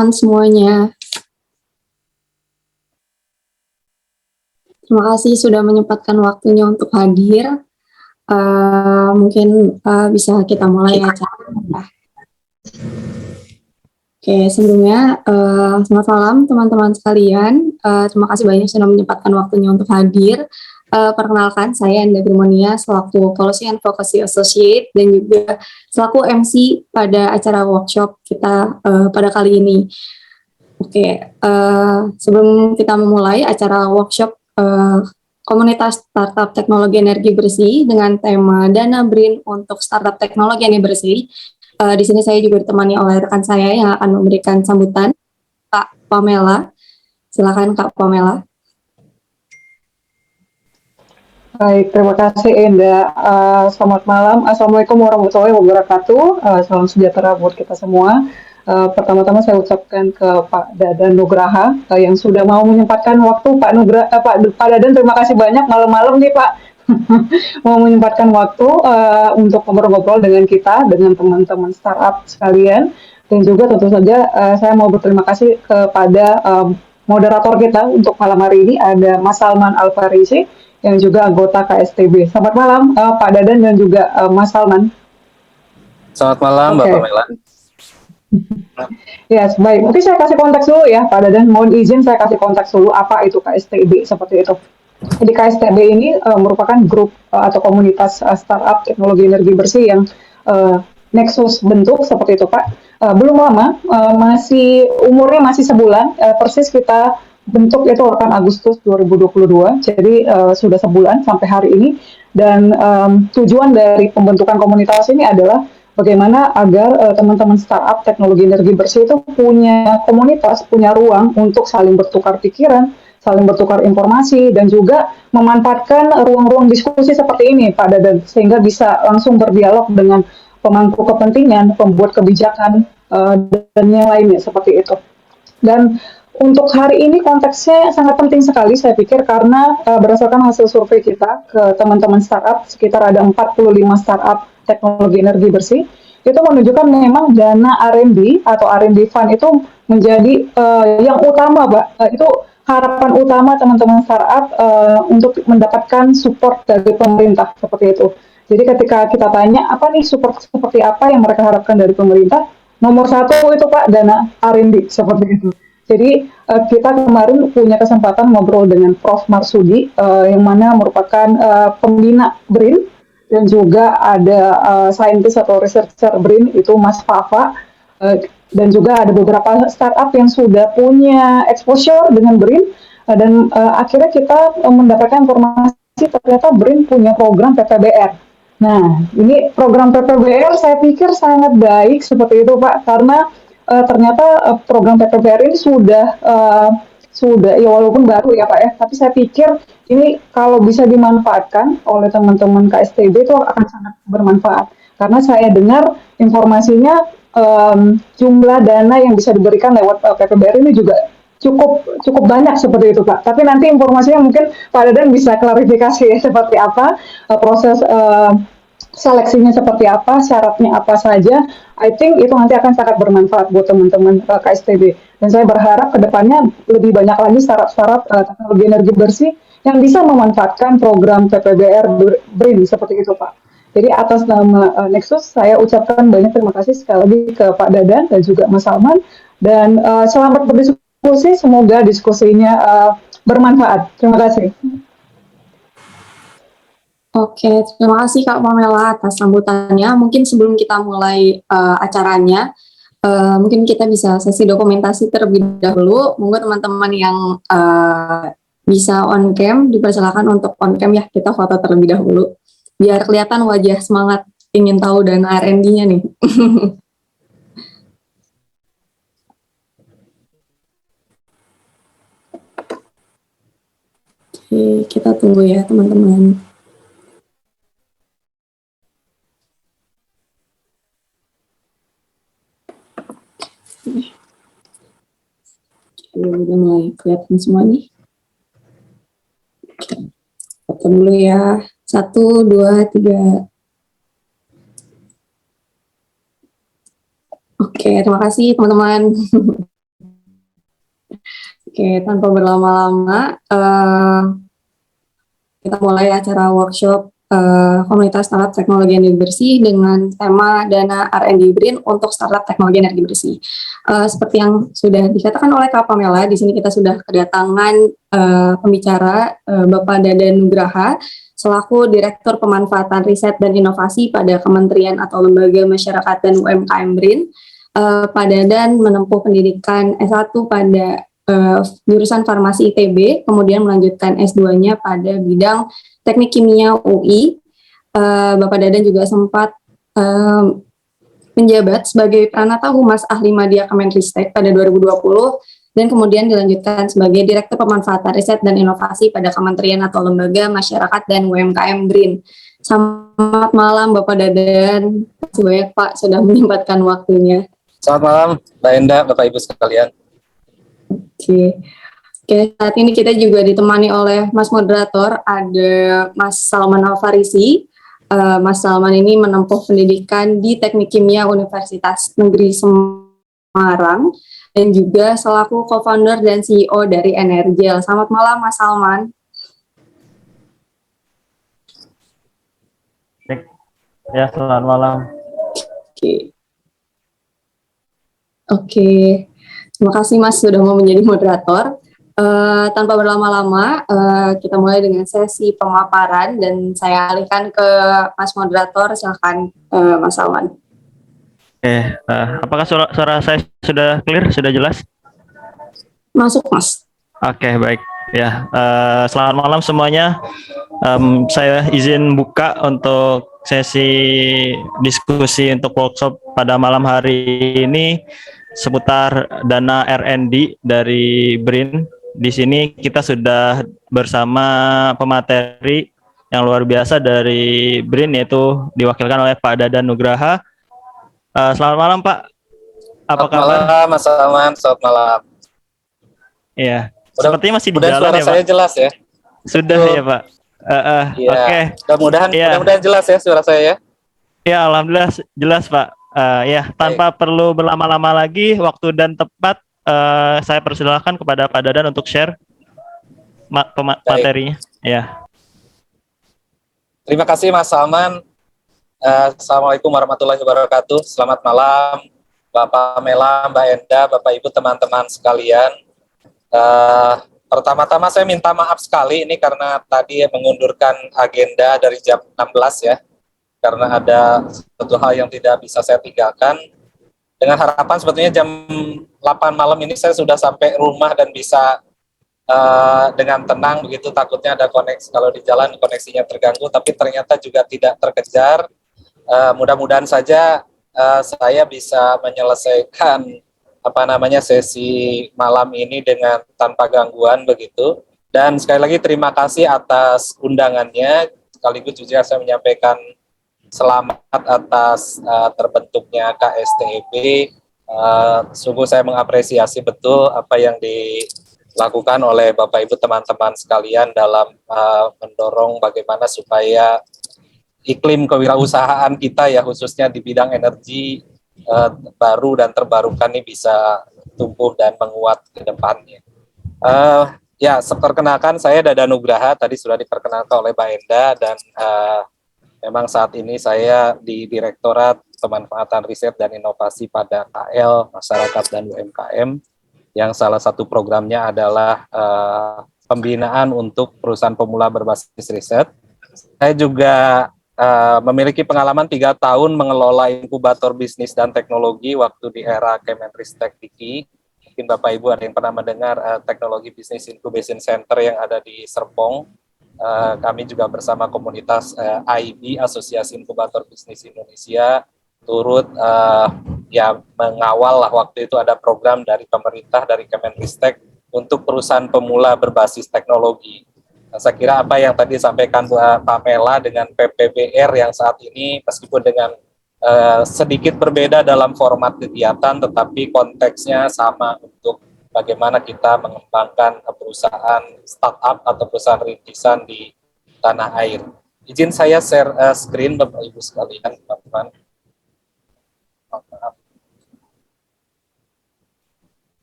teman-teman semuanya. Terima kasih sudah menyempatkan waktunya untuk hadir. Mungkin bisa kita mulai acara. Oke, sebelumnya selamat malam teman-teman sekalian. Terima kasih banyak sudah menyempatkan waktunya untuk hadir. Perkenalkan, saya Enda Grimonia selaku Policy and Advocacy Associate dan juga selaku MC pada acara workshop kita pada kali ini. Oke, sebelum kita memulai acara workshop komunitas startup teknologi energi bersih dengan tema Dana BRIN untuk startup teknologi energi bersih. Di sini saya juga ditemani oleh rekan saya yang akan memberikan sambutan, Kak Pamela. Silakan Kak Pamela. Baik, terima kasih Enda. Selamat malam. Assalamualaikum warahmatullahi wabarakatuh. Salam sejahtera buat kita semua. Pertama-tama saya ucapkan ke Pak Dadan Nugraha yang sudah mau menyempatkan waktu. Pak Dadan, terima kasih banyak malam-malam nih Pak. Mau menyempatkan waktu untuk ngobrol-ngobrol dengan kita, dengan teman-teman startup sekalian. Dan juga tentu saja saya mau berterima kasih kepada moderator kita untuk malam hari ini, ada Mas Salman Al-Farisi, yang juga anggota KSTB. Selamat malam Pak Dadan dan juga Mas Salman. Selamat malam Mbak Pamela. Ya, baik. Mungkin saya kasih konteks dulu ya Pak Dadan. Mohon izin saya kasih konteks dulu apa itu KSTB seperti itu. Jadi KSTB ini merupakan grup atau komunitas startup teknologi energi bersih yang Nexus bentuk seperti itu Pak. Belum lama, umurnya masih sebulan, persis kita bentuk itu akan Agustus 2022, jadi sudah sebulan sampai hari ini. Dan tujuan dari pembentukan komunitas ini adalah bagaimana agar teman-teman startup teknologi energi bersih itu punya komunitas, punya ruang untuk saling bertukar pikiran, saling bertukar informasi, dan juga memanfaatkan ruang-ruang diskusi seperti ini, Pak Dadan, sehingga bisa langsung berdialog dengan pemangku kepentingan, pembuat kebijakan, dan yang lainnya seperti itu. Dan untuk hari ini konteksnya sangat penting sekali saya pikir karena berdasarkan hasil survei kita ke teman-teman startup, sekitar ada 45 startup teknologi energi bersih, itu menunjukkan memang dana R&D atau R&D fund itu menjadi yang utama, Pak. Itu harapan utama teman-teman startup untuk mendapatkan support dari pemerintah seperti itu. Jadi ketika kita tanya apa nih support seperti apa yang mereka harapkan dari pemerintah, nomor satu itu Pak dana R&D seperti itu. Jadi kita kemarin punya kesempatan ngobrol dengan Prof. Marsudi yang mana merupakan pembina BRIN dan juga ada saintis atau researcher BRIN itu Mas Fafa dan juga ada beberapa startup yang sudah punya exposure dengan BRIN dan akhirnya kita mendapatkan informasi ternyata BRIN punya program PPBR. Nah, ini program PPBR saya pikir sangat baik seperti itu Pak, karena ternyata program PPBR ini sudah ya walaupun baru ya Pak ya, tapi saya pikir ini kalau bisa dimanfaatkan oleh teman-teman KSTB itu akan sangat bermanfaat. Karena saya dengar informasinya jumlah dana yang bisa diberikan lewat PPBR ini juga cukup banyak seperti itu Pak. Tapi nanti informasinya mungkin Pak Dadan bisa klarifikasi ya, seperti apa proses seleksinya seperti apa, syaratnya apa saja. I think itu nanti akan sangat bermanfaat buat teman-teman KSTB. Dan saya berharap ke depannya lebih banyak lagi startup-startup teknologi energi bersih yang bisa memanfaatkan program PPBR BRIN seperti itu Pak. Jadi atas nama Nexus saya ucapkan banyak terima kasih sekali lagi ke Pak Dadan dan juga Mas Salman. Dan selamat berdiskusi, semoga diskusinya bermanfaat. Terima kasih. Oke, terima kasih Kak Pamela atas sambutannya. Mungkin sebelum kita mulai acaranya, mungkin kita bisa sesi dokumentasi terlebih dahulu. Monggo teman-teman yang bisa on cam, dipersilakan untuk on cam ya, kita foto terlebih dahulu. Biar kelihatan wajah semangat ingin tahu dan R&D-nya nih. Oke, kita tunggu ya teman-teman. Udah mulai kelihatan semua nih. Foto dulu ya. 1, 2, 3. Oke, terima kasih teman-teman. Oke, tanpa berlama-lama, kita mulai acara workshop komunitas startup teknologi energi bersih dengan tema dana R&D BRIN untuk startup teknologi energi bersih. Seperti yang sudah dikatakan oleh Kak Pamela, di sini kita sudah kedatangan pembicara Bapak Dadan Nugraha selaku Direktur Pemanfaatan Riset dan Inovasi pada Kementerian atau Lembaga Masyarakat dan UMKM BRIN. Pak Dadan menempuh pendidikan S1 pada jurusan Farmasi ITB, kemudian melanjutkan S2-nya pada bidang Teknik Kimia UI. Bapak Dadan juga sempat menjabat sebagai Pranata Humas Ahli Madya Kemenristek pada 2020 dan kemudian dilanjutkan sebagai Direktur Pemanfaatan Riset dan Inovasi pada Kementerian atau Lembaga Masyarakat dan UMKM BRIN. Selamat malam Bapak Dadan. Terima kasih banyak Pak sudah menyempatkan waktunya. Selamat malam, Mbak Enda, Bapak Ibu sekalian. Oke, saat ini kita juga ditemani oleh Mas Moderator, ada Mas Salman Al-Farisi. Mas Salman ini menempuh pendidikan di Teknik Kimia Universitas Negeri Semarang dan juga selaku co-founder dan CEO dari Energil. Selamat malam Mas Salman. Ya, selamat malam. Oke. Terima kasih Mas sudah mau menjadi moderator. Tanpa berlama-lama, kita mulai dengan sesi pemaparan dan saya alihkan ke Mas Moderator. Silakan Mas Salman. Oke, apakah suara saya sudah clear, sudah jelas? Masuk Mas. Oke, baik. Ya, selamat malam semuanya. Saya izin buka untuk sesi diskusi untuk workshop pada malam hari ini seputar dana R&D dari BRIN. Di sini kita sudah bersama pemateri yang luar biasa dari BRIN, yaitu diwakilkan oleh Pak Dadan Nugraha. Selamat malam Pak. Apa kabar? Selamat malam Mas Salman, selamat malam. Iya, sepertinya masih di jalan suara ya Pak? saya jelas ya? Sudah ya Pak? Iya. Oke. Mudah-mudahan jelas ya suara saya ya? Ya, alhamdulillah jelas Pak. Ya, tanpa perlu berlama-lama lagi, waktu dan tempat saya persilahkan kepada Pak Dadan untuk share materinya. Ya. Terima kasih Mas Salman. Assalamualaikum warahmatullahi wabarakatuh. Selamat malam Bapak Pamela, Mbak Enda, Bapak Ibu, teman-teman sekalian. Pertama-tama saya minta maaf sekali ini karena tadi mengundurkan agenda dari jam 16 ya, karena ada satu hal yang tidak bisa saya tinggalkan. Dengan harapan sebetulnya jam 8 malam ini saya sudah sampai rumah dan bisa dengan tenang begitu, takutnya ada koneksi, kalau di jalan koneksinya terganggu, tapi ternyata juga tidak terkejar. Mudah-mudahan saja saya bisa menyelesaikan sesi malam ini dengan tanpa gangguan begitu. Dan sekali lagi terima kasih atas undangannya, sekaligus juga saya menyampaikan selamat atas terbentuknya KSTEB. Sungguh saya mengapresiasi betul apa yang dilakukan oleh Bapak Ibu teman-teman sekalian dalam mendorong bagaimana supaya iklim kewirausahaan kita ya, khususnya di bidang energi baru dan terbarukan ini bisa tumbuh dan menguat ke depannya. Ya, perkenalkan saya Dadan Nugraha, tadi sudah diperkenalkan oleh Mbak Enda, dan memang saat ini saya di Direktorat Pemanfaatan Riset dan Inovasi pada KL, Masyarakat dan UMKM, yang salah satu programnya adalah pembinaan untuk perusahaan pemula berbasis riset. Saya juga memiliki pengalaman 3 tahun mengelola inkubator bisnis dan teknologi waktu di era Kemenristek Diki. Mungkin Bapak Ibu ada yang pernah mendengar teknologi bisnis incubation center yang ada di Serpong. Kami juga bersama komunitas AIB, Asosiasi Inkubator Bisnis Indonesia, turut ya mengawal lah waktu itu ada program dari pemerintah, dari Kemenristek untuk perusahaan pemula berbasis teknologi. Saya kira apa yang tadi disampaikan Bu Pamela dengan PPBR yang saat ini meskipun dengan sedikit berbeda dalam format kegiatan, tetapi konteksnya sama untuk bagaimana kita mengembangkan perusahaan startup atau perusahaan rintisan di tanah air. Izin saya share screen Bapak Ibu sekalian, teman-teman.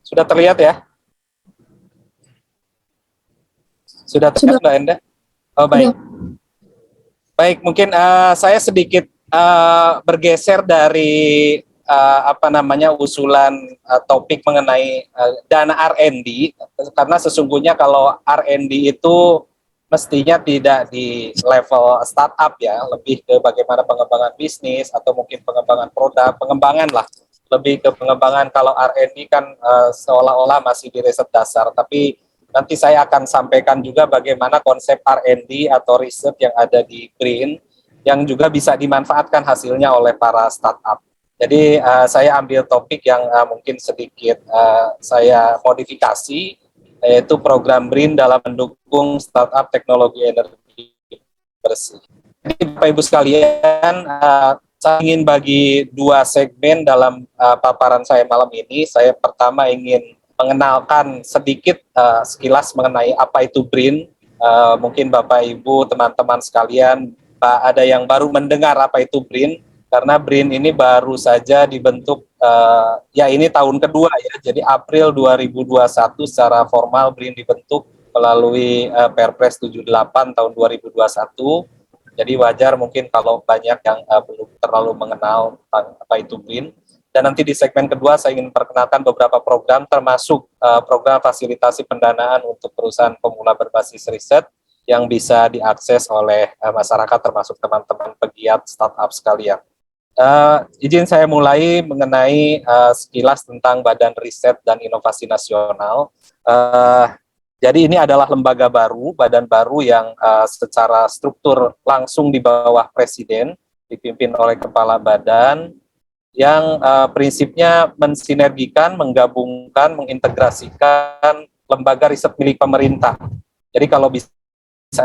Sudah terlihat ya? Sudah terdengar, Sudah. Mbak Enda? Oh, baik. Sudah. Baik, mungkin saya sedikit bergeser dari usulan topik mengenai dana R&D, karena sesungguhnya kalau R&D itu mestinya tidak di level startup ya, lebih ke bagaimana pengembangan bisnis atau mungkin pengembangan produk, pengembangan lah, lebih ke pengembangan. Kalau R&D kan seolah-olah masih di riset dasar, tapi nanti saya akan sampaikan juga bagaimana konsep R&D atau riset yang ada di BRIN yang juga bisa dimanfaatkan hasilnya oleh para startup. Jadi saya ambil topik yang mungkin sedikit saya modifikasi, yaitu program BRIN dalam mendukung startup teknologi energi bersih. Jadi Bapak Ibu sekalian, saya ingin bagi dua segmen dalam paparan saya malam ini. Saya pertama ingin mengenalkan sedikit sekilas mengenai apa itu BRIN. Mungkin Bapak Ibu, teman-teman sekalian, ada yang baru mendengar apa itu BRIN, karena BRIN ini baru saja dibentuk, ya ini tahun kedua ya, jadi April 2021 secara formal BRIN dibentuk melalui Perpres 78 tahun 2021. Jadi wajar mungkin kalau banyak yang belum terlalu mengenal tentang apa itu BRIN. Dan nanti di segmen kedua saya ingin perkenalkan beberapa program, termasuk program fasilitasi pendanaan untuk perusahaan pemula berbasis riset yang bisa diakses oleh masyarakat, termasuk teman-teman pegiat startup sekalian. Izin saya mulai mengenai sekilas tentang Badan Riset dan Inovasi Nasional. Jadi ini adalah lembaga baru, badan baru yang secara struktur langsung di bawah Presiden, dipimpin oleh Kepala Badan, yang prinsipnya mensinergikan, menggabungkan, mengintegrasikan lembaga riset milik pemerintah. Jadi kalau bisa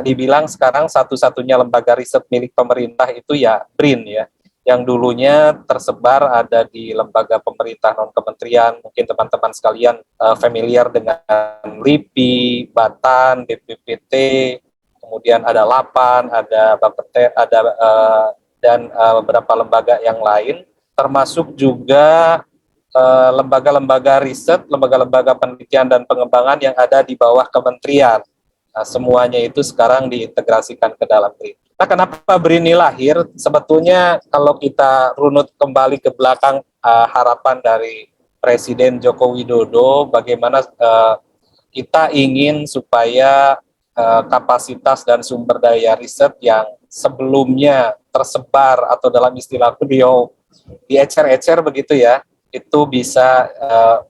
dibilang sekarang satu-satunya lembaga riset milik pemerintah itu ya BRIN ya, yang dulunya tersebar ada di lembaga pemerintah non-kementerian. Mungkin teman-teman sekalian familiar dengan LIPI, Batan, BPPT, kemudian ada LAPAN, ada Bapeten, ada dan beberapa lembaga yang lain, termasuk juga lembaga-lembaga riset, lembaga-lembaga penelitian dan pengembangan yang ada di bawah kementerian. Nah, semuanya itu sekarang diintegrasikan ke dalam BRIN. Nah, kenapa BRIN ini lahir? Sebetulnya kalau kita runut kembali ke belakang harapan dari Presiden Joko Widodo, bagaimana kita ingin supaya kapasitas dan sumber daya riset yang sebelumnya tersebar atau dalam istilah beliau diecer-ecer begitu ya, itu bisa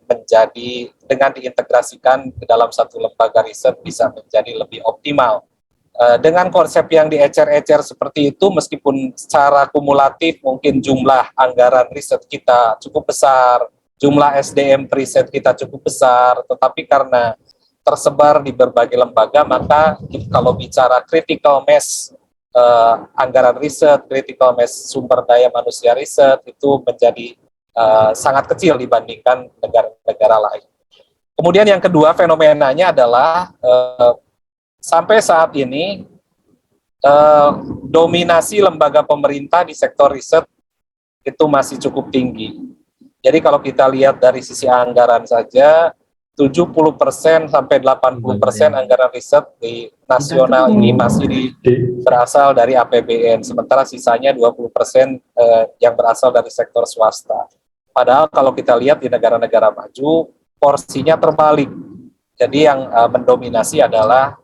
menjadi dengan diintegrasikan ke dalam satu lembaga riset bisa menjadi lebih optimal. Dengan konsep yang diecer-ecer seperti itu, meskipun secara kumulatif mungkin jumlah anggaran riset kita cukup besar, jumlah SDM riset kita cukup besar, tetapi karena tersebar di berbagai lembaga, maka kalau bicara critical mass anggaran riset, critical mass sumber daya manusia riset itu menjadi sangat kecil dibandingkan negara-negara lain. Kemudian yang kedua fenomenanya adalah sampai saat ini dominasi lembaga pemerintah di sektor riset itu masih cukup tinggi. Jadi kalau kita lihat dari sisi anggaran saja, 70% sampai 80% anggaran riset di nasional ini masih berasal dari APBN, sementara sisanya 20% yang berasal dari sektor swasta. Padahal kalau kita lihat di negara-negara maju, porsinya terbalik. Jadi yang mendominasi adalah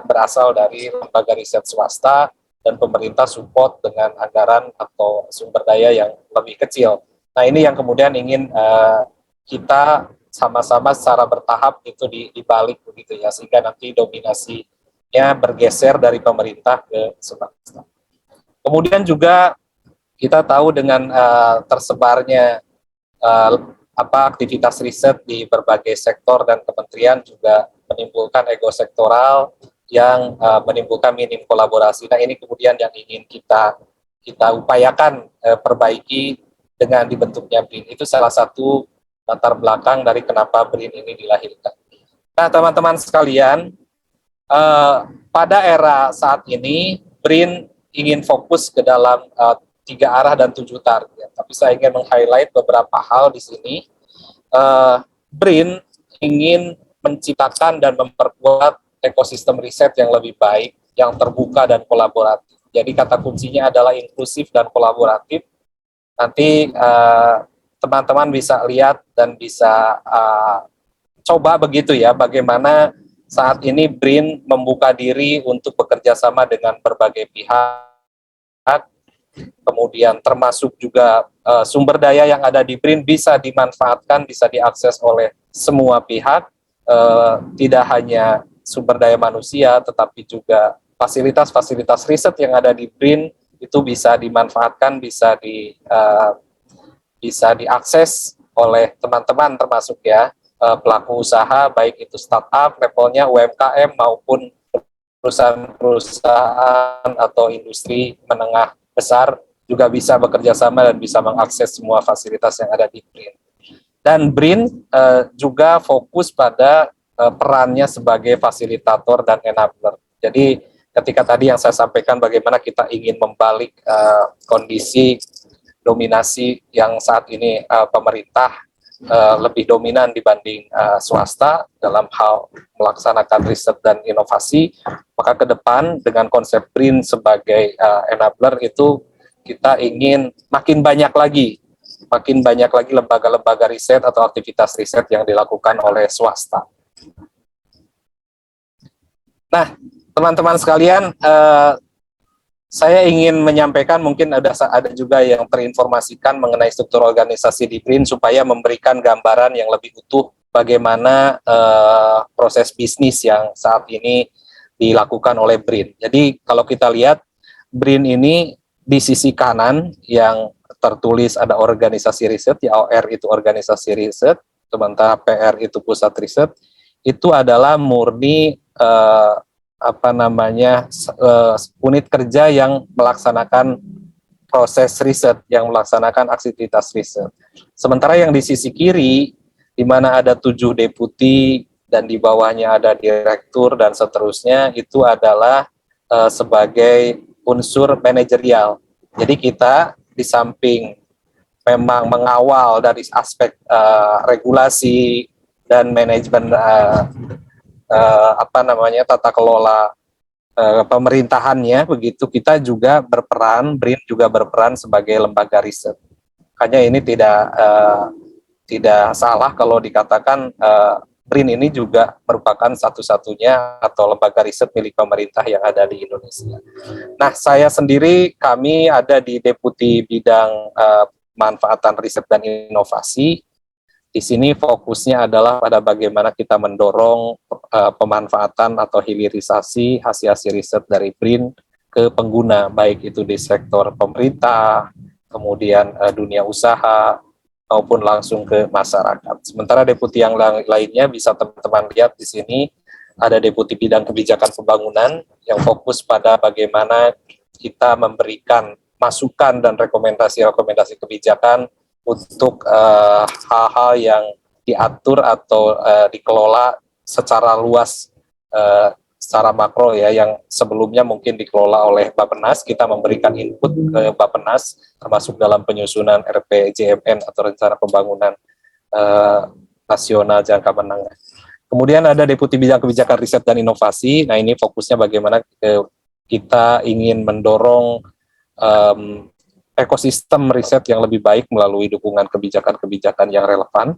berasal dari lembaga riset swasta dan pemerintah support dengan anggaran atau sumber daya yang lebih kecil. Nah ini yang kemudian ingin kita sama-sama secara bertahap itu dibalik begitu ya, sehingga nanti dominasinya bergeser dari pemerintah ke swasta. Kemudian juga kita tahu dengan tersebarnya aktivitas riset di berbagai sektor dan kementerian juga menimbulkan ego sektoral yang menimbulkan minim kolaborasi. Nah ini kemudian yang ingin kita upayakan perbaiki dengan dibentuknya BRIN. Itu salah satu latar belakang dari kenapa BRIN ini dilahirkan. Nah teman-teman sekalian, pada era saat ini BRIN ingin fokus ke dalam 3 arah dan 7 target. Tapi saya ingin meng-highlight beberapa hal di sini. BRIN ingin menciptakan dan memperkuat ekosistem riset yang lebih baik, yang terbuka dan kolaboratif. Jadi kata kuncinya adalah inklusif dan kolaboratif. Nanti teman-teman bisa lihat dan bisa coba begitu ya, bagaimana saat ini BRIN membuka diri untuk bekerja sama dengan berbagai pihak, kemudian termasuk juga sumber daya yang ada di BRIN bisa dimanfaatkan, bisa diakses oleh semua pihak, tidak hanya sumber daya manusia, tetapi juga fasilitas-fasilitas riset yang ada di BRIN itu bisa dimanfaatkan, bisa diakses oleh teman-teman termasuk ya pelaku usaha, baik itu startup levelnya UMKM maupun perusahaan-perusahaan atau industri menengah besar juga bisa bekerja sama dan bisa mengakses semua fasilitas yang ada di BRIN. Dan BRIN juga fokus pada perannya sebagai fasilitator dan enabler. Jadi ketika tadi yang saya sampaikan bagaimana kita ingin membalik kondisi dominasi yang saat ini pemerintah lebih dominan dibanding swasta dalam hal melaksanakan riset dan inovasi, maka ke depan dengan konsep BRIN sebagai enabler itu kita ingin makin banyak lagi lembaga-lembaga riset atau aktivitas riset yang dilakukan oleh swasta. Nah, teman-teman sekalian, saya ingin menyampaikan, mungkin ada juga yang terinformasikan mengenai struktur organisasi di BRIN supaya memberikan gambaran yang lebih utuh bagaimana proses bisnis yang saat ini dilakukan oleh BRIN. Jadi kalau kita lihat BRIN ini di sisi kanan yang tertulis ada organisasi riset, ya OR itu organisasi riset, sementara PR itu pusat riset, itu adalah murni unit kerja yang melaksanakan proses riset, yang melaksanakan aktivitas riset. Sementara yang di sisi kiri, di mana ada 7 deputi dan di bawahnya ada direktur dan seterusnya, itu adalah sebagai unsur manajerial. Jadi kita di samping memang mengawal dari aspek regulasi dan manajemen tata kelola pemerintahannya, begitu kita juga berperan, BRIN juga berperan sebagai lembaga riset. Makanya ini tidak salah kalau dikatakan BRIN ini juga merupakan satu-satunya atau lembaga riset milik pemerintah yang ada di Indonesia. Nah, saya sendiri, kami ada di Deputi Bidang Manfaatan Riset dan Inovasi. Di sini fokusnya adalah pada bagaimana kita mendorong pemanfaatan atau hilirisasi hasil-hasil riset dari BRIN ke pengguna, baik itu di sektor pemerintah, kemudian dunia usaha, maupun langsung ke masyarakat. Sementara deputi yang lainnya bisa teman-teman lihat di sini, ada Deputi Bidang Kebijakan Pembangunan yang fokus pada bagaimana kita memberikan masukan dan rekomendasi-rekomendasi kebijakan untuk hal-hal yang diatur atau dikelola secara luas, secara makro ya, yang sebelumnya mungkin dikelola oleh Bappenas. Kita memberikan input ke Bappenas, termasuk dalam penyusunan RPJMN atau Rencana Pembangunan Nasional Jangka Menengah. Kemudian ada Deputi Bidang Kebijakan Riset dan Inovasi. Nah, ini fokusnya bagaimana kita ingin mendorong ekosistem riset yang lebih baik melalui dukungan kebijakan-kebijakan yang relevan.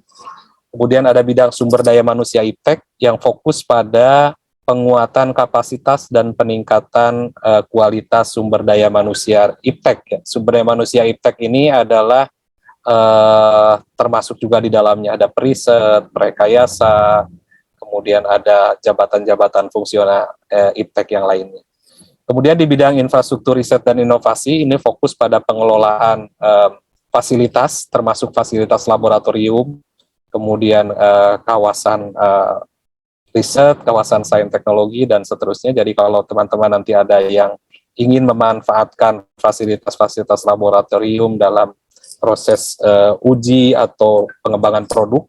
Kemudian ada bidang sumber daya manusia IPTEK yang fokus pada penguatan kapasitas dan peningkatan kualitas sumber daya manusia IPTEK. Sumber daya manusia IPTEK ini adalah termasuk juga di dalamnya ada periset, rekayasa, kemudian ada jabatan-jabatan fungsional IPTEK yang lainnya. Kemudian di bidang infrastruktur riset dan inovasi, ini fokus pada pengelolaan fasilitas, termasuk fasilitas laboratorium, kemudian kawasan riset, kawasan sains teknologi, dan seterusnya. Jadi kalau teman-teman nanti ada yang ingin memanfaatkan fasilitas-fasilitas laboratorium dalam proses uji atau pengembangan produk,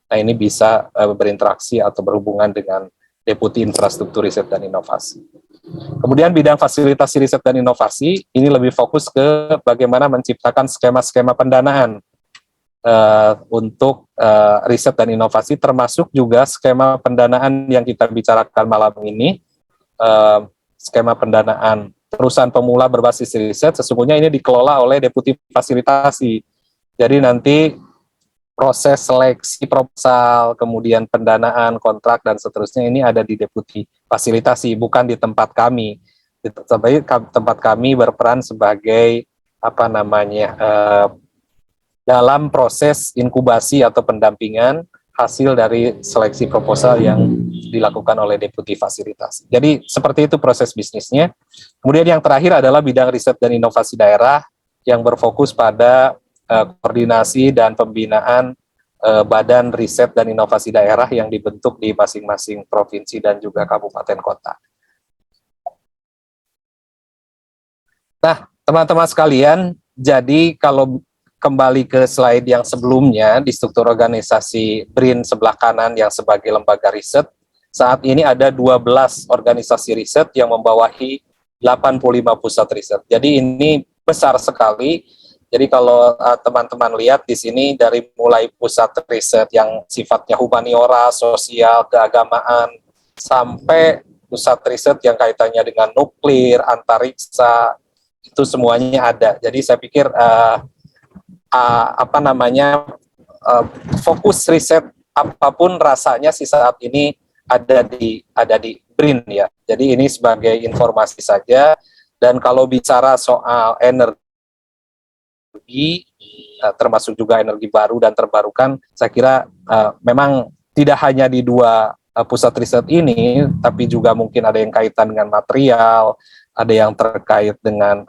nah ini bisa berinteraksi atau berhubungan dengan Deputi Infrastruktur Riset dan Inovasi. Kemudian bidang fasilitasi riset dan inovasi, ini lebih fokus ke bagaimana menciptakan skema-skema pendanaan untuk riset dan inovasi, termasuk juga skema pendanaan yang kita bicarakan malam ini. Skema pendanaan perusahaan pemula berbasis riset sesungguhnya ini dikelola oleh deputi fasilitasi. Jadi nanti proses seleksi proposal, kemudian pendanaan, kontrak, dan seterusnya ini ada di deputi fasilitasi, bukan di tempat kami. Di tempat kami berperan sebagai dalam proses inkubasi atau pendampingan hasil dari seleksi proposal yang dilakukan oleh deputi fasilitasi. Jadi seperti itu proses bisnisnya. Kemudian yang terakhir adalah bidang riset dan inovasi daerah yang berfokus pada koordinasi dan pembinaan badan riset dan inovasi daerah yang dibentuk di masing-masing provinsi dan juga kabupaten kota. Nah, teman-teman sekalian, jadi kalau kembali ke slide yang sebelumnya di struktur organisasi BRIN sebelah kanan yang sebagai lembaga riset, saat ini ada 12 organisasi riset yang membawahi 85 pusat riset. Jadi ini besar sekali. Jadi kalau teman-teman lihat di sini dari mulai pusat riset yang sifatnya humaniora, sosial, keagamaan, sampai pusat riset yang kaitannya dengan nuklir, antariksa, itu semuanya ada. Jadi saya pikir fokus riset apapun rasanya sih saat ini ada di BRIN ya. Jadi ini sebagai informasi saja. Dan kalau bicara soal energi, termasuk juga energi baru dan terbarukan, saya kira memang tidak hanya di dua pusat riset ini, tapi juga mungkin ada yang kaitan dengan material, ada yang terkait dengan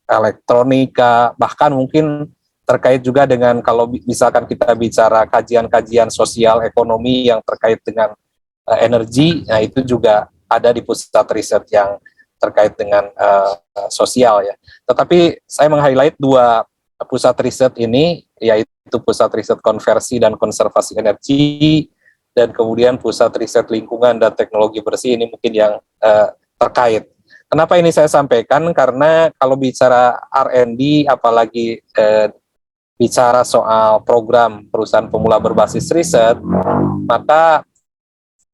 elektronika, bahkan mungkin terkait juga dengan kalau misalkan kita bicara kajian-kajian sosial ekonomi yang terkait dengan energi, nah itu juga ada di pusat riset yang terkait dengan sosial ya. Tetapi saya meng-highlight dua pusat riset ini, yaitu pusat riset konversi dan konservasi energi, dan kemudian pusat riset lingkungan dan teknologi bersih, ini mungkin yang terkait. Kenapa ini saya sampaikan? Karena kalau bicara R&D, apalagi bicara soal program perusahaan pemula berbasis riset, maka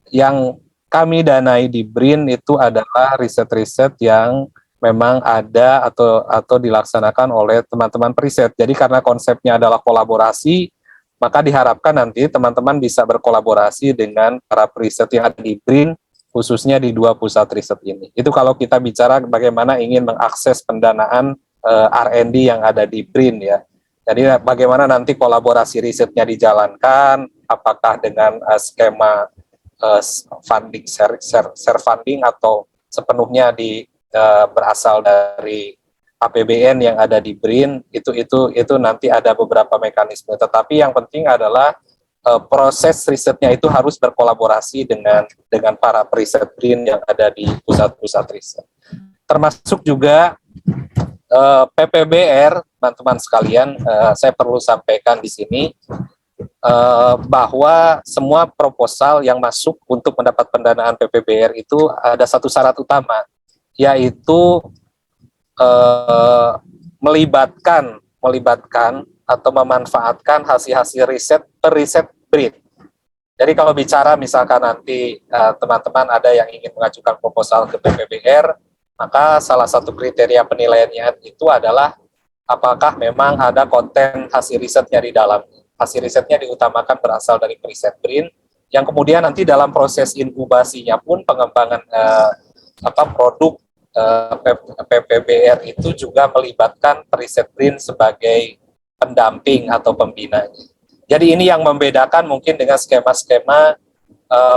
yang kami danai di BRIN itu adalah riset-riset yang memang ada atau dilaksanakan oleh teman-teman periset. Jadi karena konsepnya adalah kolaborasi, maka diharapkan nanti teman-teman bisa berkolaborasi dengan para periset yang ada di BRIN, khususnya di dua pusat riset ini. Itu kalau kita bicara bagaimana ingin mengakses pendanaan R&D yang ada di BRIN ya. Jadi bagaimana nanti kolaborasi risetnya dijalankan, apakah dengan skema funding, share funding, atau sepenuhnya berasal dari APBN yang ada di BRIN, itu nanti ada beberapa mekanisme. Tetapi yang penting adalah proses risetnya itu harus berkolaborasi dengan para periset BRIN yang ada di pusat-pusat riset. Termasuk juga PPBR, teman-teman sekalian, saya perlu sampaikan di sini bahwa semua proposal yang masuk untuk mendapat pendanaan PPBR itu ada satu syarat utama, yaitu melibatkan atau memanfaatkan hasil-hasil riset periset BRIN. Jadi kalau bicara misalkan nanti teman-teman ada yang ingin mengajukan proposal ke PPBR, maka salah satu kriteria penilaiannya itu adalah apakah memang ada konten hasil risetnya di dalam. Hasil risetnya diutamakan berasal dari periset BRIN, yang kemudian nanti dalam proses inkubasinya pun pengembangan produk PPBR itu juga melibatkan periset BRIN sebagai pendamping atau pembina. Jadi ini yang membedakan mungkin dengan skema-skema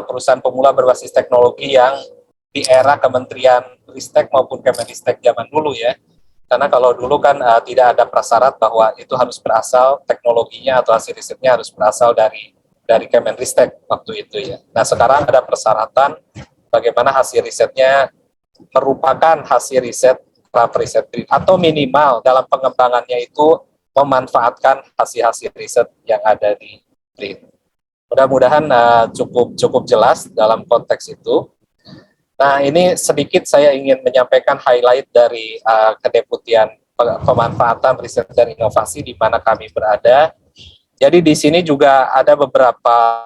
perusahaan pemula berbasis teknologi yang di era Kementerian Ristek maupun Kemenristek zaman dulu ya. Karena kalau dulu kan tidak ada prasyarat bahwa itu harus berasal, teknologinya atau hasil risetnya harus berasal dari Kemenristek waktu itu ya. Nah sekarang ada persyaratan bagaimana hasil risetnya merupakan hasil riset para periset BRIN, atau minimal dalam pengembangannya itu memanfaatkan hasil-hasil riset yang ada di BRIN. Mudah-mudahan cukup jelas dalam konteks itu. Nah, ini sedikit saya ingin menyampaikan highlight dari Kedeputian Pemanfaatan Riset dan Inovasi di mana kami berada. Jadi di sini juga ada beberapa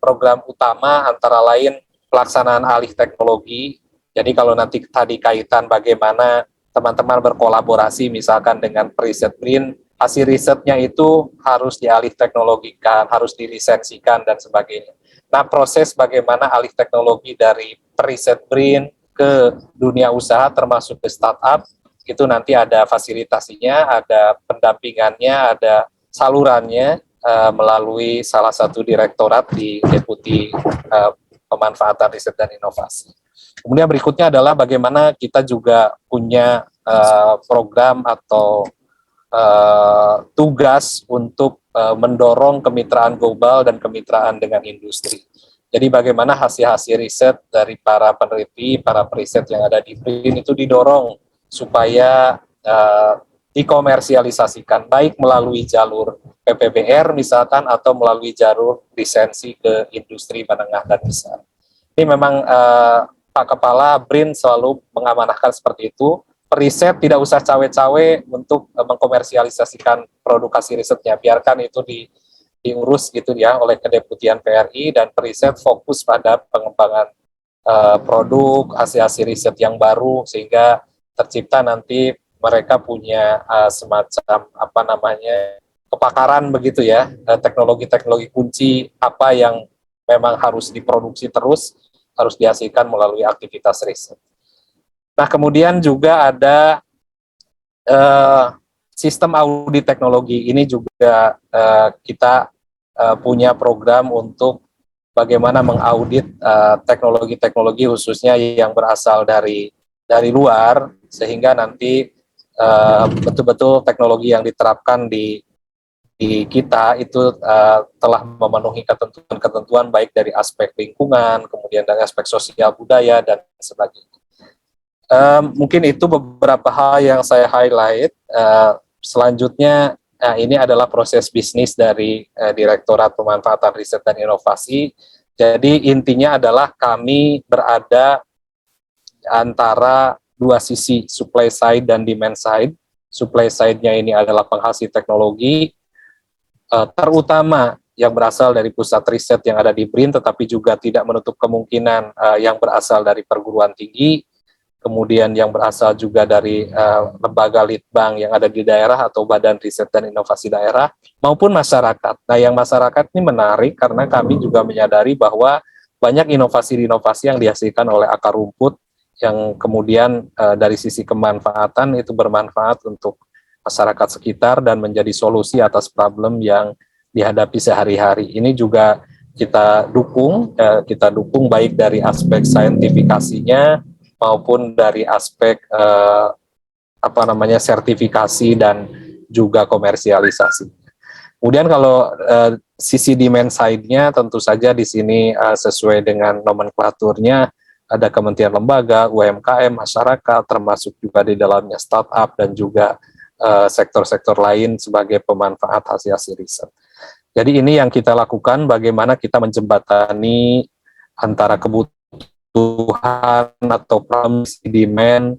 program utama, antara lain pelaksanaan alih teknologi. Jadi kalau nanti tadi kaitan bagaimana teman-teman berkolaborasi misalkan dengan periset BRIN, hasil risetnya itu harus dialih teknologikan, harus dilisensikan dan sebagainya. Nah, proses bagaimana alih teknologi dari periset BRIN ke dunia usaha termasuk ke startup, itu nanti ada fasilitasinya, ada pendampingannya, ada salurannya melalui salah satu direktorat di Deputi Pemanfaatan Riset dan Inovasi. Kemudian berikutnya adalah bagaimana kita juga punya program atau tugas untuk mendorong kemitraan global dan kemitraan dengan industri. Jadi bagaimana hasil-hasil riset dari para peneliti, para periset yang ada di BRIN itu didorong supaya dikomersialisasikan, baik melalui jalur PPBR misalkan atau melalui jalur lisensi ke industri menengah dan besar. Ini memang Pak Kepala BRIN selalu mengamanahkan seperti itu. Periset tidak usah cawe-cawe untuk mengkomersialisasikan produk hasil risetnya, biarkan itu diurus gitu ya oleh Kedeputian PRI, dan periset fokus pada pengembangan produk hasil-hasil riset yang baru sehingga tercipta nanti mereka punya semacam kepakaran begitu ya, teknologi-teknologi kunci apa yang memang harus diproduksi terus, harus dihasilkan melalui aktivitas riset. Nah, kemudian juga ada sistem audit teknologi. Ini juga kita punya program untuk bagaimana mengaudit teknologi-teknologi khususnya yang berasal dari luar, sehingga nanti betul-betul teknologi yang diterapkan di kita itu telah memenuhi ketentuan-ketentuan baik dari aspek lingkungan, kemudian dari aspek sosial budaya dan sebagainya. Mungkin itu beberapa hal yang saya highlight. Selanjutnya ini adalah proses bisnis dari Direktorat Pemanfaatan Riset dan Inovasi. Jadi intinya adalah kami berada antara dua sisi, supply side dan demand side. Supply side-nya ini adalah penghasil teknologi, terutama yang berasal dari pusat riset yang ada di BRIN, tetapi juga tidak menutup kemungkinan yang berasal dari perguruan tinggi, kemudian yang berasal juga dari lembaga litbang yang ada di daerah atau badan riset dan inovasi daerah, maupun masyarakat. Nah, yang masyarakat ini menarik karena kami juga menyadari bahwa banyak inovasi-inovasi yang dihasilkan oleh akar rumput yang kemudian dari sisi kemanfaatan itu bermanfaat untuk masyarakat sekitar dan menjadi solusi atas problem yang dihadapi sehari-hari. Ini juga kita dukung baik dari aspek saintifikasinya maupun dari aspek sertifikasi dan juga komersialisasi. Kemudian kalau sisi demand side-nya tentu saja di sini sesuai dengan nomenklaturnya ada kementerian lembaga, UMKM, masyarakat, termasuk juga di dalamnya startup dan juga sektor-sektor lain sebagai pemanfaat hasil-hasil riset. Jadi ini yang kita lakukan, bagaimana kita menjembatani antara kebutuhan atau promise demand,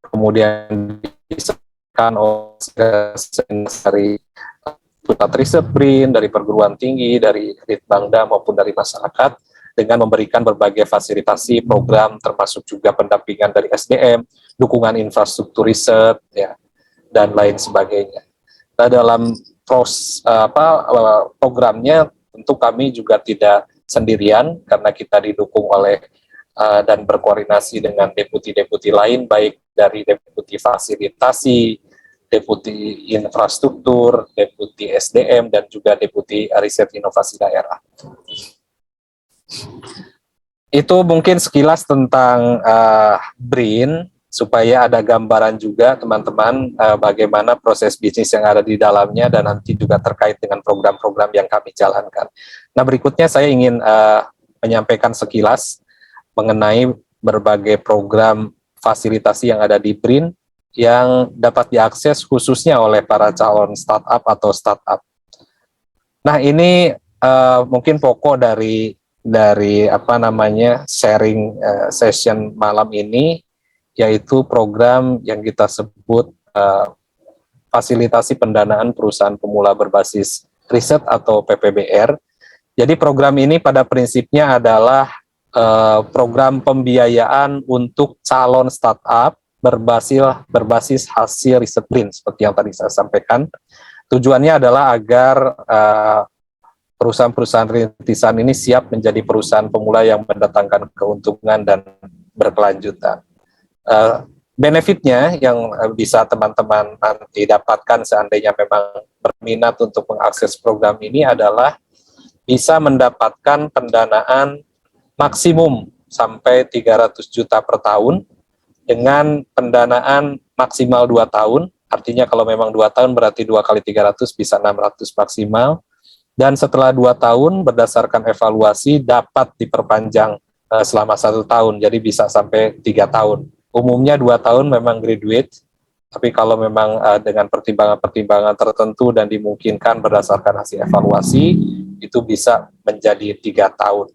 kemudian disediakan dari pusat riset BRIN, dari perguruan tinggi, dari Litbangda maupun dari masyarakat, dengan memberikan berbagai fasilitasi program, termasuk juga pendampingan dari SDM, dukungan infrastruktur riset, ya, dan lain sebagainya. Nah, dalam programnya tentu kami juga tidak sendirian karena kita didukung oleh dan berkoordinasi dengan deputi-deputi lain, baik dari deputi fasilitasi, deputi infrastruktur, deputi SDM, dan juga deputi riset inovasi daerah. Itu mungkin sekilas tentang BRIN, supaya ada gambaran juga teman-teman bagaimana proses bisnis yang ada di dalamnya dan nanti juga terkait dengan program-program yang kami jalankan. Nah, berikutnya saya ingin menyampaikan sekilas mengenai berbagai program fasilitasi yang ada di BRIN yang dapat diakses khususnya oleh para calon startup atau startup. Nah, ini mungkin pokok dari sharing session malam ini, yaitu program yang kita sebut fasilitasi pendanaan perusahaan pemula berbasis riset atau PPBR. Jadi program ini pada prinsipnya adalah program pembiayaan untuk calon startup berbasis hasil riset BRIN seperti yang tadi saya sampaikan. Tujuannya adalah agar perusahaan-perusahaan rintisan ini siap menjadi perusahaan pemula yang mendatangkan keuntungan dan berkelanjutan. Benefitnya yang bisa teman-teman nanti dapatkan seandainya memang berminat untuk mengakses program ini adalah bisa mendapatkan pendanaan maksimum sampai 300 juta per tahun dengan pendanaan maksimal 2 tahun. Artinya kalau memang 2 tahun berarti 2 kali 300 bisa 600 maksimal. Dan setelah 2 tahun berdasarkan evaluasi dapat diperpanjang selama 1 tahun, jadi bisa sampai 3 tahun. Umumnya 2 tahun memang graduate, tapi kalau memang dengan pertimbangan-pertimbangan tertentu dan dimungkinkan berdasarkan hasil evaluasi, itu bisa menjadi 3 tahun.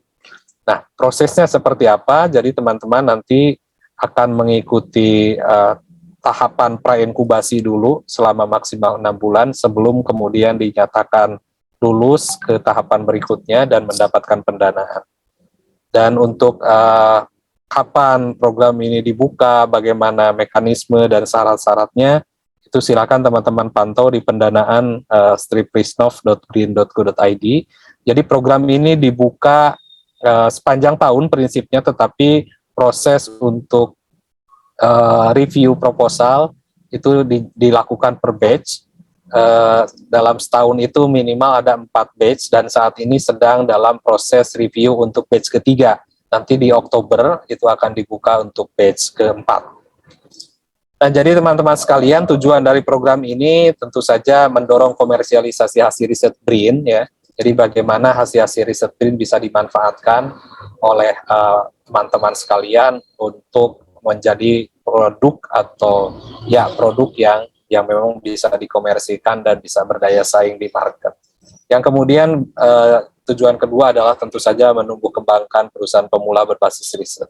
Nah, prosesnya seperti apa? Jadi teman-teman nanti akan mengikuti tahapan pra-inkubasi dulu selama maksimal 6 bulan sebelum kemudian dinyatakan lulus ke tahapan berikutnya dan mendapatkan pendanaan. Dan untuk kapan program ini dibuka, bagaimana mekanisme dan syarat-syaratnya, itu silakan teman-teman pantau di pendanaan striprisnov.green.go.id. Jadi program ini dibuka sepanjang tahun prinsipnya, tetapi proses untuk review proposal itu dilakukan per batch. Dalam setahun itu minimal ada 4 batch dan saat ini sedang dalam proses review untuk batch ketiga. Nanti di Oktober itu akan dibuka untuk batch keempat. Dan jadi teman-teman sekalian, tujuan dari program ini tentu saja mendorong komersialisasi hasil riset BRIN ya. Jadi bagaimana hasil-hasil riset BRIN bisa dimanfaatkan oleh teman-teman sekalian untuk menjadi produk atau ya produk yang memang bisa dikomersikan dan bisa berdaya saing di market. Yang kemudian tujuan kedua adalah tentu saja menumbuh kembangkan perusahaan pemula berbasis riset.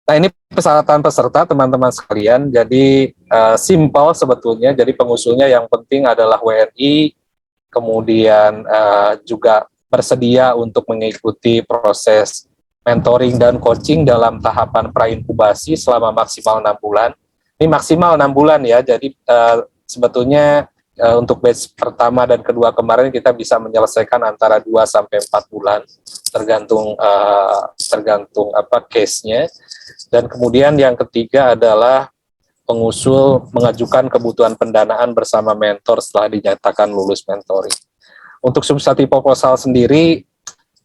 Nah, ini persyaratan peserta teman-teman sekalian. Jadi simpel sebetulnya. Jadi pengusulnya yang penting adalah WNI, kemudian juga bersedia untuk mengikuti proses mentoring dan coaching dalam tahapan pra-inkubasi selama maksimal 6 bulan. Ini maksimal 6 bulan ya. Jadi sebetulnya untuk batch pertama dan kedua kemarin kita bisa menyelesaikan antara 2 sampai 4 bulan tergantung case-nya. Dan kemudian yang ketiga adalah pengusul mengajukan kebutuhan pendanaan bersama mentor setelah dinyatakan lulus mentoring. Untuk substansi proposal sendiri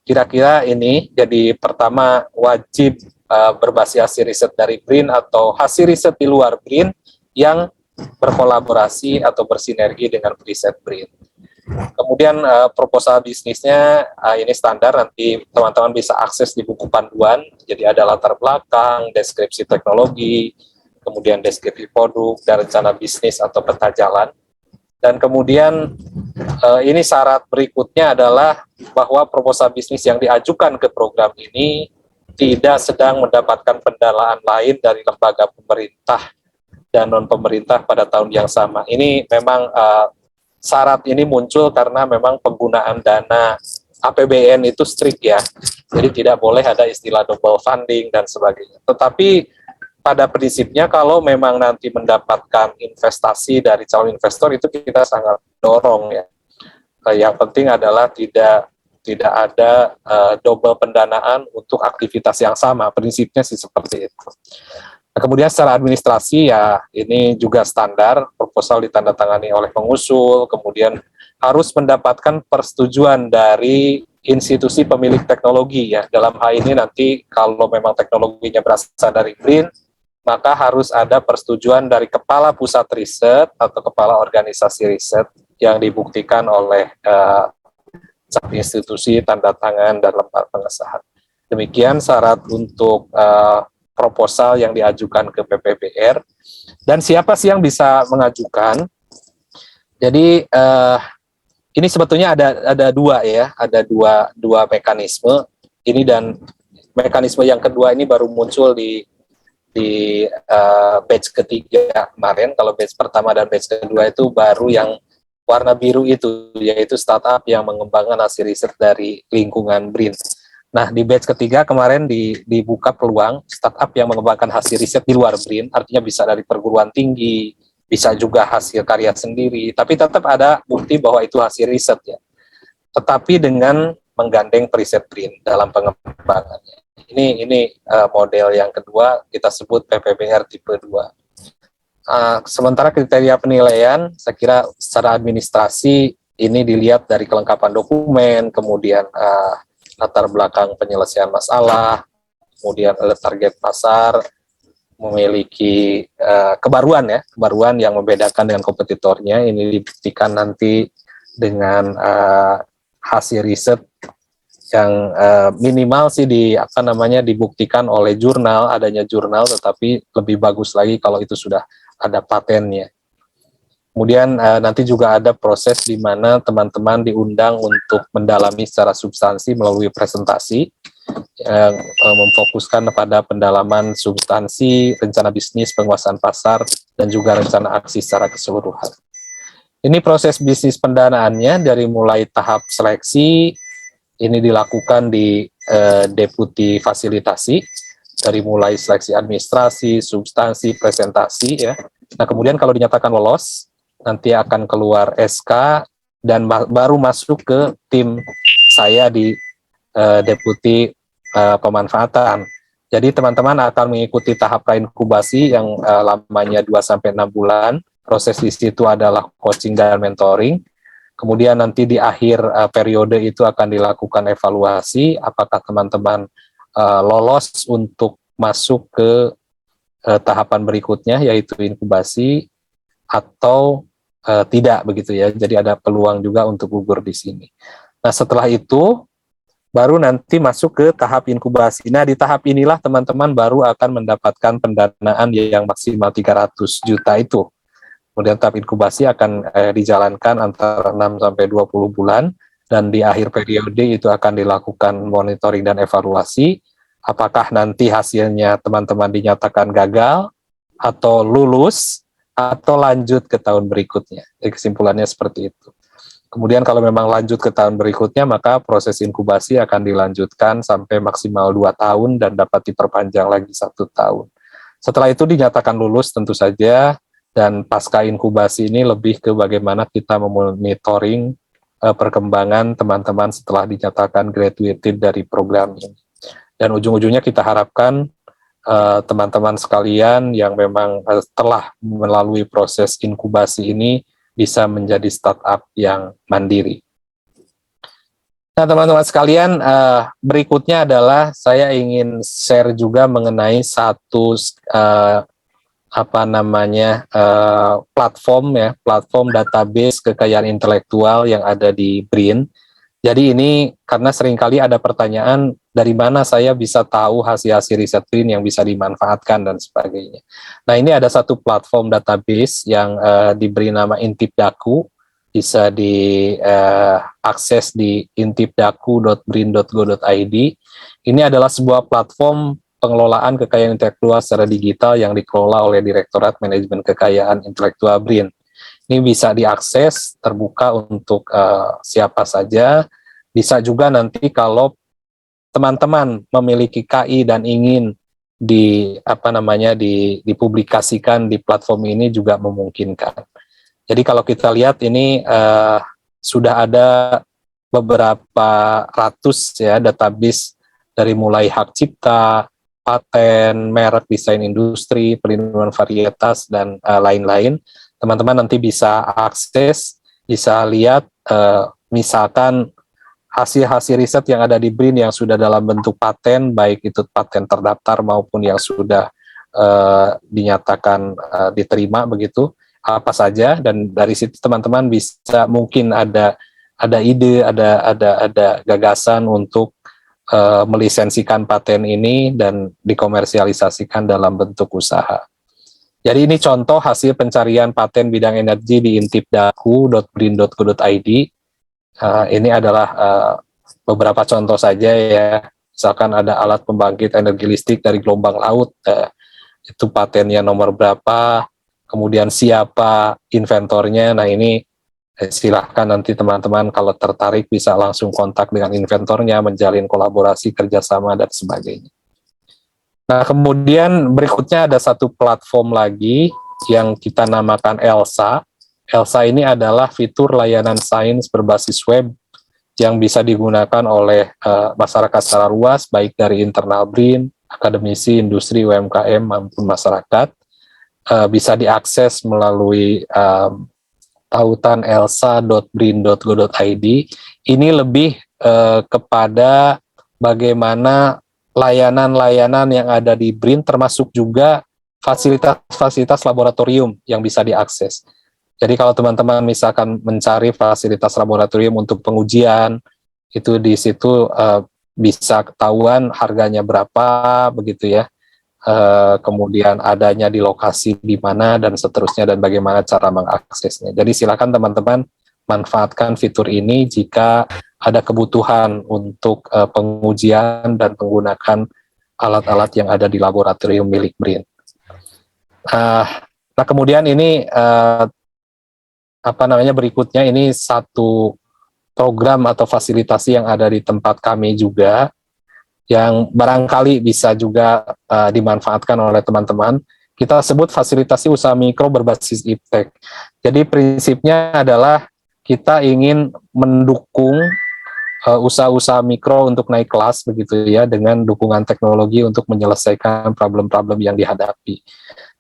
kira-kira ini jadi pertama wajib berbasis hasil riset dari BRIN atau hasil riset di luar BRIN yang berkolaborasi atau bersinergi dengan riset BRIN. Kemudian proposal bisnisnya ini standar, nanti teman-teman bisa akses di buku panduan. Jadi ada latar belakang, deskripsi teknologi, kemudian deskripsi produk, dan rencana bisnis atau peta jalan. Dan kemudian ini syarat berikutnya adalah bahwa proposal bisnis yang diajukan ke program ini tidak sedang mendapatkan pendanaan lain dari lembaga pemerintah dan non-pemerintah pada tahun yang sama. Ini memang syarat ini muncul karena memang penggunaan dana APBN itu strict ya. Jadi tidak boleh ada istilah double funding dan sebagainya. Tetapi pada prinsipnya kalau memang nanti mendapatkan investasi dari calon investor itu kita sangat dorong ya. Yang penting adalah tidak ada double pendanaan untuk aktivitas yang sama. Prinsipnya sih seperti itu. Nah, kemudian secara administrasi ya ini juga standar, proposal ditandatangani oleh pengusul, kemudian harus mendapatkan persetujuan dari institusi pemilik teknologi ya. Dalam hal ini nanti kalau memang teknologinya berasal dari BRIN, maka harus ada persetujuan dari kepala pusat riset atau kepala organisasi riset yang dibuktikan oleh institusi, tanda tangan, dan lembar pengesahan. Demikian syarat untuk proposal yang diajukan ke PPBR. Dan siapa sih yang bisa mengajukan? Jadi ini sebetulnya ada dua ya, ada dua mekanisme. Ini dan mekanisme yang kedua ini baru muncul di di batch ketiga kemarin. Kalau batch pertama dan batch kedua itu baru yang warna biru itu, yaitu startup yang mengembangkan hasil riset dari lingkungan BRIN. Nah, di batch ketiga kemarin dibuka peluang startup yang mengembangkan hasil riset di luar BRIN, artinya bisa dari perguruan tinggi, bisa juga hasil karya sendiri, tapi tetap ada bukti bahwa itu hasil riset ya. Tetapi dengan menggandeng periset BRIN dalam pengembangannya. Ini model yang kedua, kita sebut PPBR tipe 2. Sementara kriteria penilaian, saya kira secara administrasi ini dilihat dari kelengkapan dokumen, kemudian latar belakang penyelesaian masalah, kemudian target pasar, memiliki kebaruan yang membedakan dengan kompetitornya. Ini dibuktikan nanti dengan hasil riset yang minimal sih dibuktikan oleh jurnal, adanya jurnal, tetapi lebih bagus lagi kalau itu sudah ada patennya. Kemudian nanti juga ada proses di mana teman-teman diundang untuk mendalami secara substansi melalui presentasi yang memfokuskan pada pendalaman substansi, rencana bisnis, penguasaan pasar, dan juga rencana aksi secara keseluruhan. Ini proses bisnis pendanaannya dari mulai tahap seleksi, ini dilakukan di deputi fasilitasi, dari mulai seleksi administrasi, substansi, presentasi ya. Nah, kemudian kalau dinyatakan lolos, nanti akan keluar SK dan baru masuk ke tim saya di deputi pemanfaatan. Jadi teman-teman akan mengikuti tahap inkubasi yang lamanya 2-6 bulan. Proses di situ adalah coaching dan mentoring. Kemudian nanti di akhir periode itu akan dilakukan evaluasi apakah teman-teman lolos untuk masuk ke tahapan berikutnya, yaitu inkubasi atau tidak begitu ya. Jadi ada peluang juga untuk gugur di sini. Nah, setelah itu baru nanti masuk ke tahap inkubasi. Nah, di tahap inilah teman-teman baru akan mendapatkan pendanaan yang maksimal 300 juta itu. Kemudian tahap inkubasi akan dijalankan antara 6 sampai 20 bulan, dan di akhir periode itu akan dilakukan monitoring dan evaluasi. Apakah nanti hasilnya teman-teman dinyatakan gagal, atau lulus, atau lanjut ke tahun berikutnya. Jadi kesimpulannya seperti itu. Kemudian kalau memang lanjut ke tahun berikutnya, maka proses inkubasi akan dilanjutkan sampai maksimal 2 tahun dan dapat diperpanjang lagi 1 tahun. Setelah itu dinyatakan lulus tentu saja, dan pasca inkubasi ini lebih ke bagaimana kita memonitoring perkembangan teman-teman setelah dinyatakan graduated dari program ini. Dan ujung-ujungnya kita harapkan teman-teman sekalian yang memang telah melalui proses inkubasi ini bisa menjadi startup yang mandiri. Nah, teman-teman sekalian, berikutnya adalah saya ingin share juga mengenai satu platform database kekayaan intelektual yang ada di BRIN. Jadi ini karena seringkali ada pertanyaan dari mana saya bisa tahu hasil-hasil riset BRIN yang bisa dimanfaatkan dan sebagainya. Nah, ini ada satu platform database yang diberi nama Intipdaku, bisa diakses di intipdaku.brin.go.id. Ini adalah sebuah platform pengelolaan kekayaan intelektual secara digital yang dikelola oleh Direktorat Manajemen Kekayaan Intelektual BRIN. Ini bisa diakses, terbuka untuk siapa saja. Bisa juga nanti kalau teman-teman memiliki KI dan ingin dipublikasikan di platform ini juga memungkinkan. Jadi kalau kita lihat ini sudah ada beberapa ratus ya database dari mulai hak cipta, paten, merek, desain industri, perlindungan varietas, dan lain-lain. Teman-teman nanti bisa akses, bisa lihat misalkan hasil-hasil riset yang ada di BRIN yang sudah dalam bentuk paten, baik itu paten terdaftar maupun yang sudah dinyatakan diterima begitu, apa saja, dan dari situ teman-teman bisa mungkin ada ide, ada gagasan untuk melisensikan paten ini dan dikomersialisasikan dalam bentuk usaha. Jadi ini contoh hasil pencarian paten bidang energi di intipdaku.brin.go.id. Ini adalah beberapa contoh saja ya. Misalkan ada alat pembangkit energi listrik dari gelombang laut. itu patennya nomor berapa, kemudian siapa inventornya. Nah ini silahkan nanti teman-teman kalau tertarik bisa langsung kontak dengan inventornya, menjalin kolaborasi, kerjasama, dan sebagainya. Nah kemudian berikutnya ada satu platform lagi yang kita namakan ELSA. ELSA ini adalah fitur layanan sains berbasis web yang bisa digunakan oleh masyarakat secara luas, baik dari internal BRIN, akademisi, industri, UMKM, maupun masyarakat. Bisa diakses melalui tautan elsa.brin.go.id. Ini lebih kepada bagaimana layanan-layanan yang ada di BRIN, termasuk juga fasilitas-fasilitas laboratorium yang bisa diakses. Jadi kalau teman-teman misalkan mencari fasilitas laboratorium untuk pengujian, itu di situ bisa ketahuan harganya berapa, begitu ya. Kemudian adanya di lokasi di mana dan seterusnya, dan bagaimana cara mengaksesnya. Jadi silakan teman-teman manfaatkan fitur ini jika ada kebutuhan untuk pengujian dan menggunakan alat-alat yang ada di laboratorium milik BRIN. Nah kemudian ini berikutnya ini satu program atau fasilitasi yang ada di tempat kami juga, yang barangkali bisa juga dimanfaatkan oleh teman-teman. Kita sebut fasilitasi usaha mikro berbasis iptek. Jadi prinsipnya adalah kita ingin mendukung usaha-usaha mikro untuk naik kelas, begitu ya, dengan dukungan teknologi untuk menyelesaikan problem-problem yang dihadapi.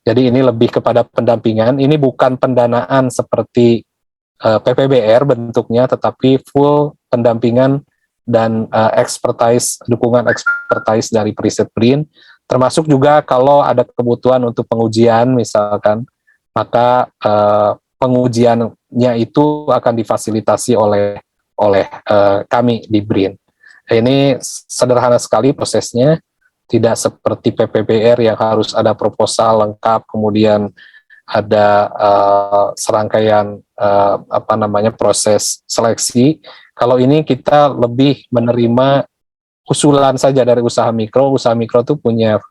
Jadi ini lebih kepada pendampingan, ini bukan pendanaan seperti PPBR bentuknya, tetapi full pendampingan dan dukungan expertise dari Periset BRIN, termasuk juga kalau ada kebutuhan untuk pengujian misalkan, maka pengujiannya itu akan difasilitasi oleh kami di BRIN. Ini sederhana sekali prosesnya, tidak seperti PPBR yang harus ada proposal lengkap, kemudian ada serangkaian proses seleksi. Kalau ini kita lebih menerima usulan saja dari usaha mikro. Usaha mikro itu punya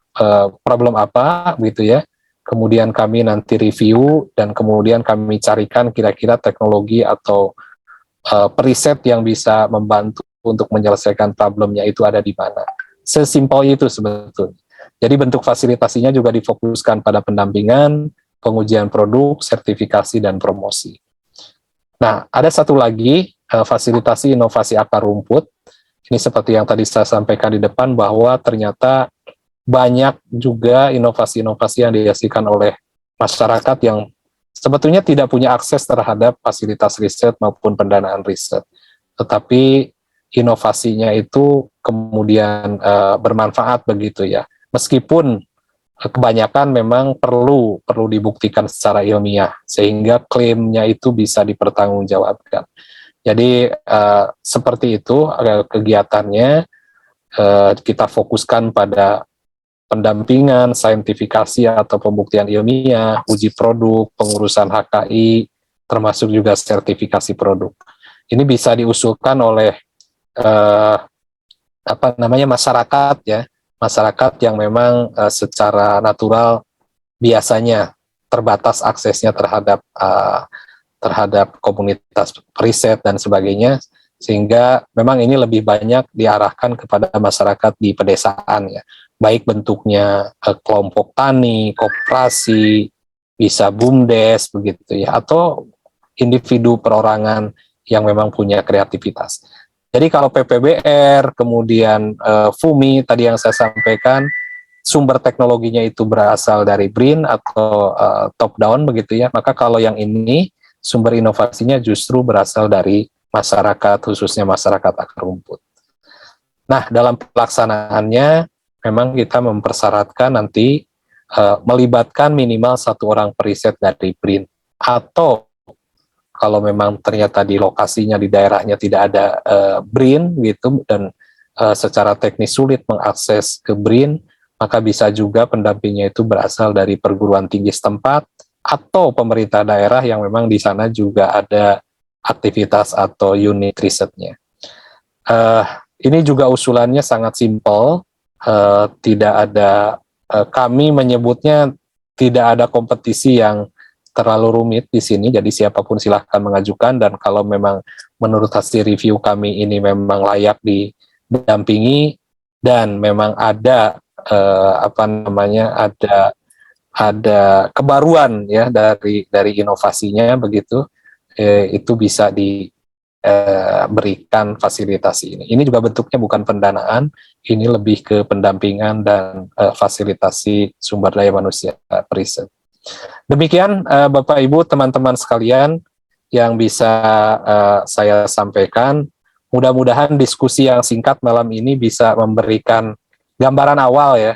problem apa, gitu ya. Kemudian kami nanti review dan kemudian kami carikan kira-kira teknologi atau periset yang bisa membantu untuk menyelesaikan problemnya itu ada di mana. Sesimpel itu sebetulnya. Jadi bentuk fasilitasinya juga difokuskan pada pendampingan, pengujian produk, sertifikasi, dan promosi. Nah, ada satu lagi, fasilitasi inovasi akar rumput. Ini seperti yang tadi saya sampaikan di depan, bahwa ternyata banyak juga inovasi-inovasi yang dihasilkan oleh masyarakat yang sebetulnya tidak punya akses terhadap fasilitas riset maupun pendanaan riset. Tetapi inovasinya itu kemudian bermanfaat, begitu ya. Meskipun kebanyakan memang perlu dibuktikan secara ilmiah sehingga klaimnya itu bisa dipertanggungjawabkan. Jadi seperti itu kegiatannya, kita fokuskan pada pendampingan, saintifikasi atau pembuktian ilmiah, uji produk, pengurusan HKI, termasuk juga sertifikasi produk. Ini bisa diusulkan oleh masyarakat ya. Masyarakat yang memang secara natural biasanya terbatas aksesnya terhadap komunitas riset dan sebagainya, sehingga memang ini lebih banyak diarahkan kepada masyarakat di pedesaan ya, baik bentuknya kelompok tani, koperasi, bisa BUMDes begitu ya, atau individu perorangan yang memang punya kreativitas. Jadi kalau PPBR, kemudian FUMI, tadi yang saya sampaikan, sumber teknologinya itu berasal dari BRIN atau top down begitu ya, maka kalau yang ini, sumber inovasinya justru berasal dari masyarakat, khususnya masyarakat akar rumput. Nah, dalam pelaksanaannya, memang kita mempersyaratkan nanti melibatkan minimal 1 orang periset dari BRIN, atau kalau memang ternyata di lokasinya, di daerahnya tidak ada BRIN gitu, dan secara teknis sulit mengakses ke BRIN, maka bisa juga pendampingnya itu berasal dari perguruan tinggi setempat atau pemerintah daerah yang memang di sana juga ada aktivitas atau unit risetnya. Ini juga usulannya sangat simpel, tidak ada kami menyebutnya tidak ada kompetisi yang terlalu rumit di sini, jadi siapapun silahkan mengajukan, dan kalau memang menurut hasil review kami ini memang layak didampingi dan memang ada ada kebaruan ya dari inovasinya begitu, itu bisa diberikan fasilitasi ini. Ini juga bentuknya bukan pendanaan, ini lebih ke pendampingan dan fasilitasi sumber daya manusia riset. Demikian Bapak Ibu teman-teman sekalian yang bisa saya sampaikan. Mudah-mudahan diskusi yang singkat malam ini bisa memberikan gambaran awal ya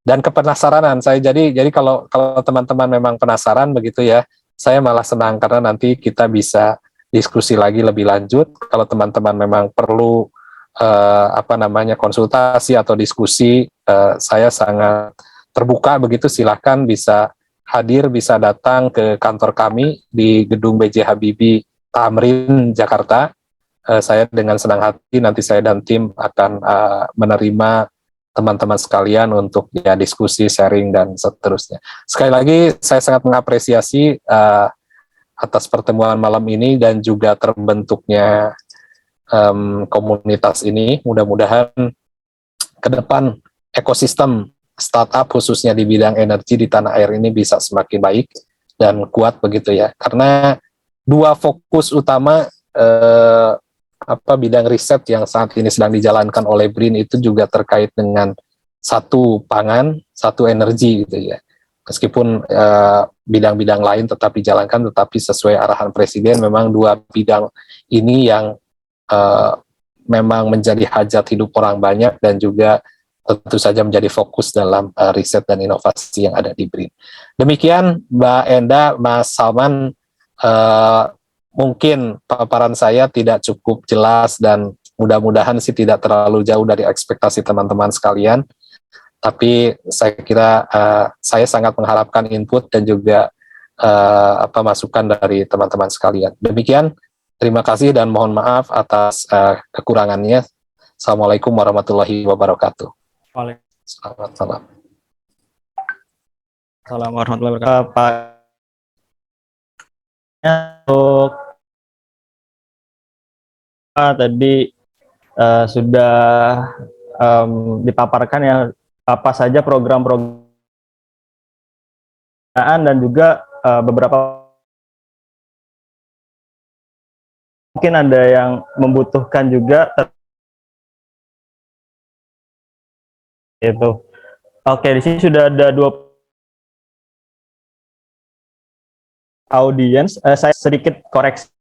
dan kepenasaranan saya. Jadi kalau teman-teman memang penasaran begitu ya, saya malah senang karena nanti kita bisa diskusi lagi lebih lanjut. Kalau teman-teman memang perlu konsultasi atau diskusi, saya sangat terbuka begitu, silahkan bisa hadir, bisa datang ke kantor kami di Gedung B.J. Habibie Tamrin, Jakarta. Saya dengan senang hati nanti saya dan tim akan menerima teman-teman sekalian untuk ya diskusi, sharing, dan seterusnya. Sekali lagi saya sangat mengapresiasi atas pertemuan malam ini dan juga terbentuknya komunitas ini. Mudah-mudahan ke depan ekosistem startup khususnya di bidang energi di tanah air ini bisa semakin baik dan kuat begitu ya. Karena dua fokus utama bidang riset yang saat ini sedang dijalankan oleh BRIN itu juga terkait dengan satu pangan, satu energi gitu ya. Meskipun bidang-bidang lain tetap dijalankan, tetapi sesuai arahan Presiden memang dua bidang ini yang memang menjadi hajat hidup orang banyak dan juga tentu saja menjadi fokus dalam riset dan inovasi yang ada di BRIN. Demikian Mbak Enda, Mas Salman, mungkin paparan saya tidak cukup jelas dan mudah-mudahan sih tidak terlalu jauh dari ekspektasi teman-teman sekalian. Tapi saya kira saya sangat mengharapkan input dan juga masukan dari teman-teman sekalian. Demikian, terima kasih dan mohon maaf atas kekurangannya. Assalamualaikum warahmatullahi wabarakatuh. Selamat malam. Assalamualaikum warahmatullahi wabarakatuh. Pak, untuk tadi sudah dipaparkan ya apa saja program-program dan juga beberapa mungkin ada yang membutuhkan juga itu. Oke, di sini sudah ada 2 audiens. Saya sedikit koreksi.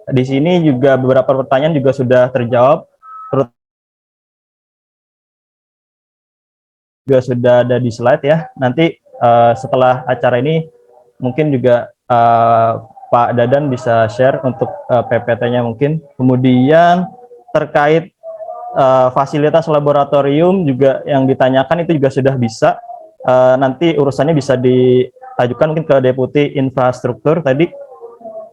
Di sini juga beberapa pertanyaan juga sudah terjawab, juga sudah ada di slide ya. Nanti setelah acara ini mungkin juga Pak Dadan bisa share untuk PPT-nya mungkin. Kemudian terkait fasilitas laboratorium juga yang ditanyakan itu juga sudah bisa. Nanti urusannya bisa diajukan mungkin ke Deputi Infrastruktur tadi.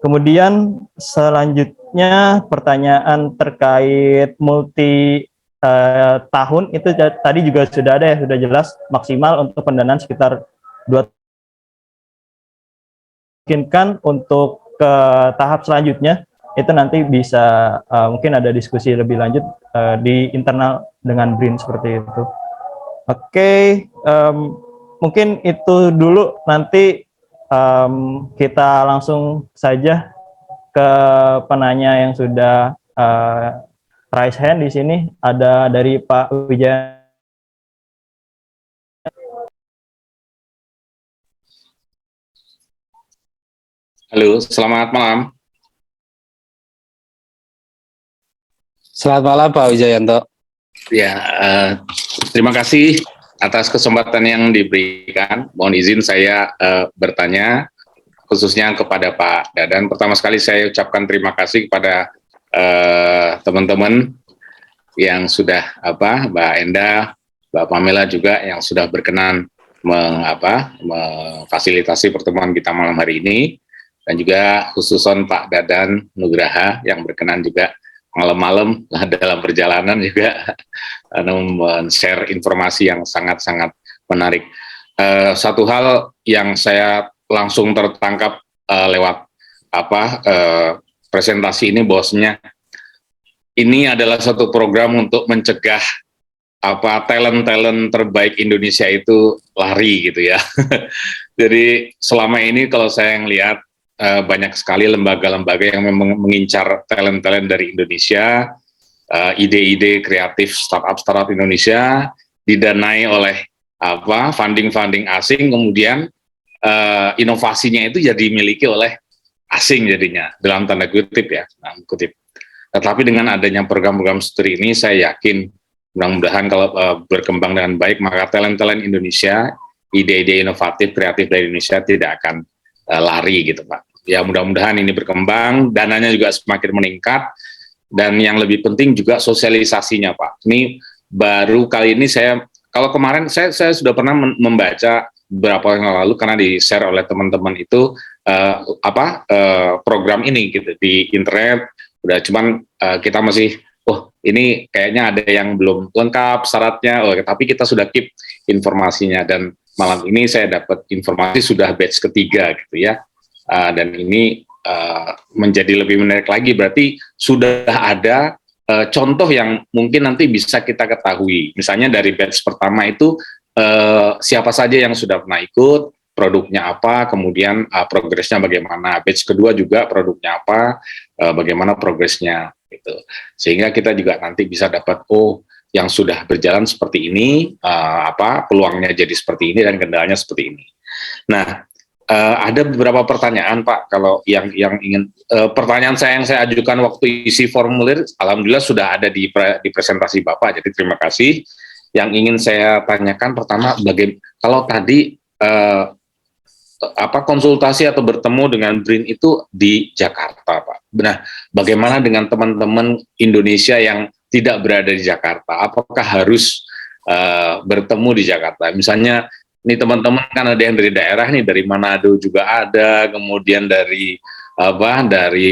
Kemudian selanjutnya pertanyaan terkait multi tahun itu tadi juga sudah ada ya, sudah jelas maksimal untuk pendanaan sekitar 2 mungkinkan untuk ke tahap selanjutnya itu nanti bisa mungkin ada diskusi lebih lanjut di internal dengan BRIN seperti itu. Oke, mungkin itu dulu, nanti kita langsung saja ke penanya yang sudah raise hand. Di sini ada dari Pak Wijaya. Halo, selamat malam. Selamat malam Pak Wijayanto. Ya, terima kasih atas kesempatan yang diberikan. Mohon izin saya bertanya khususnya kepada Pak Dadan. Pertama sekali saya ucapkan terima kasih kepada teman-teman yang sudah Mbak Enda, Mbak Pamela juga yang sudah berkenan memfasilitasi pertemuan kita malam hari ini, dan juga khususon Pak Dadan Nugraha yang berkenan juga malam-malam dalam perjalanan juga men-share informasi yang sangat-sangat menarik. Satu hal yang saya langsung tertangkap lewat presentasi ini, bahwasanya ini adalah satu program untuk mencegah talent terbaik Indonesia itu lari gitu ya. Jadi selama ini kalau saya ngelihat banyak sekali lembaga-lembaga yang memang mengincar talent dari Indonesia, ide-ide kreatif startup Indonesia didanai oleh funding asing, kemudian inovasinya itu jadi dimiliki oleh asing jadinya, dalam tanda kutip ya, Tetapi dengan adanya program-program seperti ini, saya yakin mudah-mudahan kalau berkembang dengan baik, maka talent Indonesia, ide-ide inovatif, kreatif dari Indonesia tidak akan lari gitu Pak. Ya mudah-mudahan ini berkembang, dananya juga semakin meningkat, dan yang lebih penting juga sosialisasinya Pak. Ini baru kali ini kalau kemarin saya sudah pernah membaca beberapa yang lalu karena di-share oleh teman-teman itu program ini gitu di internet, udah cuman kita masih ini kayaknya ada yang belum lengkap syaratnya, tapi kita sudah keep informasinya, dan malam ini saya dapat informasi sudah batch ketiga gitu ya, dan ini menjadi lebih menarik lagi, berarti sudah ada contoh yang mungkin nanti bisa kita ketahui, misalnya dari batch pertama itu siapa saja yang sudah pernah ikut, produknya apa, kemudian progresnya bagaimana, batch kedua juga produknya apa, bagaimana progresnya gitu. Sehingga kita juga nanti bisa dapat yang sudah berjalan seperti ini, peluangnya jadi seperti ini dan kendalanya seperti ini. Nah, ada beberapa pertanyaan Pak, kalau yang ingin pertanyaan yang saya ajukan waktu isi formulir, alhamdulillah sudah ada di presentasi Bapak, jadi terima kasih. Yang ingin saya tanyakan pertama, kalau tadi konsultasi atau bertemu dengan BRIN itu di Jakarta, Pak. Nah, bagaimana dengan teman-teman Indonesia yang tidak berada di Jakarta? Apakah harus bertemu di Jakarta? Misalnya, ini teman-teman kan ada yang dari daerah nih, dari Manado juga ada, kemudian dari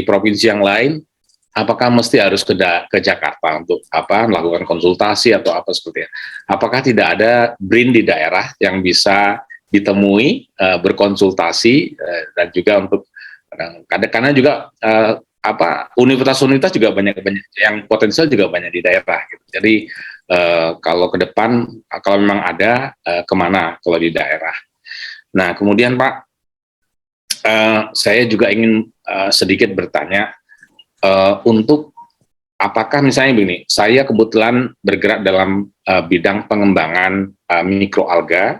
provinsi yang lain. Apakah mesti harus ke Jakarta untuk melakukan konsultasi atau apa seperti itu? Apakah tidak ada BRIN di daerah yang bisa ditemui, berkonsultasi, dan juga untuk karena juga universitas juga banyak yang potensial juga banyak di daerah gitu. Jadi kalau ke depan kalau memang ada kemana kalau di daerah. Nah kemudian Pak, saya juga ingin sedikit bertanya untuk apakah misalnya begini, saya kebetulan bergerak dalam bidang pengembangan mikroalga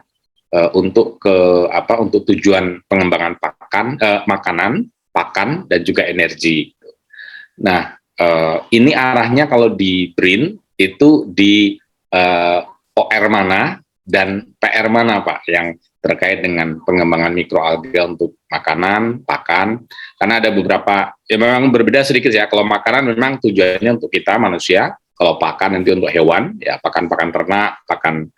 untuk tujuan pengembangan makanan, pakan, dan juga energi. Nah, ini arahnya kalau di BRIN itu di OR mana dan PR mana Pak yang terkait dengan pengembangan mikroalga untuk makanan, pakan, karena ada beberapa, ya memang berbeda sedikit ya. Kalau makanan memang tujuannya untuk kita manusia, kalau pakan nanti untuk hewan, ya pakan-pakan ternak, pakan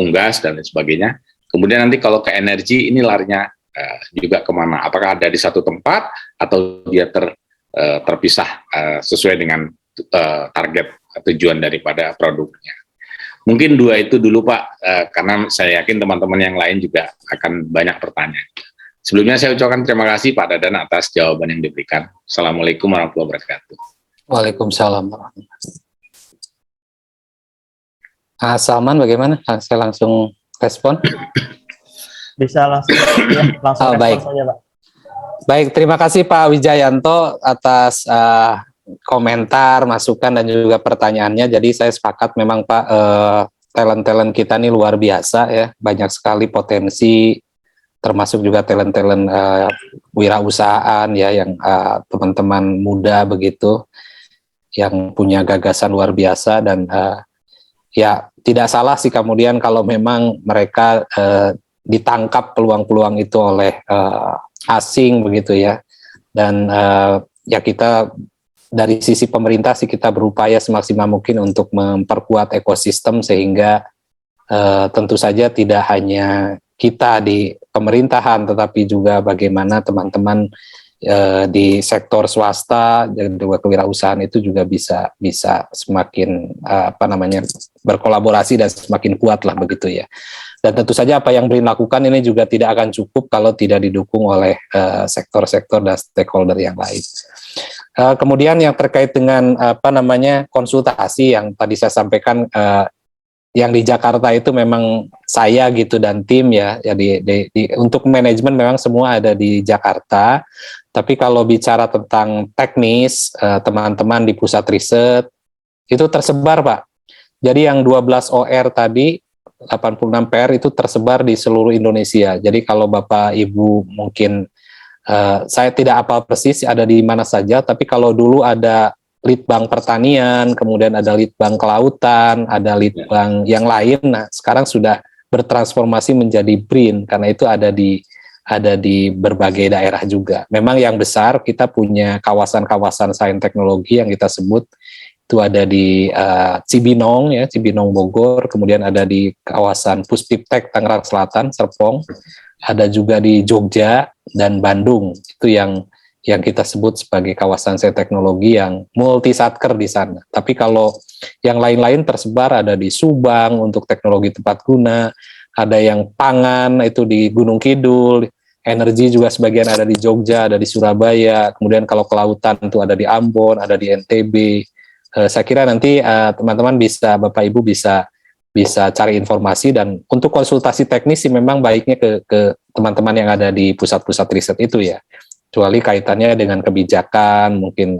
unggas dan lain sebagainya. Kemudian nanti kalau ke energi ini larinya juga kemana? Apakah ada di satu tempat atau dia terpisah sesuai dengan target tujuan daripada produknya? Mungkin dua itu dulu Pak, karena saya yakin teman-teman yang lain juga akan banyak pertanyaan. Sebelumnya saya ucapkan terima kasih Pak Dadan atas jawaban yang diberikan. Assalamualaikum warahmatullahi wabarakatuh. Waalaikumsalam warahmatullahi wabarakatuh. Salman bagaimana? Saya langsung respon. Bisa langsung respon baik. saja Pak. Baik, terima kasih Pak Wijayanto atas komentar, masukan, dan juga pertanyaannya. Jadi saya sepakat memang Pak, talent-talent kita ini luar biasa ya, banyak sekali potensi, termasuk juga talent-talent wirausahaan ya, yang teman-teman muda begitu, yang punya gagasan luar biasa, dan ya tidak salah sih kemudian kalau memang mereka ditangkap peluang-peluang itu oleh asing begitu ya, dan ya kita dari sisi pemerintah sih kita berupaya semaksimal mungkin untuk memperkuat ekosistem sehingga tentu saja tidak hanya kita di pemerintahan tetapi juga bagaimana teman-teman di sektor swasta dan juga kewirausahaan itu juga bisa semakin berkolaborasi dan semakin kuat lah begitu ya. Dan tentu saja apa yang BRIN lakukan ini juga tidak akan cukup kalau tidak didukung oleh sektor-sektor dan stakeholder yang lain. Kemudian yang terkait dengan konsultasi yang tadi saya sampaikan, yang di Jakarta itu memang saya gitu dan tim ya, untuk manajemen memang semua ada di Jakarta. Tapi kalau bicara tentang teknis, teman-teman di pusat riset itu tersebar Pak. Jadi yang 12 OR tadi, 86 PR itu tersebar di seluruh Indonesia. Jadi kalau Bapak Ibu mungkin, saya tidak hafal persis ada di mana saja, tapi kalau dulu ada Litbang Pertanian, kemudian ada Litbang Kelautan, ada Litbang yang lain. Nah, sekarang sudah bertransformasi menjadi BRIN karena itu ada di berbagai daerah juga. Memang yang besar kita punya kawasan-kawasan sains teknologi yang kita sebut itu ada di Cibinong ya, Cibinong Bogor, kemudian ada di kawasan Puspiptek Tangerang Selatan, Serpong, ada juga di Jogja dan Bandung. Itu yang kita sebut sebagai kawasan sains teknologi yang multi satker di sana. Tapi kalau yang lain-lain tersebar ada di Subang untuk teknologi tepat guna, ada yang pangan itu di Gunung Kidul, energi juga sebagian ada di Jogja, ada di Surabaya, kemudian kalau kelautan itu ada di Ambon, ada di NTB. Saya kira nanti teman-teman Bapak Ibu bisa cari informasi, dan untuk konsultasi teknis sih memang baiknya ke teman-teman yang ada di pusat-pusat riset itu ya. Kecuali kaitannya dengan kebijakan, mungkin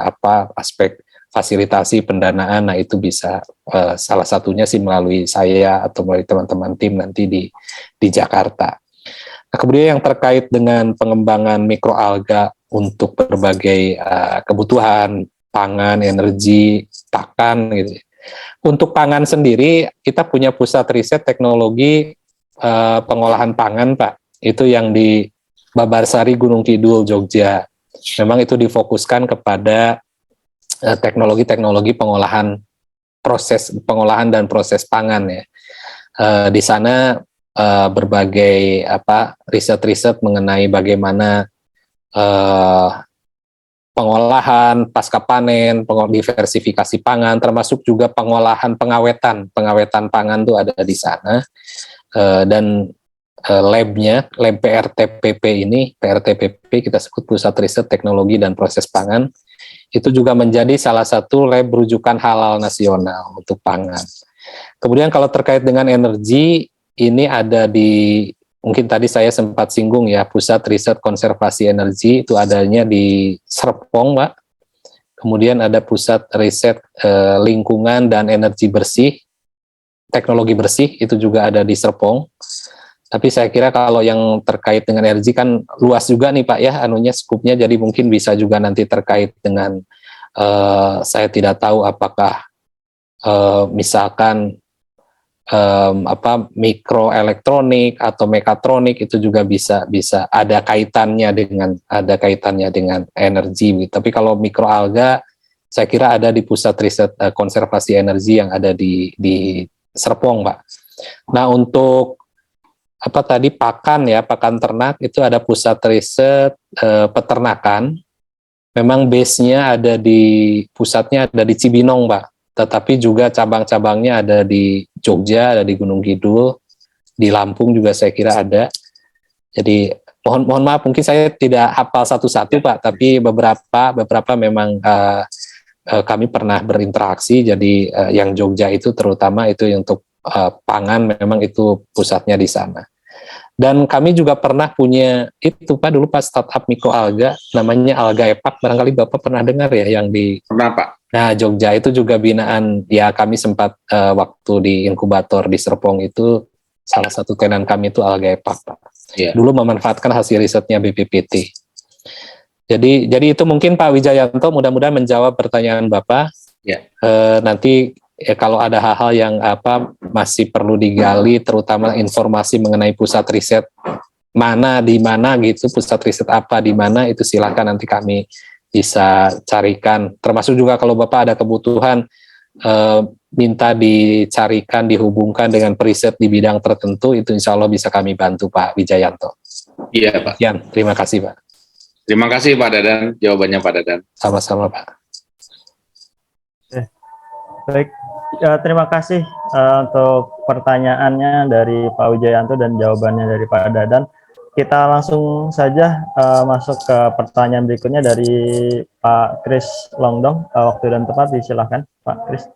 aspek fasilitasi pendanaan, nah itu bisa salah satunya sih melalui saya atau melalui teman-teman tim nanti di Jakarta. Nah, kemudian yang terkait dengan pengembangan mikroalga untuk berbagai kebutuhan pangan, energi, pakan gitu. Untuk pangan sendiri kita punya pusat riset teknologi pengolahan pangan Pak. Itu yang di Babarsari Gunung Kidul Jogja. Memang itu difokuskan kepada teknologi-teknologi pengolahan dan proses pangan ya. Di sana berbagai riset-riset mengenai bagaimana pengolahan pasca panen, diversifikasi pangan, termasuk juga pengawetan pangan itu ada di sana. Dan lab PRTPP ini, PRTPP kita sebut Pusat Riset Teknologi dan Proses Pangan, itu juga menjadi salah satu lab rujukan halal nasional untuk pangan. Kemudian kalau terkait dengan energi, ini ada mungkin tadi saya sempat singgung ya, Pusat Riset Konservasi Energi itu adanya di Serpong, Pak. Kemudian ada Pusat Riset Lingkungan dan Energi Bersih, Teknologi Bersih, itu juga ada di Serpong. Tapi saya kira kalau yang terkait dengan energi kan luas juga nih Pak ya, skupnya, jadi mungkin bisa juga nanti terkait dengan, saya tidak tahu apakah misalkan mikroelektronik atau mekatronik itu juga bisa ada kaitannya dengan energi. Tapi kalau mikroalga saya kira ada di Pusat Riset Konservasi Energi yang ada di Serpong, Pak. Nah, untuk pakan ternak itu ada Pusat Riset Peternakan. Memang base-nya pusatnya ada di Cibinong, Pak. Tetapi juga cabang-cabangnya ada di Jogja, ada di Gunung Kidul, di Lampung juga saya kira ada. Jadi mohon maaf mungkin saya tidak hafal satu-satu Pak, tapi beberapa memang kami pernah berinteraksi. Jadi yang Jogja itu terutama itu untuk pangan, memang itu pusatnya di sana. Dan kami juga pernah punya itu Pak, dulu Pak startup mikroalga namanya Alga Epak, barangkali Bapak pernah dengar ya yang di Pernah Pak. Nah, Jogja itu juga binaan ya, kami sempat waktu di inkubator di Serpong itu salah satu tenan kami itu Alga Epak Pak. Yeah. Dulu memanfaatkan hasil risetnya BPPT. Jadi itu mungkin Pak Wijayanto, mudah-mudahan menjawab pertanyaan Bapak. Yeah. Nanti kalau ada hal-hal yang masih perlu digali, terutama informasi mengenai pusat riset di mana gitu, pusat riset apa di mana, itu silakan nanti kami bisa carikan. Termasuk juga kalau Bapak ada kebutuhan minta dicarikan, dihubungkan dengan periset di bidang tertentu, itu insya Allah bisa kami bantu Pak Wijayanto. Iya Pak. Terima kasih Pak. Terima kasih Pak Dadan, jawabannya Pak Dadan. Sama-sama Pak. Baik, terima kasih untuk pertanyaannya dari Pak Wijayanto dan jawabannya dari Pak Dadan. Kita langsung saja masuk ke pertanyaan berikutnya dari Pak Kris Longdong. Waktu dan tempat disilahkan Pak Kris.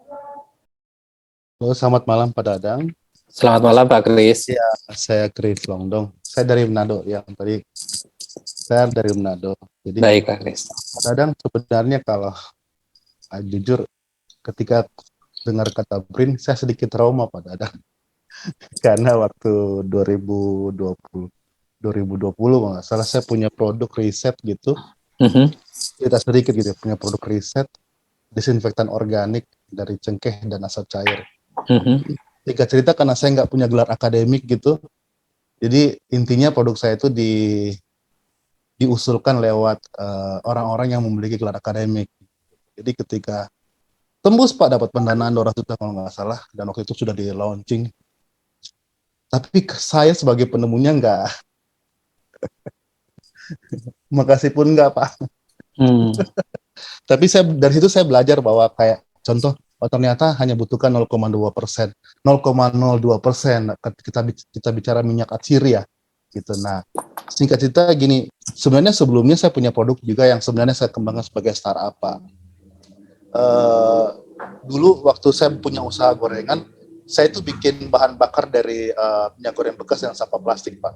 Halo, selamat malam Pak Dadang. Selamat malam Pak Kris. Ya, saya Kris Longdong. Saya dari Manado ya. Tadi saya dari Manado. Jadi Baik Pak Kris. Pak Dadang sebenarnya kalau jujur ketika dengar kata BRIN saya sedikit trauma Pak Dadang. Karena waktu 2020 kalau nggak salah saya punya produk riset gitu. Kita sedikit gitu punya produk riset disinfektan organik dari cengkeh dan asap cair. Tiga cerita karena saya nggak punya gelar akademik gitu, jadi intinya produk saya itu diusulkan lewat orang-orang yang memiliki gelar akademik. Jadi ketika tembus Pak dapat pendanaan 200 juta kalau nggak salah, dan waktu itu sudah di launching. Tapi saya sebagai penemunya nggak, makasih pun nggak Pak. Tapi dari situ saya belajar bahwa kayak contoh, ternyata hanya butuhkan 0,2%, 0,02% kita bicara minyak atsiri ya, gitu. Nah, singkat cerita gini, sebenarnya sebelumnya saya punya produk juga yang sebenarnya saya kembangkan sebagai startup Pak. Dulu waktu saya punya usaha gorengan, saya itu bikin bahan bakar dari minyak goreng bekas yang sampah plastik Pak.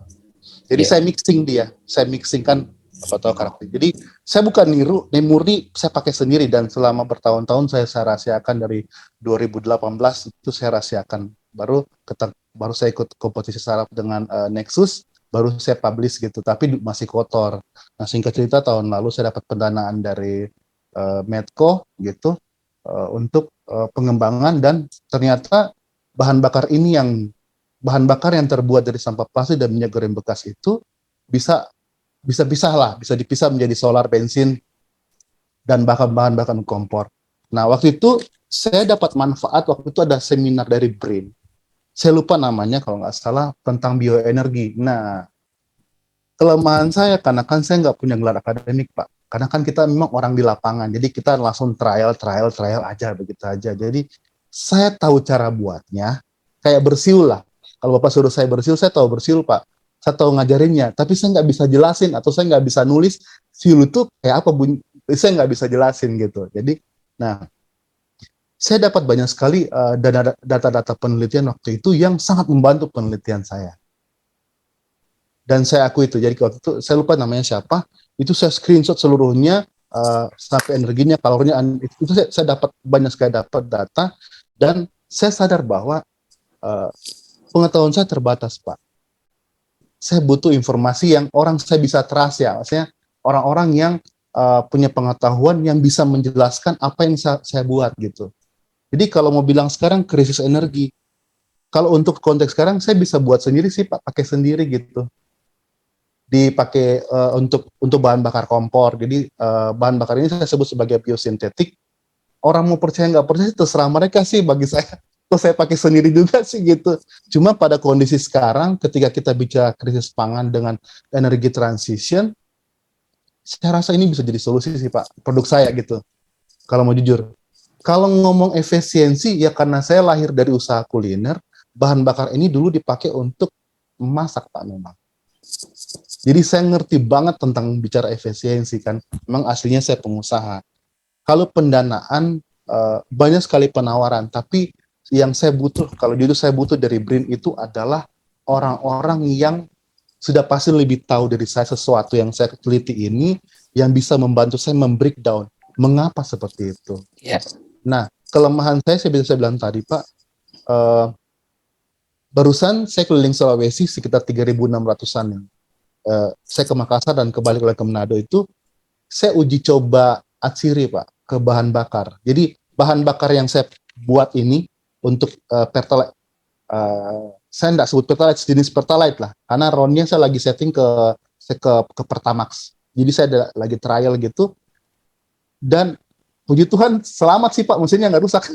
Jadi saya mixingkan apa tahu karakter. Jadi saya bukan niru, ini murni saya pakai sendiri dan selama bertahun-tahun saya rahasiakan dari 2018 itu saya rahasiakan. Baru saya ikut kompetisi startup dengan Nexus, baru saya publish gitu, tapi masih kotor. Nah singkat cerita tahun lalu saya dapat pendanaan dari Medco gitu untuk pengembangan, dan ternyata bahan bakar yang terbuat dari sampah plastik dan minyak goreng bekas itu bisa dipisah menjadi solar, bensin, dan bahkan bahan bakar kompor. Nah, waktu itu saya dapat manfaat, waktu itu ada seminar dari BRIN. Saya lupa namanya kalau nggak salah, tentang bioenergi. Nah, kelemahan saya, karena kan saya nggak punya gelar akademik, Pak. Karena kan kita memang orang di lapangan, jadi kita langsung trial aja, begitu aja. Jadi, saya tahu cara buatnya, kayak bersiul lah. Kalau Bapak suruh saya bersiul, saya tahu bersiul, Pak. Saya tahu ngajarinnya, tapi saya nggak bisa jelasin atau saya nggak bisa nulis siul itu kayak apa bunyi, saya nggak bisa jelasin gitu. Jadi, nah, saya dapat banyak sekali data-data penelitian waktu itu yang sangat membantu penelitian saya. Dan saya akui itu, jadi waktu itu saya lupa namanya siapa, itu saya screenshot seluruhnya sampai energinya, kalorinya, itu saya dapat banyak sekali dapat data, dan saya sadar bahwa pengetahuan saya terbatas Pak. Saya butuh informasi yang orang saya bisa trust ya, maksudnya orang-orang yang punya pengetahuan yang bisa menjelaskan apa yang saya buat gitu. Jadi kalau mau bilang sekarang krisis energi, kalau untuk konteks sekarang saya bisa buat sendiri sih Pak, pakai sendiri gitu. Dipakai untuk bahan bakar kompor. Jadi bahan bakar ini saya sebut sebagai biosintetik. Orang mau percaya nggak percaya terserah mereka sih, bagi saya. Terus saya pakai sendiri juga sih gitu. Cuma pada kondisi sekarang ketika kita bicara krisis pangan dengan energi transition, saya rasa ini bisa jadi solusi sih Pak, produk saya gitu. Kalau mau jujur. Kalau ngomong efisiensi, ya karena saya lahir dari usaha kuliner, bahan bakar ini dulu dipakai untuk memasak Pak memang. Jadi saya ngerti banget tentang bicara efisiensi kan. Memang aslinya saya pengusaha. Kalau pendanaan, banyak sekali penawaran, tapi yang saya butuh, kalau jujur saya butuh dari BRIN itu adalah orang-orang yang sudah pasti lebih tahu dari saya sesuatu yang saya teliti ini, yang bisa membantu saya membreakdown mengapa seperti itu. Nah, kelemahan saya bisa bilang tadi Pak, barusan saya keliling Sulawesi sekitar 3.600-an. Saya ke Makassar dan kembali ke Manado itu, saya uji coba atsiri Pak, ke bahan bakar. Jadi bahan bakar yang saya buat ini untuk Pertalite, saya tidak sebut Pertalite, jenis Pertalite lah, karena roundnya saya lagi setting ke Pertamax. Jadi saya lagi trial gitu, dan puji Tuhan selamat sih Pak, mesinnya nggak rusak.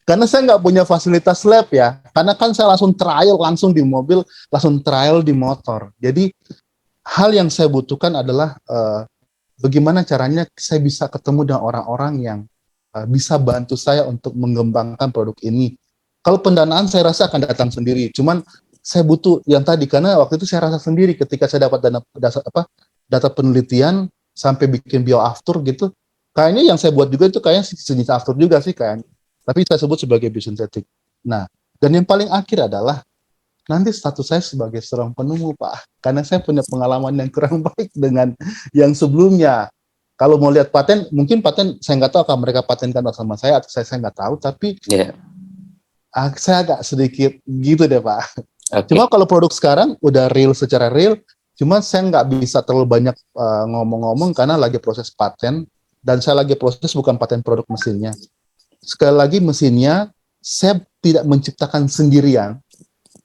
Karena saya nggak punya fasilitas lab ya, karena kan saya langsung trial langsung di mobil, langsung trial di motor. Jadi hal yang saya butuhkan adalah bagaimana caranya saya bisa ketemu dengan orang-orang yang bisa bantu saya untuk mengembangkan produk ini. Kalau pendanaan saya rasa akan datang sendiri, cuman saya butuh yang tadi, karena waktu itu saya rasa sendiri ketika saya dapat data penelitian sampai bikin bioaftur gitu, kayaknya yang saya buat juga itu kayaknya sejenis aftur juga sih kayaknya, tapi saya sebut sebagai biosintetik. Nah, dan yang paling akhir adalah nanti status saya sebagai seorang penemu, Pak, karena saya punya pengalaman yang kurang baik dengan yang sebelumnya. Kalau mau lihat paten, mungkin paten saya nggak tahu apakah mereka patenkan sama saya atau saya nggak tahu, tapi saya agak sedikit gitu deh, Pak. Okay. Cuma kalau produk sekarang udah real secara real, cuma saya nggak bisa terlalu banyak ngomong-ngomong karena lagi proses paten, dan saya lagi proses bukan paten produk mesinnya. Sekali lagi mesinnya, saya tidak menciptakan sendirian,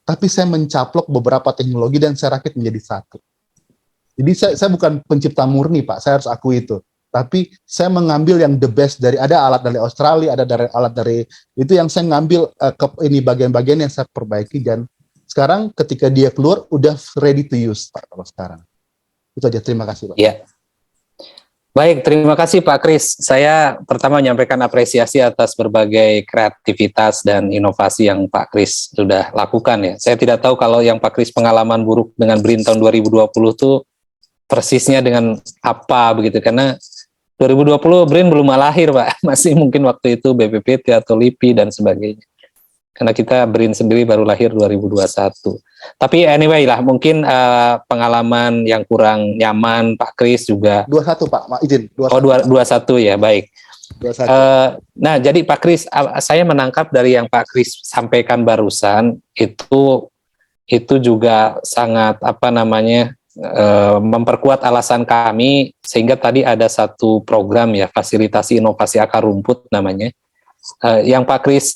tapi saya mencaplok beberapa teknologi dan saya rakit menjadi satu. Jadi saya bukan pencipta murni, Pak, saya harus akui itu. Tapi saya mengambil yang the best dari, ada alat dari Australia, ada alat dari itu yang saya ngambil ini bagian-bagian yang saya perbaiki, dan sekarang ketika dia keluar udah ready to use, Pak, kalau sekarang. Itu aja, terima kasih, Pak. Ya. Baik, terima kasih Pak Kris. Saya pertama menyampaikan apresiasi atas berbagai kreativitas dan inovasi yang Pak Kris sudah lakukan ya. Saya tidak tahu kalau yang Pak Kris pengalaman buruk dengan BRIN tahun 2020 itu persisnya dengan apa begitu, karena 2020 BRIN belum lahir Pak, masih mungkin waktu itu BPPT atau LIPI dan sebagainya. Karena kita BRIN sendiri baru lahir 2021. Tapi anyway lah, mungkin pengalaman yang kurang nyaman Pak Kris juga. 21 Pak, izin. 21. Oh 21 ya, baik. 21. Nah jadi Pak Kris, saya menangkap dari yang Pak Kris sampaikan barusan itu juga sangat memperkuat alasan kami, sehingga tadi ada satu program ya, fasilitasi inovasi akar rumput namanya. Yang Pak Kris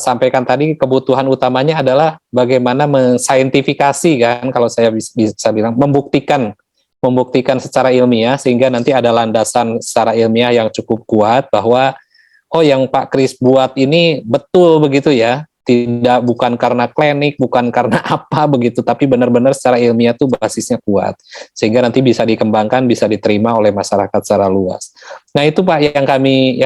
sampaikan tadi, kebutuhan utamanya adalah bagaimana mensaintifikasi kan, kalau saya bisa bilang membuktikan secara ilmiah, sehingga nanti ada landasan secara ilmiah yang cukup kuat bahwa yang Pak Kris buat ini betul begitu ya, bukan karena klinik, bukan karena apa begitu, tapi benar-benar secara ilmiah tuh basisnya kuat, sehingga nanti bisa dikembangkan, bisa diterima oleh masyarakat secara luas. Nah itu Pak yang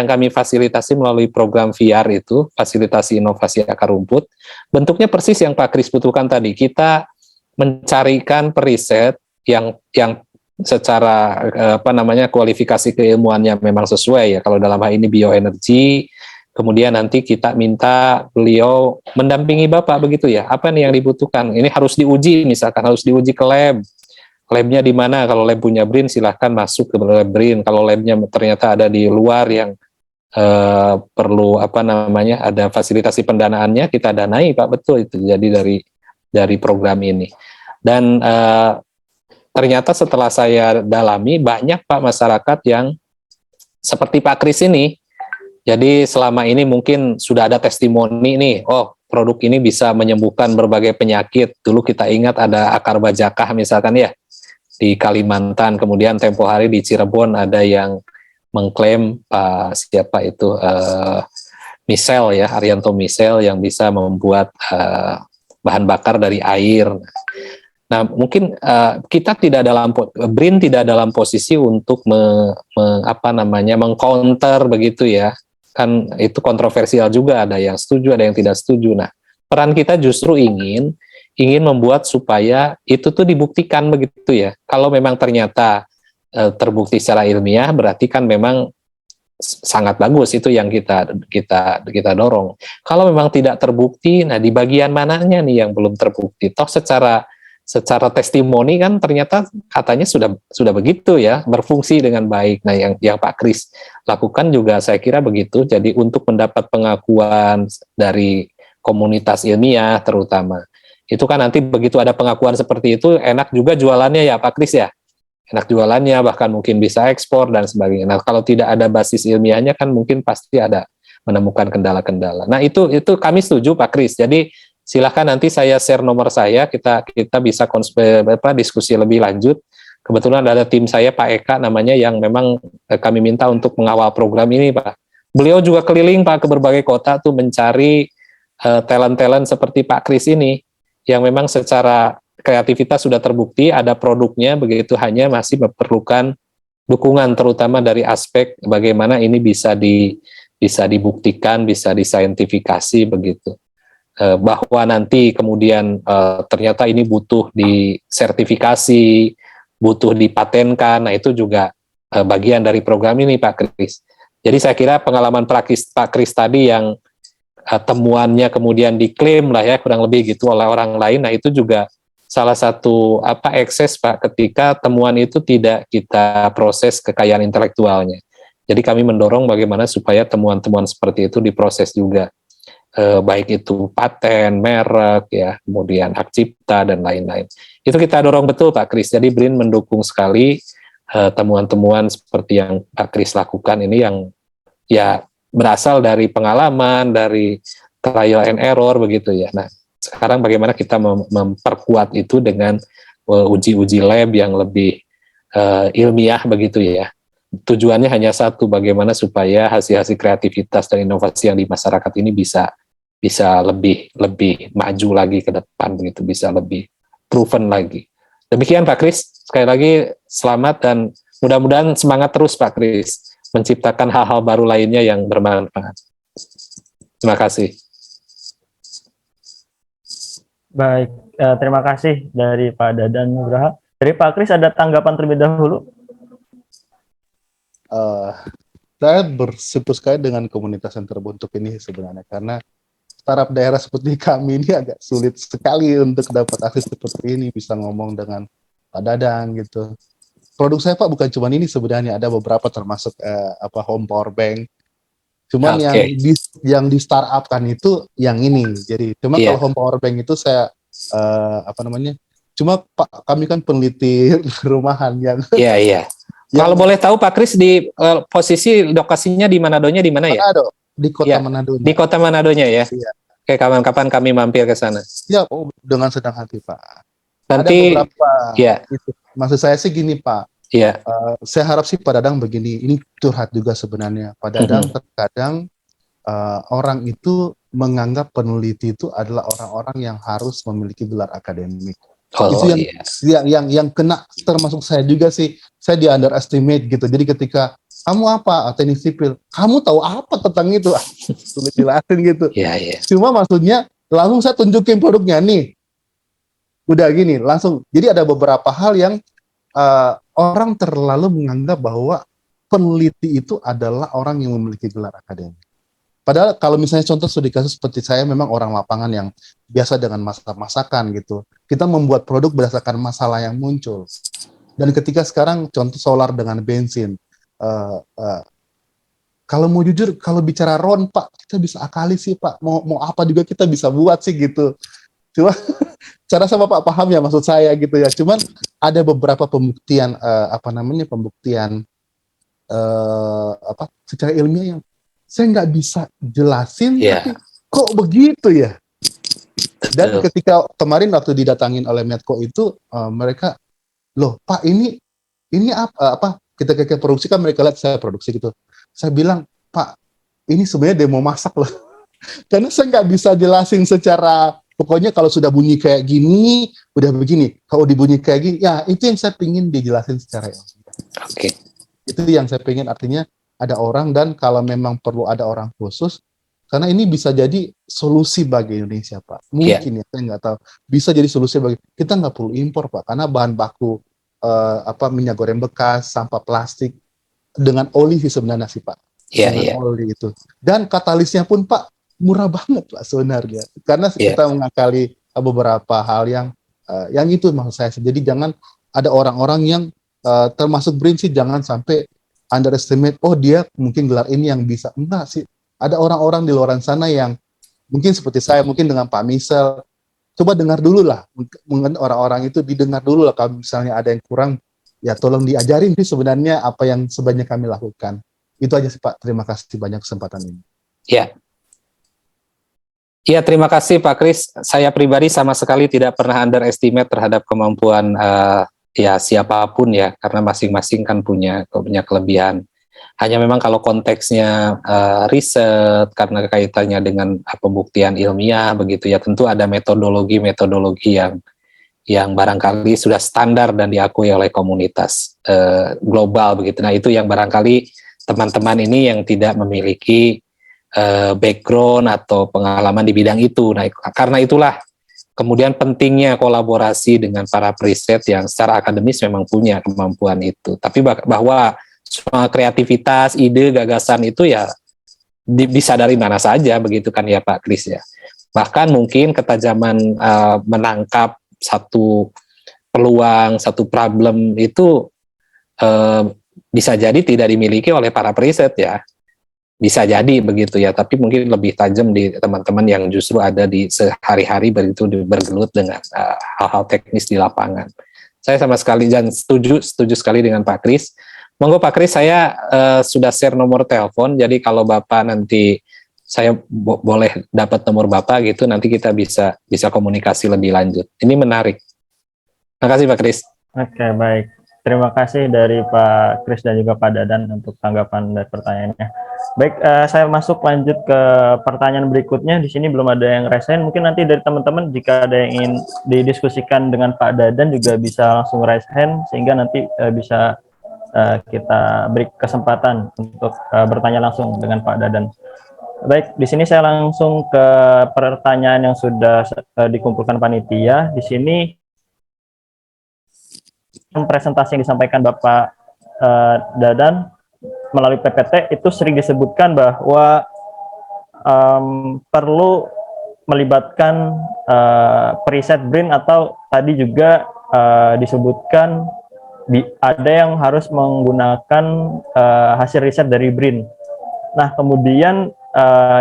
kami fasilitasi melalui program VR itu, fasilitasi inovasi akar rumput. Bentuknya persis yang Pak Kris butuhkan tadi. Kita mencarikan periset yang secara kualifikasi keilmuannya memang sesuai ya. Kalau dalam hal ini bioenergi, kemudian nanti kita minta beliau mendampingi Bapak begitu ya. Apa nih yang dibutuhkan? Ini harus diuji, misalkan harus diuji ke lab. Labnya di mana? Kalau lab punya BRIN silahkan masuk ke lab BRIN. Kalau labnya ternyata ada di luar yang perlu ada fasilitasi pendanaannya, kita danai Pak, betul itu. Jadi dari program ini. Dan ternyata setelah saya dalami, banyak Pak masyarakat yang seperti Pak Kris ini. Jadi selama ini mungkin sudah ada testimoni nih, produk ini bisa menyembuhkan berbagai penyakit. Dulu kita ingat ada akar bajakah misalkan ya, di Kalimantan, kemudian tempo hari di Cirebon ada yang mengklaim Misel ya, Arianto Misel yang bisa membuat bahan bakar dari air. Nah mungkin kita BRIN tidak dalam posisi untuk mengcounter begitu ya. Kan itu kontroversial juga, ada yang setuju, ada yang tidak setuju. Nah, peran kita justru ingin membuat supaya itu tuh dibuktikan begitu ya. Kalau memang ternyata terbukti secara ilmiah, berarti kan memang sangat bagus, itu yang kita dorong. Kalau memang tidak terbukti, nah di bagian mananya nih yang belum terbukti? Toh secara testimoni kan ternyata katanya sudah begitu ya, berfungsi dengan baik. Nah yang Pak Kris lakukan juga saya kira begitu. Jadi untuk mendapat pengakuan dari komunitas ilmiah terutama, itu kan nanti begitu ada pengakuan seperti itu, enak juga jualannya ya Pak Kris ya, enak jualannya, bahkan mungkin bisa ekspor dan sebagainya. Nah kalau tidak ada basis ilmiahnya kan mungkin pasti ada menemukan kendala-kendala. Nah itu kami setuju Pak Kris. Jadi silahkan nanti saya share nomor saya, kita bisa diskusi lebih lanjut. Kebetulan ada tim saya Pak Eka namanya yang memang kami minta untuk mengawal program ini Pak. Beliau juga keliling Pak ke berbagai kota tuh mencari talent-talent seperti Pak Kris ini yang memang secara kreativitas sudah terbukti, ada produknya, begitu hanya masih memerlukan dukungan terutama dari aspek bagaimana ini bisa dibuktikan, bisa disaintifikasi begitu. Bahwa nanti kemudian ternyata ini butuh disertifikasi, butuh dipatenkan, nah itu juga bagian dari program ini Pak Kris. Jadi saya kira pengalaman Pak Kris tadi yang temuannya kemudian diklaim lah ya kurang lebih gitu oleh orang lain, nah itu juga salah satu ekses Pak ketika temuan itu tidak kita proses kekayaan intelektualnya. Jadi kami mendorong bagaimana supaya temuan-temuan seperti itu diproses juga, baik itu paten, merek, ya, kemudian hak cipta dan lain-lain. Itu kita dorong betul Pak Kris. Jadi BRIN mendukung sekali temuan-temuan seperti yang Pak Kris lakukan ini yang ya berasal dari pengalaman, dari trial and error begitu ya. Nah, sekarang bagaimana kita memperkuat itu dengan uji-uji lab yang lebih ilmiah begitu ya. Tujuannya hanya satu, bagaimana supaya hasil-hasil kreativitas dan inovasi yang di masyarakat ini bisa lebih maju lagi ke depan begitu, bisa lebih proven lagi. Demikian Pak Kris, sekali lagi selamat dan mudah-mudahan semangat terus Pak Kris menciptakan hal-hal baru lainnya yang bermanfaat. Terima kasih. Baik, terima kasih dari Pak Dadan Nugraha. Dari Pak Kris ada tanggapan terlebih dahulu? Saya bersyukur sekali dengan komunitas yang terbentuk ini sebenarnya, karena startup daerah seperti kami ini agak sulit sekali untuk dapat akses seperti ini, bisa ngomong dengan Pak Dadan gitu. Produk saya Pak bukan cuma ini sebenarnya, ada beberapa termasuk home power bank. Cuman yang di startup kan itu yang ini. Jadi cuma kalau home power bank itu saya cuma Pak kami kan peneliti rumahan yang Kalau boleh tahu Pak Kris di posisi lokasinya di Manadonya di mana ya? Manado, di kota Manado. Di kota Manadonya ya. Iya. Oke, kapan-kapan kami mampir ke sana. Ya, dengan senang hati Pak. Nanti ada beberapa. Itu. Maksud saya sih gini Pak. Iya. Saya harap sih Pak Dadang begini. Ini curhat juga sebenarnya. Pak Dadang terkadang orang itu menganggap peneliti itu adalah orang-orang yang harus memiliki gelar akademik. Itu yang kena, termasuk saya juga sih. Saya di underestimate gitu. Jadi ketika kamu apa teknik sipil, kamu tahu apa tentang itu? Sulit jelasin gitu. Cuma maksudnya langsung saya tunjukin produknya nih. Udah gini langsung. Jadi ada beberapa hal yang orang terlalu menganggap bahwa peneliti itu adalah orang yang memiliki gelar akademik. Padahal kalau misalnya contoh studi kasus seperti saya memang orang lapangan yang biasa dengan masakan gitu. Kita membuat produk berdasarkan masalah yang muncul. Dan ketika sekarang contoh solar dengan bensin. Kalau mau jujur, kalau bicara RON Pak, kita bisa akali sih Pak. Mau apa juga kita bisa buat sih gitu. Cuma cara sama Pak paham ya maksud saya gitu ya. Cuman ada beberapa pembuktian secara ilmiah yang saya nggak bisa jelasin, tapi kok begitu ya? Dan ketika kemarin waktu didatangin oleh Medco itu, mereka, loh Pak ini apa? Kita produksi kan mereka lihat saya produksi gitu. Saya bilang, Pak ini sebenarnya demo masak loh. Karena saya nggak bisa jelasin secara, pokoknya kalau sudah bunyi kayak gini, udah begini. Kalau dibunyi kayak gini, ya itu yang saya pingin dijelasin secara ilmiah. Itu yang saya pingin, artinya ada orang, dan kalau memang perlu ada orang khusus, karena ini bisa jadi solusi bagi Indonesia Pak. Mungkin ya, saya nggak tahu. Bisa jadi solusi bagi, kita nggak perlu impor Pak, karena bahan baku minyak goreng bekas, sampah plastik, dengan oli sih sebenarnya sih Pak. Oli itu. Dan katalisnya pun Pak, murah banget Pak sebenarnya. Karena kita mengakali beberapa hal yang itu maksud saya. Jadi jangan ada orang-orang yang termasuk BRIN sih, jangan sampai underestimate, oh dia mungkin gelar ini yang bisa. Enggak sih, ada orang-orang di luar sana yang mungkin seperti saya, mungkin dengan Pak Misel, coba dengar dulu lah, mungkin orang-orang itu didengar dulu lah, kalau misalnya ada yang kurang, ya tolong diajarin sih sebenarnya apa yang sebanyak kami lakukan. Itu aja sih Pak, terima kasih banyak kesempatan ini. Iya, terima kasih Pak Kris. Saya pribadi sama sekali tidak pernah underestimate terhadap kemampuan siapapun ya, karena masing-masing kan punya kelebihan. Hanya memang kalau konteksnya riset, karena kaitannya dengan pembuktian ilmiah begitu ya, tentu ada metodologi yang barangkali sudah standar dan diakui oleh komunitas global begitu. Nah, itu yang barangkali teman-teman ini yang tidak memiliki background atau pengalaman di bidang itu. Nah, karena itulah kemudian pentingnya kolaborasi dengan para periset yang secara akademis memang punya kemampuan itu. Tapi bahwa semua kreativitas, ide, gagasan itu ya bisa dari mana saja begitu kan ya Pak Kris ya. Bahkan mungkin ketajaman menangkap satu peluang, satu problem itu bisa jadi tidak dimiliki oleh para periset ya. Bisa jadi begitu ya, tapi mungkin lebih tajam di teman-teman yang justru ada di sehari-hari begitu bergelut dengan hal-hal teknis di lapangan. Saya sama sekali dan setuju sekali dengan Pak Kris. Monggo Pak Kris, saya sudah share nomor telepon, jadi kalau Bapak nanti saya boleh dapat nomor Bapak gitu, nanti kita bisa komunikasi lebih lanjut. Ini menarik. Terima kasih Pak Kris. Oke, baik. Terima kasih dari Pak Kris dan juga Pak Dadan untuk tanggapan dan pertanyaannya. Baik, saya masuk lanjut ke pertanyaan berikutnya. Di sini belum ada yang raise hand. Mungkin nanti dari teman-teman jika ada yang ingin didiskusikan dengan Pak Dadan juga bisa langsung raise hand sehingga nanti bisa kita beri kesempatan untuk bertanya langsung dengan Pak Dadan. Baik, di sini saya langsung ke pertanyaan yang sudah dikumpulkan panitia. Di sini presentasi yang disampaikan Bapak Dadan melalui PPT itu sering disebutkan bahwa perlu melibatkan periset BRIN atau tadi juga disebutkan ada yang harus menggunakan hasil riset dari BRIN. Nah, kemudian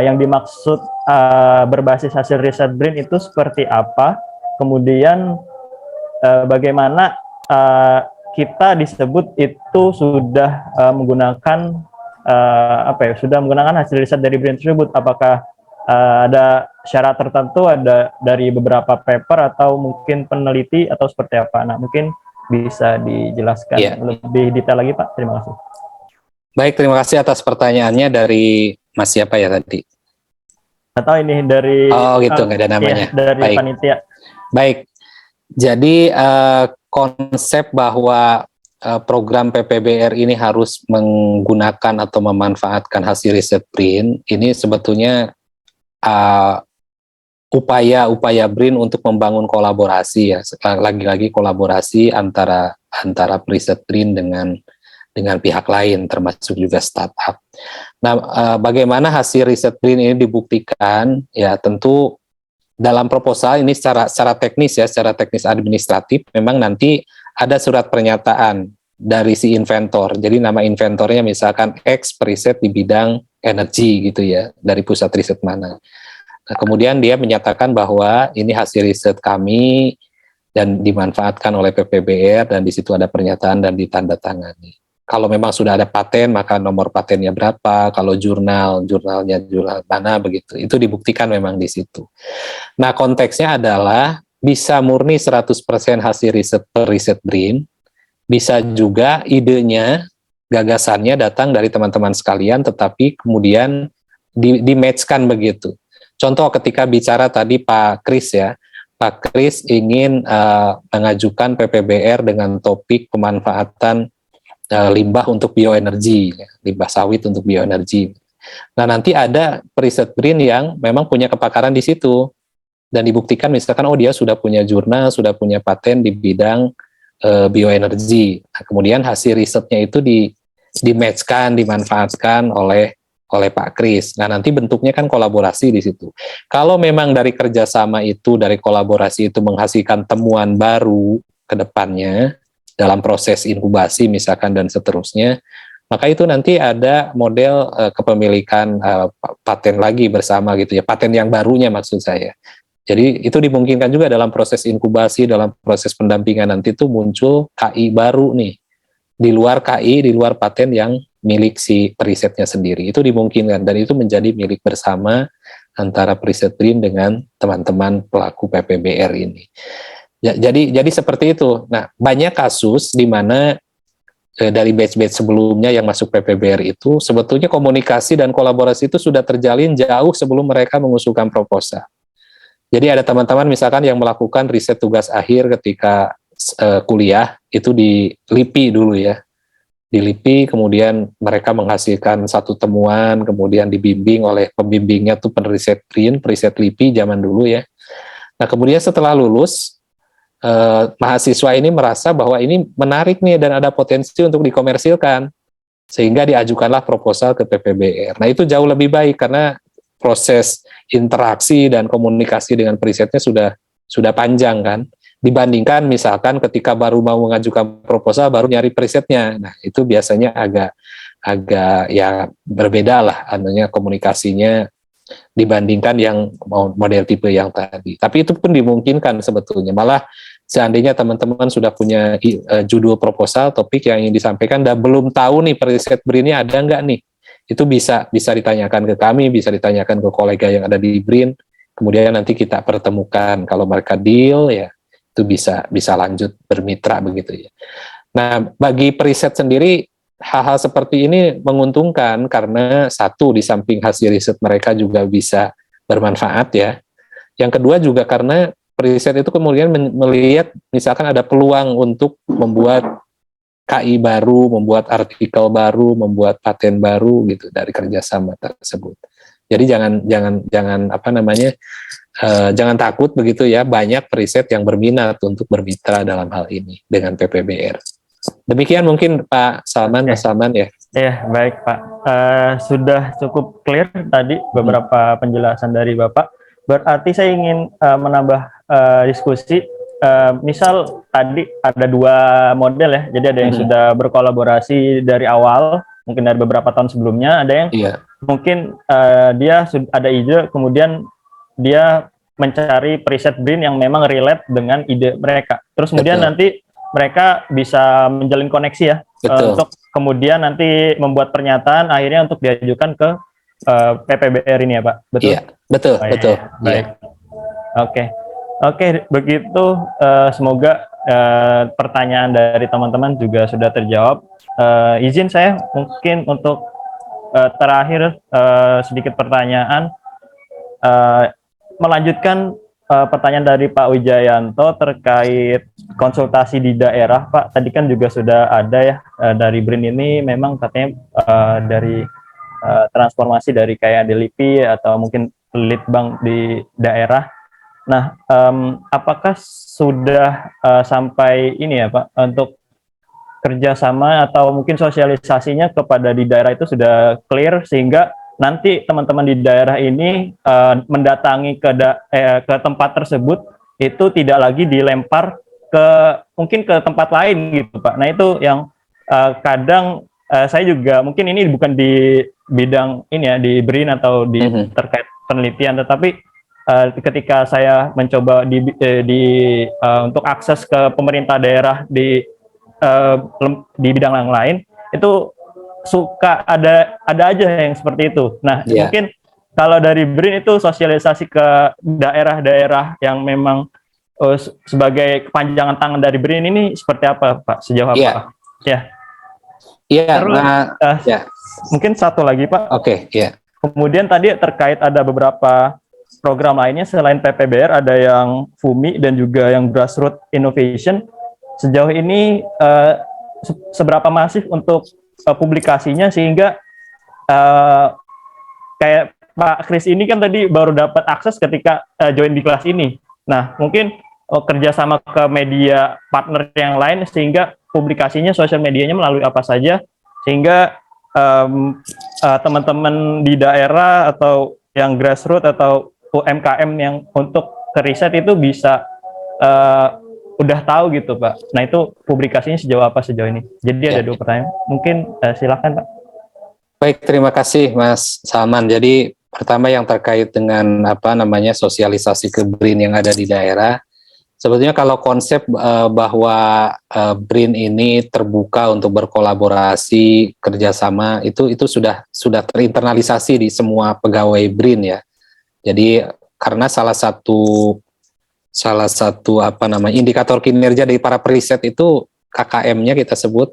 yang dimaksud berbasis hasil riset BRIN itu seperti apa? Kemudian bagaimana kita disebut itu sudah menggunakan sudah menggunakan hasil riset dari BRIN tersebut? Apakah ada syarat tertentu, ada dari beberapa paper atau mungkin peneliti atau seperti apa? Nah, mungkin bisa dijelaskan lebih detail lagi Pak. Terima kasih. Baik, terima kasih atas pertanyaannya. Dari Mas siapa ya tadi? Atau ini dari gitu, nggak ada namanya. Ya, dari baik. panitia. Baik, jadi konsep bahwa program PPBR ini harus menggunakan atau memanfaatkan hasil riset BRIN ini sebetulnya upaya BRIN untuk membangun kolaborasi ya, lagi-lagi kolaborasi antara periset BRIN dengan pihak lain termasuk juga startup. Nah, bagaimana hasil riset BRIN ini dibuktikan? Ya tentu dalam proposal ini secara teknis ya, secara teknis administratif memang nanti ada surat pernyataan dari si inventor. Jadi nama inventornya misalkan X periset di bidang energi gitu ya, dari pusat riset mana. Nah, kemudian dia menyatakan bahwa ini hasil riset kami dan dimanfaatkan oleh PPBR dan di situ ada pernyataan dan ditandatangani. Kalau memang sudah ada paten, maka nomor patennya berapa, kalau jurnalnya jurnal mana, begitu. Itu dibuktikan memang di situ. Nah, konteksnya adalah bisa murni 100% hasil riset BRIN, bisa juga idenya, gagasannya datang dari teman-teman sekalian, tetapi kemudian di-match-kan begitu. Contoh ketika bicara tadi Pak Kris ya, Pak Kris ingin mengajukan PPBR dengan topik pemanfaatan limbah untuk bioenergi, limbah sawit untuk bioenergi. Nah, nanti ada periset BRIN yang memang punya kepakaran di situ dan dibuktikan misalkan dia sudah punya jurnal, sudah punya paten di bidang bioenergi. Nah, kemudian hasil risetnya itu di-match-kan, dimanfaatkan oleh Pak Kris. Nah, nanti bentuknya kan kolaborasi di situ. Kalau memang dari kerjasama itu, dari kolaborasi itu menghasilkan temuan baru ke depannya, dalam proses inkubasi misalkan dan seterusnya, maka itu nanti ada model kepemilikan paten lagi bersama gitu ya, paten yang barunya maksud saya. Jadi itu dimungkinkan juga dalam proses inkubasi, dalam proses pendampingan nanti itu muncul KI baru nih, di luar KI, di luar paten yang milik si perisetnya sendiri. Itu dimungkinkan dan itu menjadi milik bersama antara periset BRIN dengan teman-teman pelaku PPBR ini. Ya, jadi seperti itu. Nah, banyak kasus di mana dari batch-batch sebelumnya yang masuk PPBR itu sebetulnya komunikasi dan kolaborasi itu sudah terjalin jauh sebelum mereka mengusulkan proposal. Jadi ada teman-teman misalkan yang melakukan riset tugas akhir ketika kuliah itu di LIPI dulu ya. Di LIPI kemudian mereka menghasilkan satu temuan, kemudian dibimbing oleh pembimbingnya tuh penriset BRIN, periset LIPI zaman dulu ya. Nah kemudian setelah lulus, mahasiswa ini merasa bahwa ini menarik nih dan ada potensi untuk dikomersilkan, sehingga diajukanlah proposal ke PPBR. Nah itu jauh lebih baik karena proses interaksi dan komunikasi dengan perisetnya sudah panjang kan, dibandingkan misalkan ketika baru mau mengajukan proposal baru nyari perisetnya. Nah itu biasanya agak ya berbeda lah anunya komunikasinya dibandingkan yang model tipe yang tadi. Tapi itu pun dimungkinkan sebetulnya. Malah seandainya teman-teman sudah punya judul proposal, topik yang ingin disampaikan dan belum tahu nih periset BRIN-nya ada nggak nih, itu bisa ditanyakan ke kami, bisa ditanyakan ke kolega yang ada di BRIN. Kemudian nanti kita pertemukan. Kalau mereka deal ya itu bisa lanjut bermitra begitu ya. Nah, bagi periset sendiri hal-hal seperti ini menguntungkan karena satu di samping hasil riset mereka juga bisa bermanfaat ya. Yang kedua juga karena periset itu kemudian melihat misalkan ada peluang untuk membuat KI baru, membuat artikel baru, membuat paten baru gitu dari kerjasama tersebut. Jadi jangan apa namanya jangan takut begitu ya, banyak periset yang berminat untuk bermitra dalam hal ini dengan PPBR. Demikian mungkin Pak Salman, Mas Salman ya. Ya, baik Pak. Sudah cukup clear tadi beberapa penjelasan dari Bapak. Berarti saya ingin menambah diskusi. Misal tadi ada dua model ya, jadi ada yang sudah berkolaborasi dari awal, mungkin dari beberapa tahun sebelumnya, ada yang mungkin dia ada ide, kemudian dia mencari preset BRIN yang memang relate dengan ide mereka. Terus kemudian nanti mereka bisa menjalin koneksi ya, untuk kemudian nanti membuat pernyataan akhirnya untuk diajukan ke PPBR ini ya Pak. Betul? Iya, betul. Baik. Oke, begitu semoga pertanyaan dari teman-teman juga sudah terjawab. Izin saya mungkin untuk terakhir sedikit pertanyaan, melanjutkan pertanyaan dari Pak Wijayanto terkait konsultasi di daerah, Pak. Tadi kan juga sudah ada ya dari BRIN ini memang katanya dari transformasi dari kayak DLIPI atau mungkin Litbang di daerah. Nah, apakah sudah sampai ini ya Pak untuk kerjasama atau mungkin sosialisasinya kepada di daerah itu sudah clear sehingga nanti teman-teman di daerah ini mendatangi ke tempat tersebut itu tidak lagi dilempar mungkin ke tempat lain gitu Pak. Nah itu yang kadang saya juga mungkin ini bukan di bidang ini ya di BRIN atau di terkait penelitian, tetapi ketika saya mencoba untuk akses ke pemerintah daerah di bidang yang lain itu suka ada aja yang seperti itu. Nah, mungkin kalau dari BRIN itu sosialisasi ke daerah-daerah yang memang sebagai kepanjangan tangan dari BRIN ini seperti apa, Pak? Sejauh apa? Mungkin satu lagi, Pak. Kemudian tadi terkait ada beberapa program lainnya selain PPBR, ada yang FUMI dan juga yang Grassroots Innovation. Sejauh ini seberapa masif untuk publikasinya sehingga kayak Pak Kris ini kan tadi baru dapat akses ketika join di kelas ini. Nah, mungkin kerjasama ke media partner yang lain sehingga publikasinya sosial medianya melalui apa saja sehingga teman-teman di daerah atau yang grassroots atau UMKM yang untuk riset itu bisa udah tahu gitu Pak. Nah itu publikasinya sejauh apa sejauh ini? Jadi ada dua pertanyaan. Mungkin silakan Pak. Baik, terima kasih Mas Salman. Jadi pertama yang terkait dengan sosialisasi ke BRIN yang ada di daerah. Sebetulnya kalau konsep bahwa BRIN ini terbuka untuk berkolaborasi kerjasama itu sudah terinternalisasi di semua pegawai BRIN ya. Jadi karena salah satu indikator kinerja dari para periset itu KKM-nya kita sebut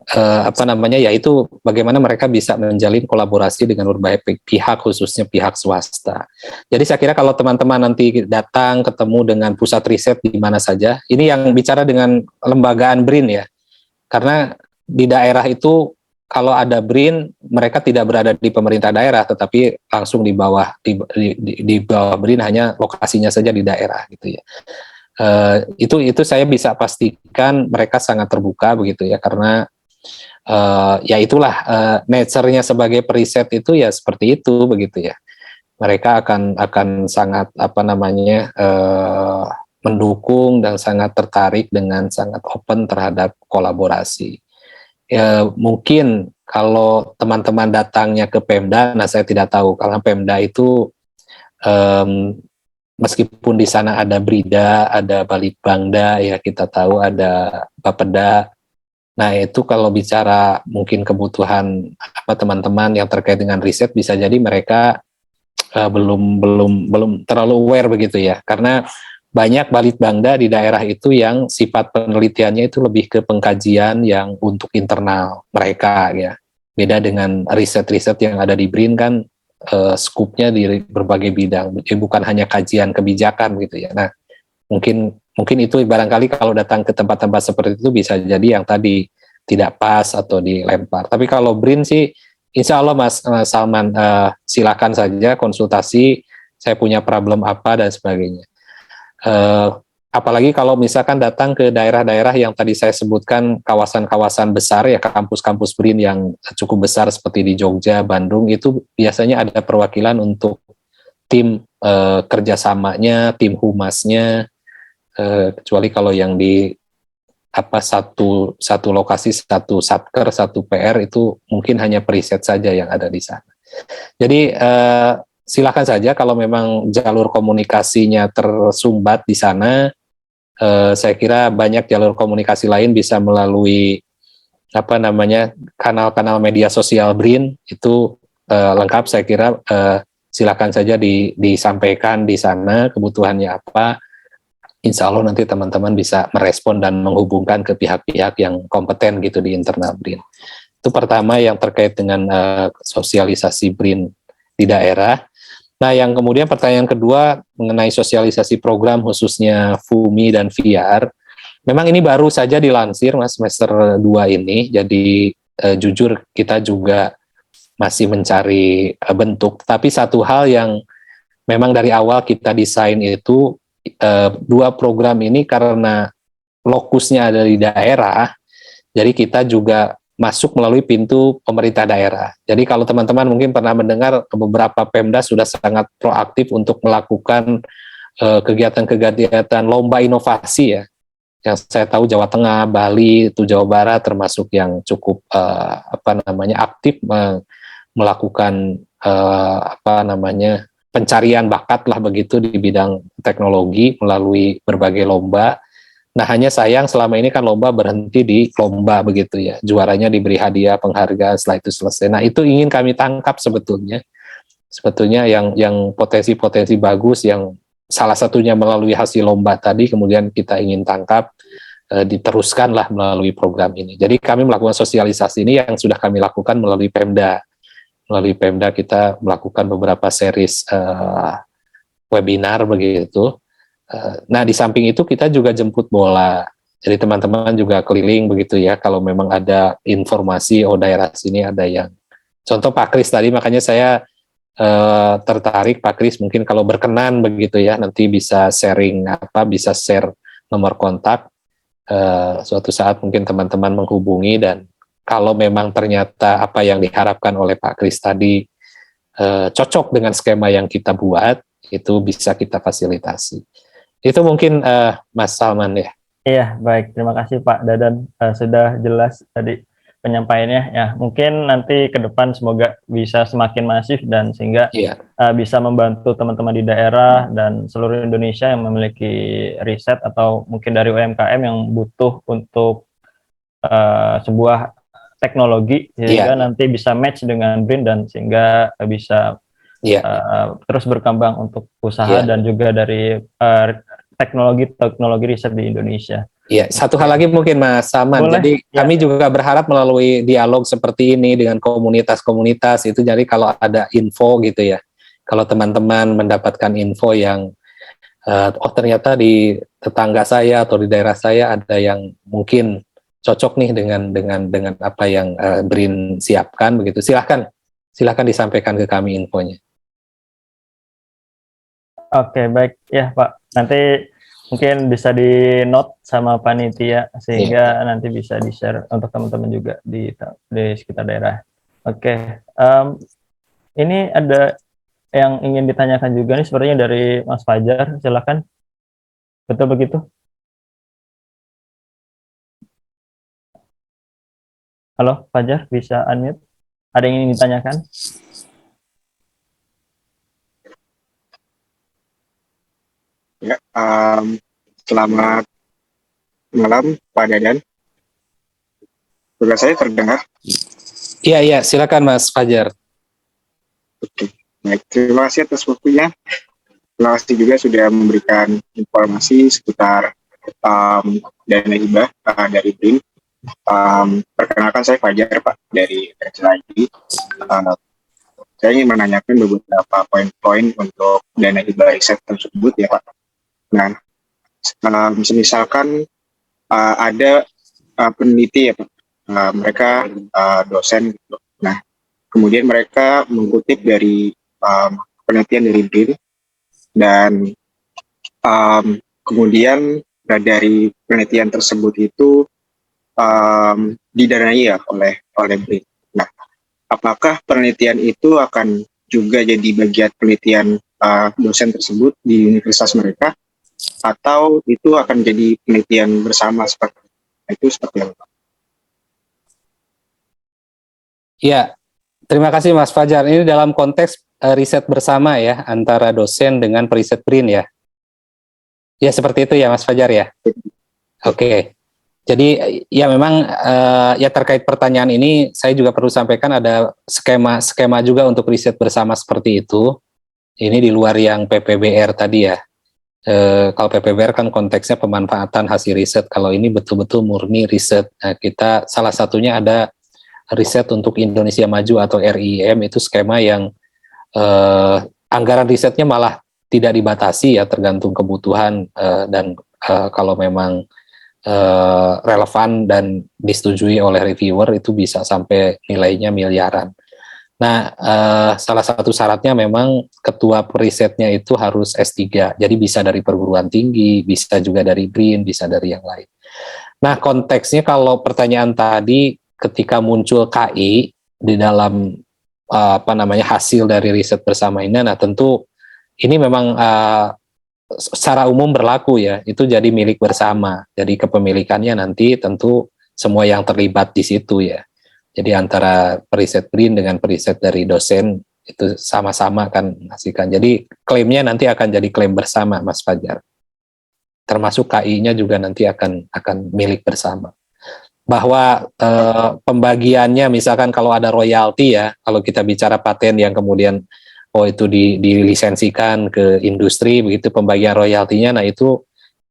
apa namanya, yaitu bagaimana mereka bisa menjalin kolaborasi dengan berbagai pihak, khususnya pihak swasta. Jadi saya kira kalau teman-teman nanti datang ketemu dengan pusat riset di mana saja, ini yang bicara dengan lembagaan BRIN ya, karena di daerah itu kalau ada BRIN, mereka tidak berada di pemerintah daerah, tetapi langsung di bawah di bawah BRIN, hanya lokasinya saja di daerah gitu ya. Itu saya bisa pastikan mereka sangat terbuka begitu ya, karena ya itulah nature-nya sebagai periset itu ya seperti itu begitu ya. Mereka akan sangat apa namanya mendukung dan sangat tertarik dengan sangat open terhadap kolaborasi. Ya, mungkin kalau teman-teman datangnya ke Pemda, nah saya tidak tahu karena Pemda itu meskipun di sana ada Brida, ada Balitbangda, ya kita tahu ada Bapeda. Nah itu kalau bicara mungkin kebutuhan apa teman-teman yang terkait dengan riset, bisa jadi mereka belum terlalu aware begitu ya, karena banyak Balitbangda di daerah itu yang sifat penelitiannya itu lebih ke pengkajian yang untuk internal mereka ya. Beda dengan riset-riset yang ada di BRIN kan skupnya di berbagai bidang, jadi bukan hanya kajian kebijakan gitu ya. Nah mungkin itu barangkali kalau datang ke tempat-tempat seperti itu bisa jadi yang tadi tidak pas atau dilempar. Tapi kalau BRIN sih insya Allah Mas Salman silakan saja konsultasi, saya punya problem apa dan sebagainya. Apalagi kalau misalkan datang ke daerah-daerah yang tadi saya sebutkan, kawasan-kawasan besar ya, kampus-kampus BRIN yang cukup besar seperti di Jogja, Bandung, itu biasanya ada perwakilan untuk tim kerjasamanya, tim humasnya, kecuali kalau yang di satu lokasi, satu satker, satu PR, itu mungkin hanya periset saja yang ada di sana. Jadi silakan saja kalau memang jalur komunikasinya tersumbat di sana. Saya kira banyak jalur komunikasi lain bisa melalui kanal-kanal media sosial BRIN itu lengkap. Saya kira silakan saja disampaikan di sana kebutuhannya apa. Insya Allah nanti teman-teman bisa merespon dan menghubungkan ke pihak-pihak yang kompeten gitu di internal BRIN. Itu pertama yang terkait dengan sosialisasi BRIN di daerah. Nah, yang kemudian pertanyaan kedua mengenai sosialisasi program khususnya FUMI dan VR. Memang ini baru saja dilansir Mas semester 2 ini. Jadi jujur kita juga masih mencari bentuk. Tapi satu hal yang memang dari awal kita desain itu dua program ini karena lokusnya ada di daerah. Jadi kita juga masuk melalui pintu pemerintah daerah. Jadi kalau teman-teman mungkin pernah mendengar beberapa Pemda sudah sangat proaktif untuk melakukan kegiatan-kegiatan lomba inovasi ya. Yang saya tahu Jawa Tengah, Bali, itu Jawa Barat termasuk yang cukup aktif melakukan pencarian bakat lah begitu di bidang teknologi melalui berbagai lomba. Nah hanya sayang selama ini kan lomba berhenti di lomba begitu ya, juaranya diberi hadiah penghargaan setelah itu selesai. Nah itu ingin kami tangkap sebetulnya yang potensi-potensi bagus yang salah satunya melalui hasil lomba tadi kemudian kita ingin tangkap diteruskanlah melalui program ini. Jadi kami melakukan sosialisasi ini yang sudah kami lakukan melalui Pemda. Melalui Pemda kita melakukan beberapa series webinar begitu. Nah, di samping itu kita juga jemput bola. Jadi teman-teman juga keliling begitu ya, kalau memang ada informasi, daerah sini ada yang. Contoh Pak Kris tadi, makanya saya tertarik Pak Kris, mungkin kalau berkenan begitu ya, nanti bisa bisa share nomor kontak. Suatu saat mungkin teman-teman menghubungi dan kalau memang ternyata apa yang diharapkan oleh Pak Kris tadi cocok dengan skema yang kita buat, itu bisa kita fasilitasi. Itu mungkin Mas Salman ya. Iya, baik. Terima kasih Pak Dadan. Sudah jelas tadi penyampaiannya. Ya, mungkin nanti ke depan semoga bisa semakin masif dan sehingga bisa membantu teman-teman di daerah dan seluruh Indonesia yang memiliki riset atau mungkin dari UMKM yang butuh untuk sebuah teknologi sehingga nanti bisa match dengan BRIN dan sehingga bisa terus berkembang untuk usaha dan juga dari teknologi riset di Indonesia. Ya, satu hal lagi mungkin Mas Saman. Boleh. Jadi Ya. kami juga berharap melalui dialog seperti ini dengan komunitas-komunitas itu, jadi kalau ada info gitu ya, kalau teman-teman mendapatkan info yang oh ternyata di tetangga saya atau di daerah saya ada yang mungkin cocok nih dengan apa yang BRIN siapkan begitu, silahkan disampaikan ke kami infonya. Oke, baik ya Pak. Nanti mungkin bisa di note sama panitia sehingga nanti bisa di-share untuk teman-teman juga di sekitar daerah. Oke, ini ada yang ingin ditanyakan juga nih sepertinya dari Mas Fajar, silakan. Betul begitu? Halo Fajar, bisa unmute? Ada yang ingin ditanyakan? Ya, selamat malam Pak Dadan. Sudah saya terdengar? Iya, silakan Mas Fajar. Oke, baik. Terima kasih atas waktunya. Terima kasih juga sudah memberikan informasi seputar dana hibah dari BRIN. Perkenalkan saya Fajar Pak dari RCID. Saya ingin menanyakan beberapa poin-poin untuk dana hibah riset tersebut ya Pak. Nah, misalkan ada peneliti ya Pak, mereka dosen gitu. Nah, kemudian mereka mengutip dari penelitian dari BRIN dan kemudian dari penelitian tersebut itu didanai ya oleh BRIN. Nah, apakah penelitian itu akan juga jadi bagian penelitian dosen tersebut di universitas mereka, atau itu akan jadi penelitian bersama seperti apa? Ya, terima kasih Mas Fajar. Ini dalam konteks riset bersama ya antara dosen dengan periset BRIN ya. Ya seperti itu ya Mas Fajar ya. Oke. Jadi ya memang ya terkait pertanyaan ini saya juga perlu sampaikan ada skema juga untuk riset bersama seperti itu. Ini di luar yang PPBR tadi ya. Kalau PPBR kan konteksnya pemanfaatan hasil riset. Kalau ini betul-betul murni riset. Nah, kita salah satunya ada riset untuk Indonesia Maju atau RIM, itu skema yang anggaran risetnya malah tidak dibatasi ya, tergantung kebutuhan dan kalau memang relevan dan disetujui oleh reviewer itu bisa sampai nilainya miliaran. Nah, salah satu syaratnya memang ketua perisetnya itu harus S3, jadi bisa dari perguruan tinggi, bisa juga dari BRIN, bisa dari yang lain. Nah, konteksnya kalau pertanyaan tadi ketika muncul KI di dalam hasil dari riset bersama ini, nah tentu ini memang secara umum berlaku ya, itu jadi milik bersama. Jadi kepemilikannya nanti tentu semua yang terlibat di situ ya. Jadi antara periset BRIN dengan periset dari dosen itu sama-sama kan menghasilkan. Jadi klaimnya nanti akan jadi klaim bersama, Mas Fajar. Termasuk KI-nya juga nanti akan milik bersama. Bahwa pembagiannya misalkan kalau ada royalti ya, kalau kita bicara paten yang kemudian itu dilisensikan ke industri begitu, pembagian royaltinya, nah itu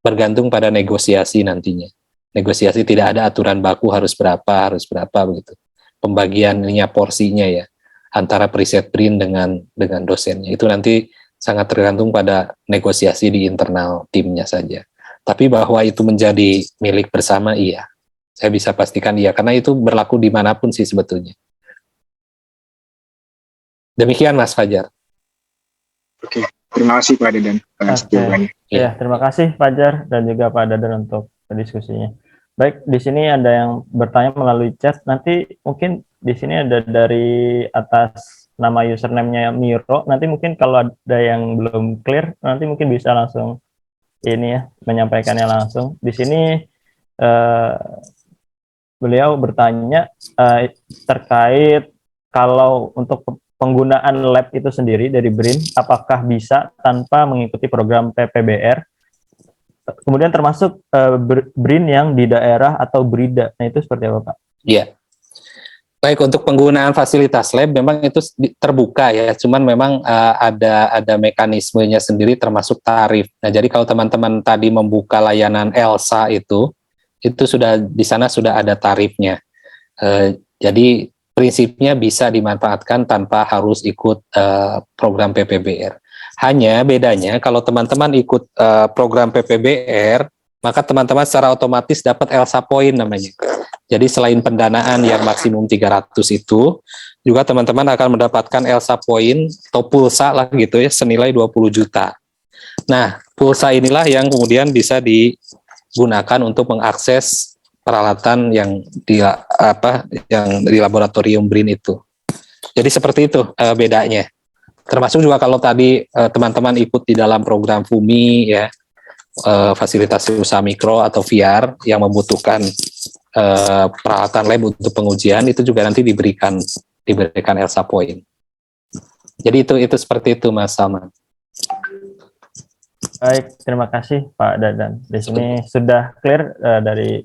bergantung pada negosiasi nantinya. Negosiasi tidak ada aturan baku harus berapa begitu. Pembagiannya porsinya ya antara periset BRIN dengan dosennya itu nanti sangat tergantung pada negosiasi di internal timnya saja. Tapi bahwa itu menjadi milik bersama iya. Saya bisa pastikan iya, karena itu berlaku dimanapun sih sebetulnya. Demikian Mas Fajar. Oke, terima kasih Pak Dadan. Ya, terima kasih Fajar dan juga Pak Dadan untuk diskusinya. Baik, di sini ada yang bertanya melalui chat. Nanti mungkin di sini ada dari atas nama username-nya Miro. Nanti mungkin kalau ada yang belum clear, nanti mungkin bisa langsung ini ya, menyampaikannya langsung. Di sini beliau bertanya terkait kalau untuk penggunaan lab itu sendiri dari BRIN, apakah bisa tanpa mengikuti program PPBR? Kemudian termasuk BRIN yang di daerah atau BRIDA. Nah, itu seperti apa, Pak? Iya. Baik, untuk penggunaan fasilitas lab memang itu terbuka ya, cuman memang ada mekanismenya sendiri termasuk tarif. Nah, jadi kalau teman-teman tadi membuka layanan ELSA itu itu sudah di sana sudah ada tarifnya. Jadi prinsipnya bisa dimanfaatkan tanpa harus ikut program PPBR. Hanya bedanya kalau teman-teman ikut program PPBR, maka teman-teman secara otomatis dapat ELSA Point namanya. Jadi selain pendanaan yang maksimum 300 itu, juga teman-teman akan mendapatkan ELSA Point atau pulsa lah gitu ya, senilai 20 juta. Nah, pulsa inilah yang kemudian bisa digunakan untuk mengakses peralatan yang di laboratorium BRIN itu. Jadi seperti itu bedanya. Termasuk juga kalau tadi teman-teman ikut di dalam program FUMI ya, fasilitasi usaha mikro atau VR yang membutuhkan peralatan lab untuk pengujian, itu juga nanti diberikan ELSA Point. Jadi itu seperti itu Mas Salman. Baik, terima kasih Pak Dadan. Di sini sudah clear dari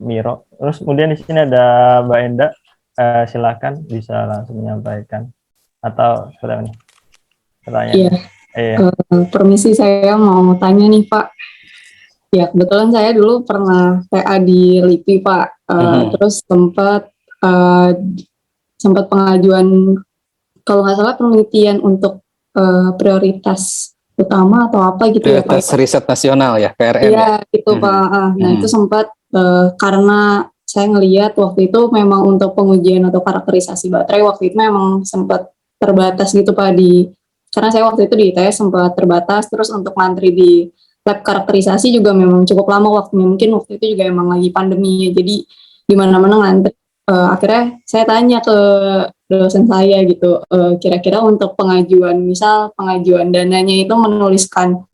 Miro. Terus kemudian di sini ada Mbak Enda. Silakan bisa langsung menyampaikan atau seperti ini pertanyaan. Iya. Permisi, saya mau tanya nih Pak. Ya kebetulan saya dulu pernah PA di LIPI Pak. Terus sempat pengajuan kalau nggak salah penelitian untuk prioritas utama atau apa gitu ya Pak. Prioritas riset nasional ya, PRN. Iya itu Pak. Nah itu sempat karena saya ngelihat waktu itu memang untuk pengujian atau karakterisasi baterai waktu itu memang sempat terbatas gitu Pak karena saya waktu itu di ITS sempat terbatas, terus untuk ngantri di lab karakterisasi juga memang cukup lama waktunya, mungkin waktu itu juga emang lagi pandemi ya, jadi di mana-mana ngantri. Akhirnya saya tanya ke dosen saya gitu, kira-kira untuk misal pengajuan dananya itu menuliskan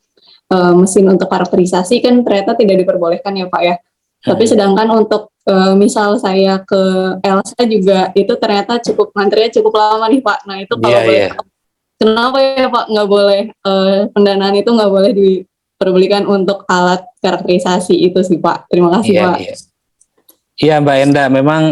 mesin untuk karakterisasi kan ternyata tidak diperbolehkan ya Pak ya. Tapi sedangkan untuk misal saya ke ELSA juga itu ternyata ngantrinya cukup lama nih Pak. Nah itu kalau boleh kenapa ya Pak nggak boleh pendanaan itu nggak boleh diperbolehkan untuk alat karakterisasi itu sih Pak. Terima kasih Pak. Iya Mbak Enda, memang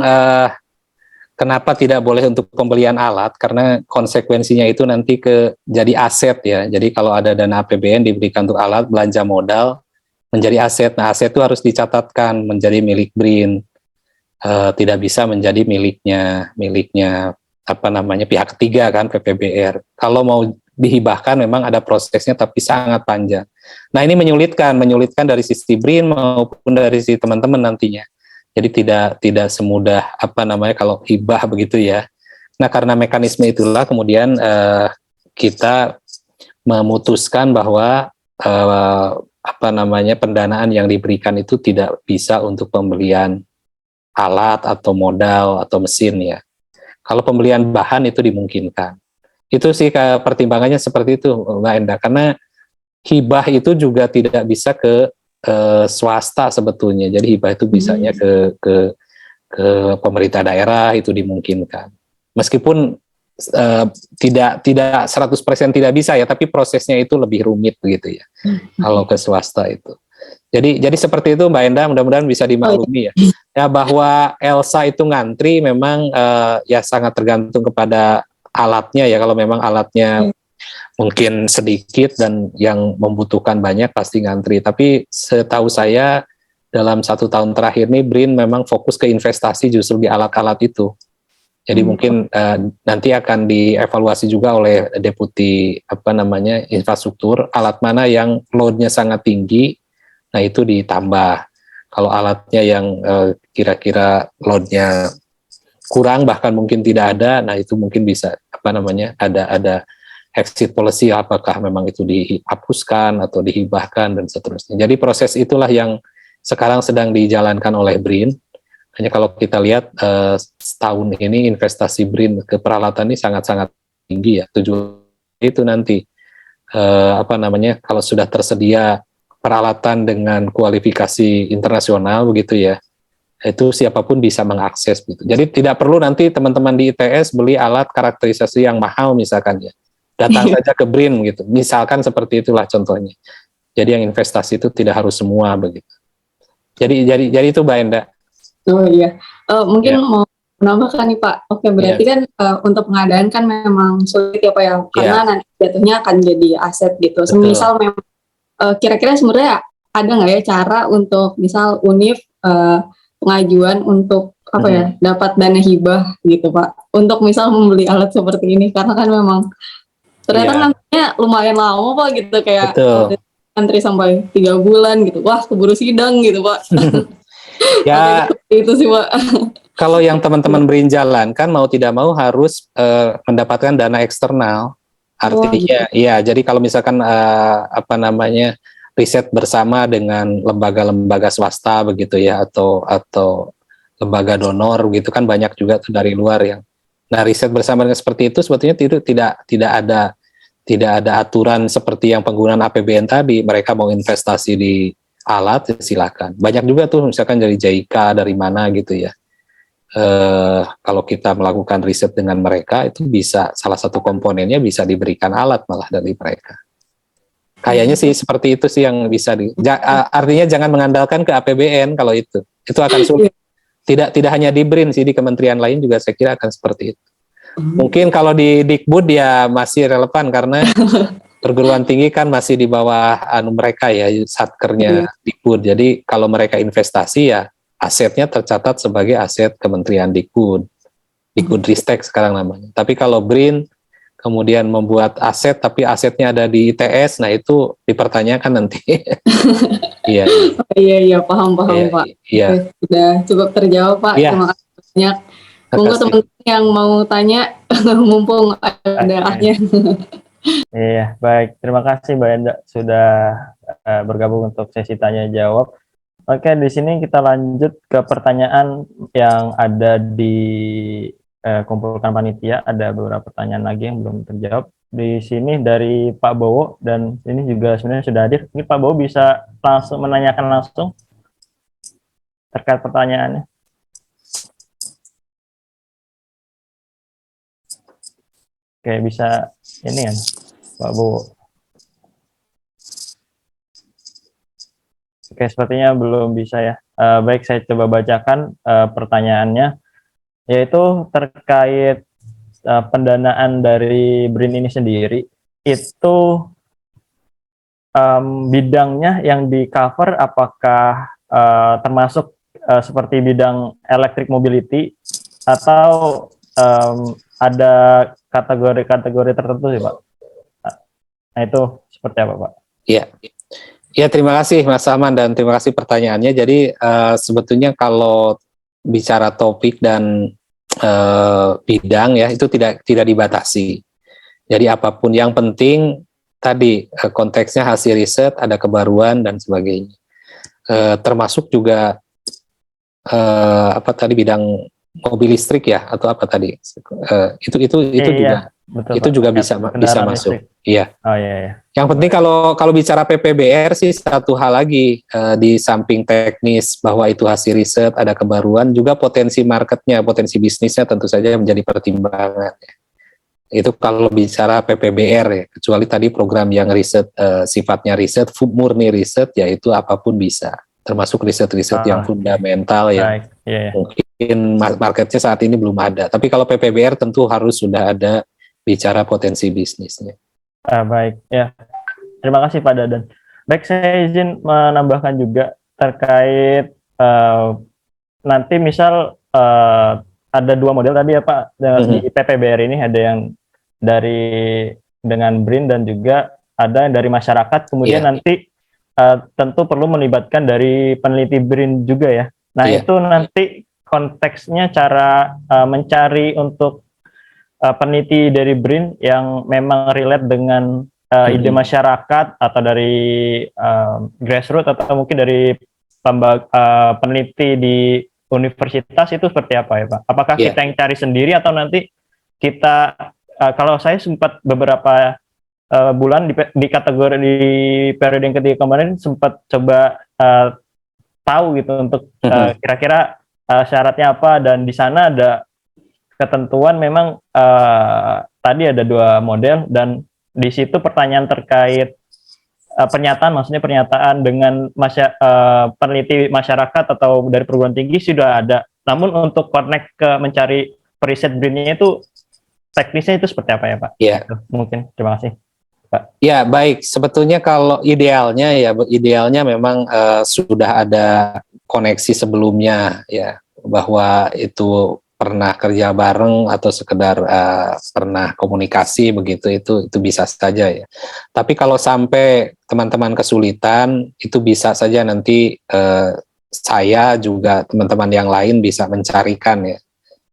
kenapa tidak boleh untuk pembelian alat, karena konsekuensinya itu nanti jadi aset ya. Jadi kalau ada dana APBN diberikan untuk alat belanja modal menjadi aset. Nah aset itu harus dicatatkan menjadi milik BRIN, tidak bisa menjadi miliknya pihak ketiga kan, PPBR. Kalau mau dihibahkan memang ada prosesnya tapi sangat panjang. Nah ini menyulitkan dari sisi BRIN maupun dari sisi teman-teman nantinya. Jadi tidak semudah kalau hibah begitu ya. Nah karena mekanisme itulah kemudian kita memutuskan bahwa pendanaan yang diberikan itu tidak bisa untuk pembelian alat atau modal atau mesin ya. Kalau pembelian bahan itu dimungkinkan. Itu sih pertimbangannya seperti itu Mbak Enda, karena hibah itu juga tidak bisa ke swasta sebetulnya. Jadi hibah itu bisanya ke pemerintah daerah, itu dimungkinkan. Meskipun tidak 100% tidak bisa ya, tapi prosesnya itu lebih rumit begitu ya. Kalau ke swasta itu. Jadi seperti itu Mbak Enda, mudah-mudahan bisa dimaklumi ya. Ya bahwa ELSA itu ngantri memang ya sangat tergantung kepada alatnya ya. Kalau memang alatnya mungkin sedikit dan yang membutuhkan banyak pasti ngantri. Tapi setahu saya dalam 1 tahun terakhir ini BRIN memang fokus ke investasi justru di alat-alat itu. Jadi mungkin nanti akan dievaluasi juga oleh Deputi infrastruktur, alat mana yang load-nya sangat tinggi, nah itu ditambah. Kalau alatnya yang kira-kira load-nya kurang bahkan mungkin tidak ada, nah itu mungkin bisa ada exit policy, apakah memang itu dihapuskan atau dihibahkan dan seterusnya. Jadi proses itulah yang sekarang sedang dijalankan oleh BRIN. Hanya kalau kita lihat setahun ini investasi BRIN ke peralatan ini sangat-sangat tinggi ya. Tujuan itu nanti kalau sudah tersedia peralatan dengan kualifikasi internasional begitu ya, itu siapapun bisa mengakses gitu. Jadi tidak perlu nanti teman-teman di ITS beli alat karakterisasi yang mahal misalkan ya. Datang saja ke BRIN gitu. Misalkan seperti itulah contohnya. Jadi yang investasi itu tidak harus semua begitu. Jadi itu Mbak Enda. Oh iya. Mungkin mau menambahkan nih Pak. Oke, berarti kan untuk pengadaan kan memang sulit ya Pak ya. Karena nanti jatuhnya akan jadi aset gitu. Semisal memang kira-kira sebenarnya ada nggak ya cara untuk misal Univ pengajuan untuk apa ya dapat dana hibah gitu Pak untuk misal membeli alat seperti ini karena kan memang ternyata Iya. nantinya lumayan lama Pak gitu kayak Betul. antri sampai 3 bulan gitu wah keburu sidang gitu Pak. Ya, Itu sih Pak. kalau yang teman-teman berinjalan kan mau tidak mau harus mendapatkan dana eksternal. Artinya, ya, jadi kalau misalkan apa namanya riset bersama dengan lembaga-lembaga swasta begitu ya, atau lembaga donor gitu kan banyak juga tuh dari luar yang. Nah, riset bersama dengan seperti itu sebetulnya itu tidak ada aturan seperti yang penggunaan APBN tadi. Mereka mau investasi di alat silakan. Banyak juga tuh misalkan dari JICA dari mana gitu ya. Kalau kita melakukan riset dengan mereka itu bisa salah satu komponennya bisa diberikan alat malah dari mereka. Kayaknya sih seperti itu sih yang bisa artinya jangan mengandalkan ke APBN kalau itu akan sulit. Tidak hanya di BRIN sih, di kementerian lain juga saya kira akan seperti itu. Mungkin kalau di Dikbud ya masih relevan karena perguruan tinggi kan masih di bawah mereka ya satkernya Dikbud. Jadi kalau mereka investasi ya asetnya tercatat sebagai aset Kementerian Dikbud Ristek sekarang namanya. Tapi kalau BRIN kemudian membuat aset tapi asetnya ada di ITS, nah itu dipertanyakan nanti. Iya. Iya paham Iya, Pak. iya. Oke, sudah cukup terjawab Pak. Iya. Terima kasih banyak. Monggo teman-teman yang mau tanya mumpung ada ahnya. Iya, baik. Terima kasih Mbak Enda sudah bergabung untuk sesi tanya jawab. Oke, di sini kita lanjut ke pertanyaan yang ada di kumpulkan panitia. Ada beberapa pertanyaan lagi yang belum terjawab. Di sini dari Pak Bowo dan ini juga sebenarnya sudah hadir. Ini Pak Bowo bisa langsung menanyakan langsung terkait pertanyaannya. Oke, bisa ini kan Pak Bowo. Oke, sepertinya belum bisa ya. Baik, saya coba bacakan pertanyaannya, yaitu terkait pendanaan dari BRIN ini sendiri. Itu bidangnya yang di cover apakah termasuk seperti bidang electric mobility atau ada kategori-kategori tertentu sih Pak? Nah itu seperti apa Pak? Iya. Ya, terima kasih Mas Aman dan terima kasih pertanyaannya. Jadi sebetulnya kalau bicara topik dan bidang ya itu tidak dibatasi. Jadi apapun yang penting tadi konteksnya hasil riset, ada kebaruan dan sebagainya. Termasuk juga apa tadi bidang mobil listrik ya atau apa tadi? Itu juga. Betul, itu Pak. Juga bisa masuk. Iya. Oh iya. Yang penting kalau bicara PPBR sih satu hal lagi di samping teknis bahwa itu hasil riset ada kebaruan juga potensi marketnya, potensi bisnisnya tentu saja menjadi pertimbangan. Itu kalau bicara PPBR ya, kecuali tadi program yang riset sifatnya riset murni riset yaitu apapun bisa, termasuk riset-riset yang fundamental ya. Mungkin marketnya saat ini belum ada. Tapi kalau PPBR tentu harus sudah ada bicara potensi bisnisnya. Baik, ya. Terima kasih Pak Dadan. Baik, saya izin menambahkan juga terkait nanti misal ada dua model tadi ya Pak, di PPBR ini ada yang dengan BRIN dan juga ada yang dari masyarakat, kemudian nanti tentu perlu melibatkan dari peneliti BRIN juga ya. Nah itu nanti konteksnya cara mencari untuk peneliti dari BRIN yang memang relate dengan ide masyarakat atau dari grassroots atau mungkin dari peneliti di universitas itu seperti apa ya Pak? Apakah kita yang cari sendiri atau nanti kita kalau saya sempat beberapa bulan di kategori di periode yang ketiga kemarin sempat coba tahu gitu untuk kira-kira syaratnya apa dan di sana ada ketentuan memang tadi ada dua model dan di situ pertanyaan terkait maksudnya pernyataan dengan peneliti masyarakat atau dari perguruan tinggi sudah ada. Namun untuk connect ke mencari periset BRIN-nya itu teknisnya itu seperti apa ya Pak? Iya. Mungkin terima kasih. Ya, baik. Sebetulnya kalau idealnya memang sudah ada koneksi sebelumnya ya, bahwa itu pernah kerja bareng atau sekedar pernah komunikasi begitu, itu bisa saja ya. Tapi kalau sampai teman-teman kesulitan, itu bisa saja nanti saya juga teman-teman yang lain bisa mencarikan ya,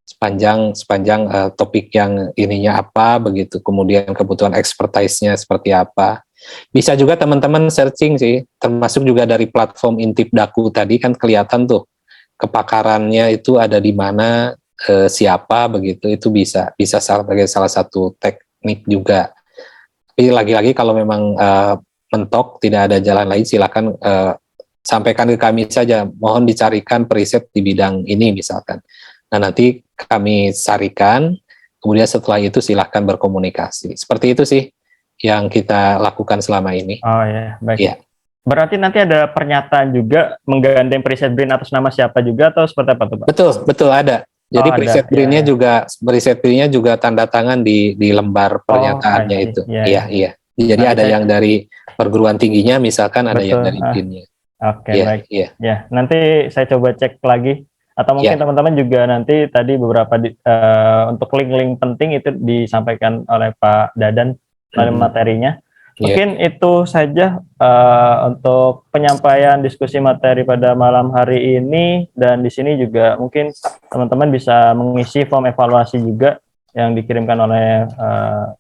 sepanjang topik yang ininya apa begitu, kemudian kebutuhan expertise-nya seperti apa. Bisa juga teman-teman searching sih, termasuk juga dari platform Intip Daku tadi kan kelihatan tuh kepakarannya itu ada di mana, siapa begitu, itu bisa sebagai salah satu teknik juga. Tapi lagi-lagi kalau memang mentok tidak ada jalan lain, silakan sampaikan ke kami saja, mohon dicarikan periset di bidang ini misalkan. Nah, nanti kami sarikan, kemudian setelah itu silahkan berkomunikasi. Seperti itu sih yang kita lakukan selama ini. Oh ya, baik. Ya. Berarti nanti ada pernyataan juga menggandeng preset BRIN atas nama siapa juga, atau seperti apa tuh, Pak? Betul ada. Jadi preset BRIN-nya juga tanda tangan di lembar pernyataannya itu. Iya. Jadi ada yang dari perguruan tingginya misalkan, ada yang dari BRIN-nya. Oke, baik. Ya, nanti saya coba cek lagi. Atau mungkin teman-teman juga nanti tadi beberapa untuk link-link penting itu disampaikan oleh Pak Dadan dalam materinya. Mungkin itu saja untuk penyampaian diskusi materi pada malam hari ini, dan di sini juga mungkin teman-teman bisa mengisi form evaluasi juga yang dikirimkan oleh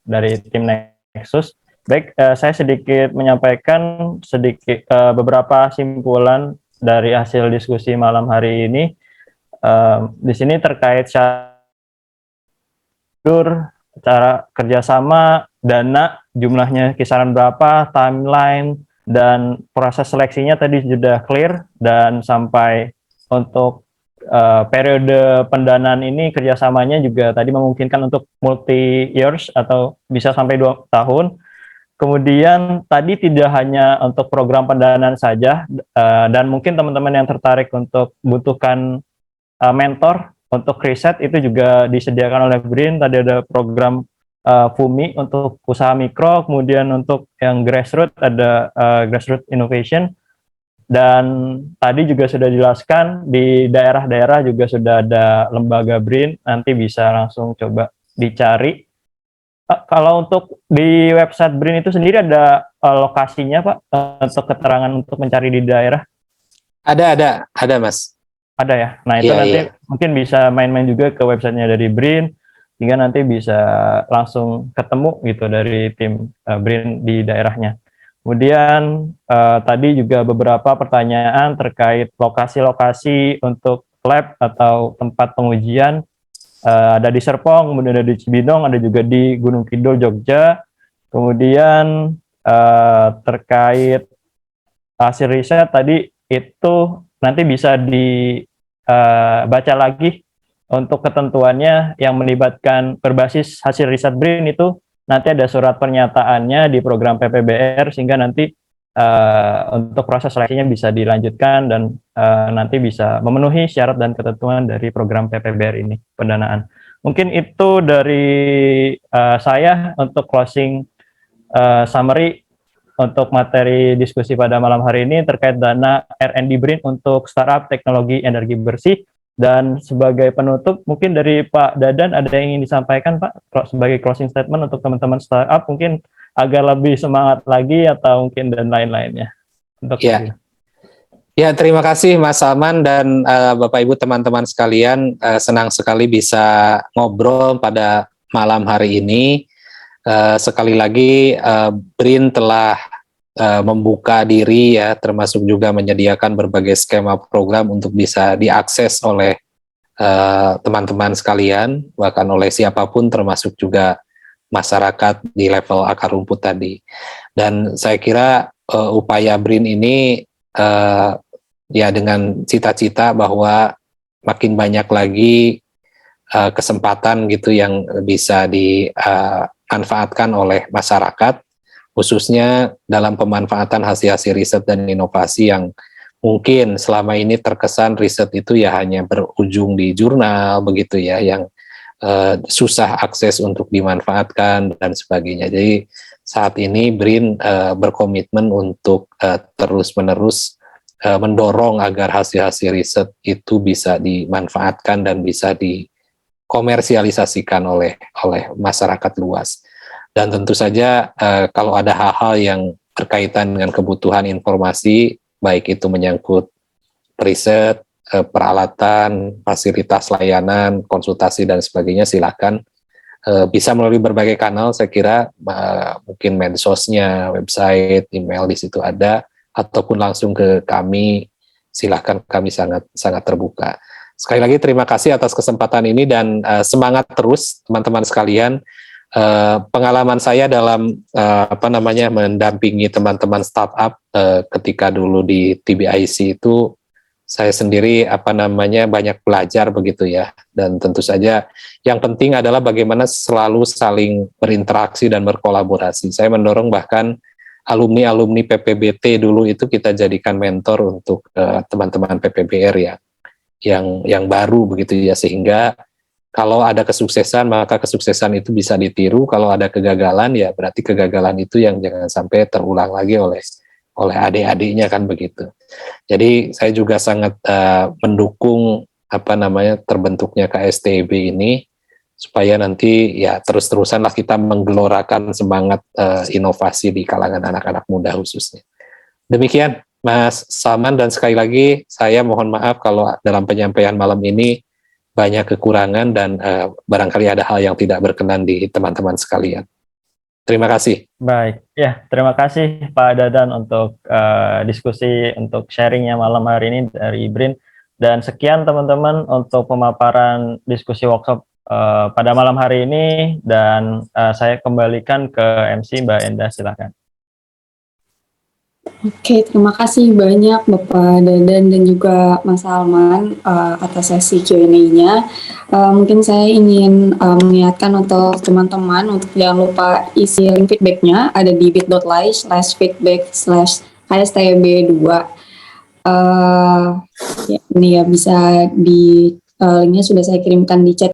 dari tim Nexus. Baik, saya sedikit menyampaikan beberapa simpulan dari hasil diskusi malam hari ini. Di sini terkait cara kerjasama, dana, jumlahnya kisaran berapa, timeline, dan proses seleksinya tadi sudah clear, dan sampai untuk periode pendanaan ini kerjasamanya juga tadi memungkinkan untuk multi years atau bisa sampai 2 tahun. Kemudian tadi tidak hanya untuk program pendanaan saja, dan mungkin teman-teman yang tertarik untuk butuhkan mentor untuk riset itu juga disediakan oleh BRIN. Tadi ada program FUMI untuk usaha mikro, kemudian untuk yang grassroots ada grassroots innovation, dan tadi juga sudah dijelaskan di daerah-daerah juga sudah ada lembaga BRIN, nanti bisa langsung coba dicari. Kalau untuk di website BRIN itu sendiri ada lokasinya, Pak, untuk keterangan untuk mencari di daerah? Ada Mas. Ada ya. Nah, itu nanti mungkin bisa main-main juga ke websitenya dari BRIN, sehingga nanti bisa langsung ketemu gitu dari tim BRIN di daerahnya. Kemudian tadi juga beberapa pertanyaan terkait lokasi-lokasi untuk lab atau tempat pengujian. Ada di Serpong, kemudian ada di Cibinong, ada juga di Gunung Kidul, Jogja. Kemudian terkait hasil riset tadi itu nanti bisa dibaca lagi untuk ketentuannya yang melibatkan berbasis hasil riset BRIN itu nanti ada surat pernyataannya di program PPBR, sehingga nanti untuk proses seleksinya bisa dilanjutkan dan nanti bisa memenuhi syarat dan ketentuan dari program PPBR ini pendanaan. Mungkin itu dari saya untuk closing summary untuk materi diskusi pada malam hari ini terkait dana R&D BRIN untuk startup teknologi energi bersih. Dan sebagai penutup, mungkin dari Pak Dadan ada yang ingin disampaikan, Pak, sebagai closing statement untuk teman-teman startup, mungkin agar lebih semangat lagi atau mungkin dan lain-lainnya. Ya, terima kasih Mas Salman dan Bapak Ibu teman-teman sekalian, senang sekali bisa ngobrol pada malam hari ini. Sekali lagi BRIN telah membuka diri ya, termasuk juga menyediakan berbagai skema program untuk bisa diakses oleh teman-teman sekalian, bahkan oleh siapapun termasuk juga masyarakat di level akar rumput tadi. Dan saya kira upaya BRIN ini ya dengan cita-cita bahwa makin banyak lagi kesempatan gitu yang bisa dimanfaatkan oleh masyarakat, khususnya dalam pemanfaatan hasil-hasil riset dan inovasi yang mungkin selama ini terkesan riset itu ya hanya berujung di jurnal begitu ya, yang susah akses untuk dimanfaatkan dan sebagainya. Jadi saat ini BRIN berkomitmen untuk terus-menerus mendorong agar hasil-hasil riset itu bisa dimanfaatkan dan bisa dikomersialisasikan oleh masyarakat luas. Dan tentu saja kalau ada hal-hal yang berkaitan dengan kebutuhan informasi, baik itu menyangkut riset, peralatan, fasilitas layanan, konsultasi dan sebagainya, silakan bisa melalui berbagai kanal. Saya kira mungkin medsosnya, website, email di situ ada, ataupun langsung ke kami, silahkan, kami sangat terbuka. Sekali lagi terima kasih atas kesempatan ini dan semangat terus teman-teman sekalian. Pengalaman saya dalam mendampingi teman-teman startup ketika dulu di TBIC itu, saya sendiri banyak belajar begitu ya, dan tentu saja yang penting adalah bagaimana selalu saling berinteraksi dan berkolaborasi. Saya mendorong bahkan alumni PPBT dulu itu kita jadikan mentor untuk teman-teman PPBR yang baru begitu ya, sehingga kalau ada kesuksesan maka kesuksesan itu bisa ditiru, kalau ada kegagalan ya berarti kegagalan itu yang jangan sampai terulang lagi oleh adik-adiknya, kan begitu. Jadi saya juga sangat mendukung terbentuknya KSTB ini, supaya nanti ya terus-terusanlah kita menggelorakan semangat inovasi di kalangan anak-anak muda khususnya. Demikian Mas Salman, dan sekali lagi saya mohon maaf kalau dalam penyampaian malam ini banyak kekurangan dan barangkali ada hal yang tidak berkenan di teman-teman sekalian. Terima kasih. Baik, ya terima kasih Pak Dadan untuk diskusi, untuk sharingnya malam hari ini dari BRIN. Dan sekian teman-teman untuk pemaparan diskusi workshop pada malam hari ini, dan saya kembalikan ke MC Mbak Endah, silakan. Oke, terima kasih banyak Bapak Dadan dan juga Mas Salman atas sesi Q&A-nya. Mungkin saya ingin mengingatkan untuk teman-teman untuk jangan lupa isi link feedback-nya ada di bit.ly/feedback/kstb2. Ya, ini ya bisa di linknya sudah saya kirimkan di chat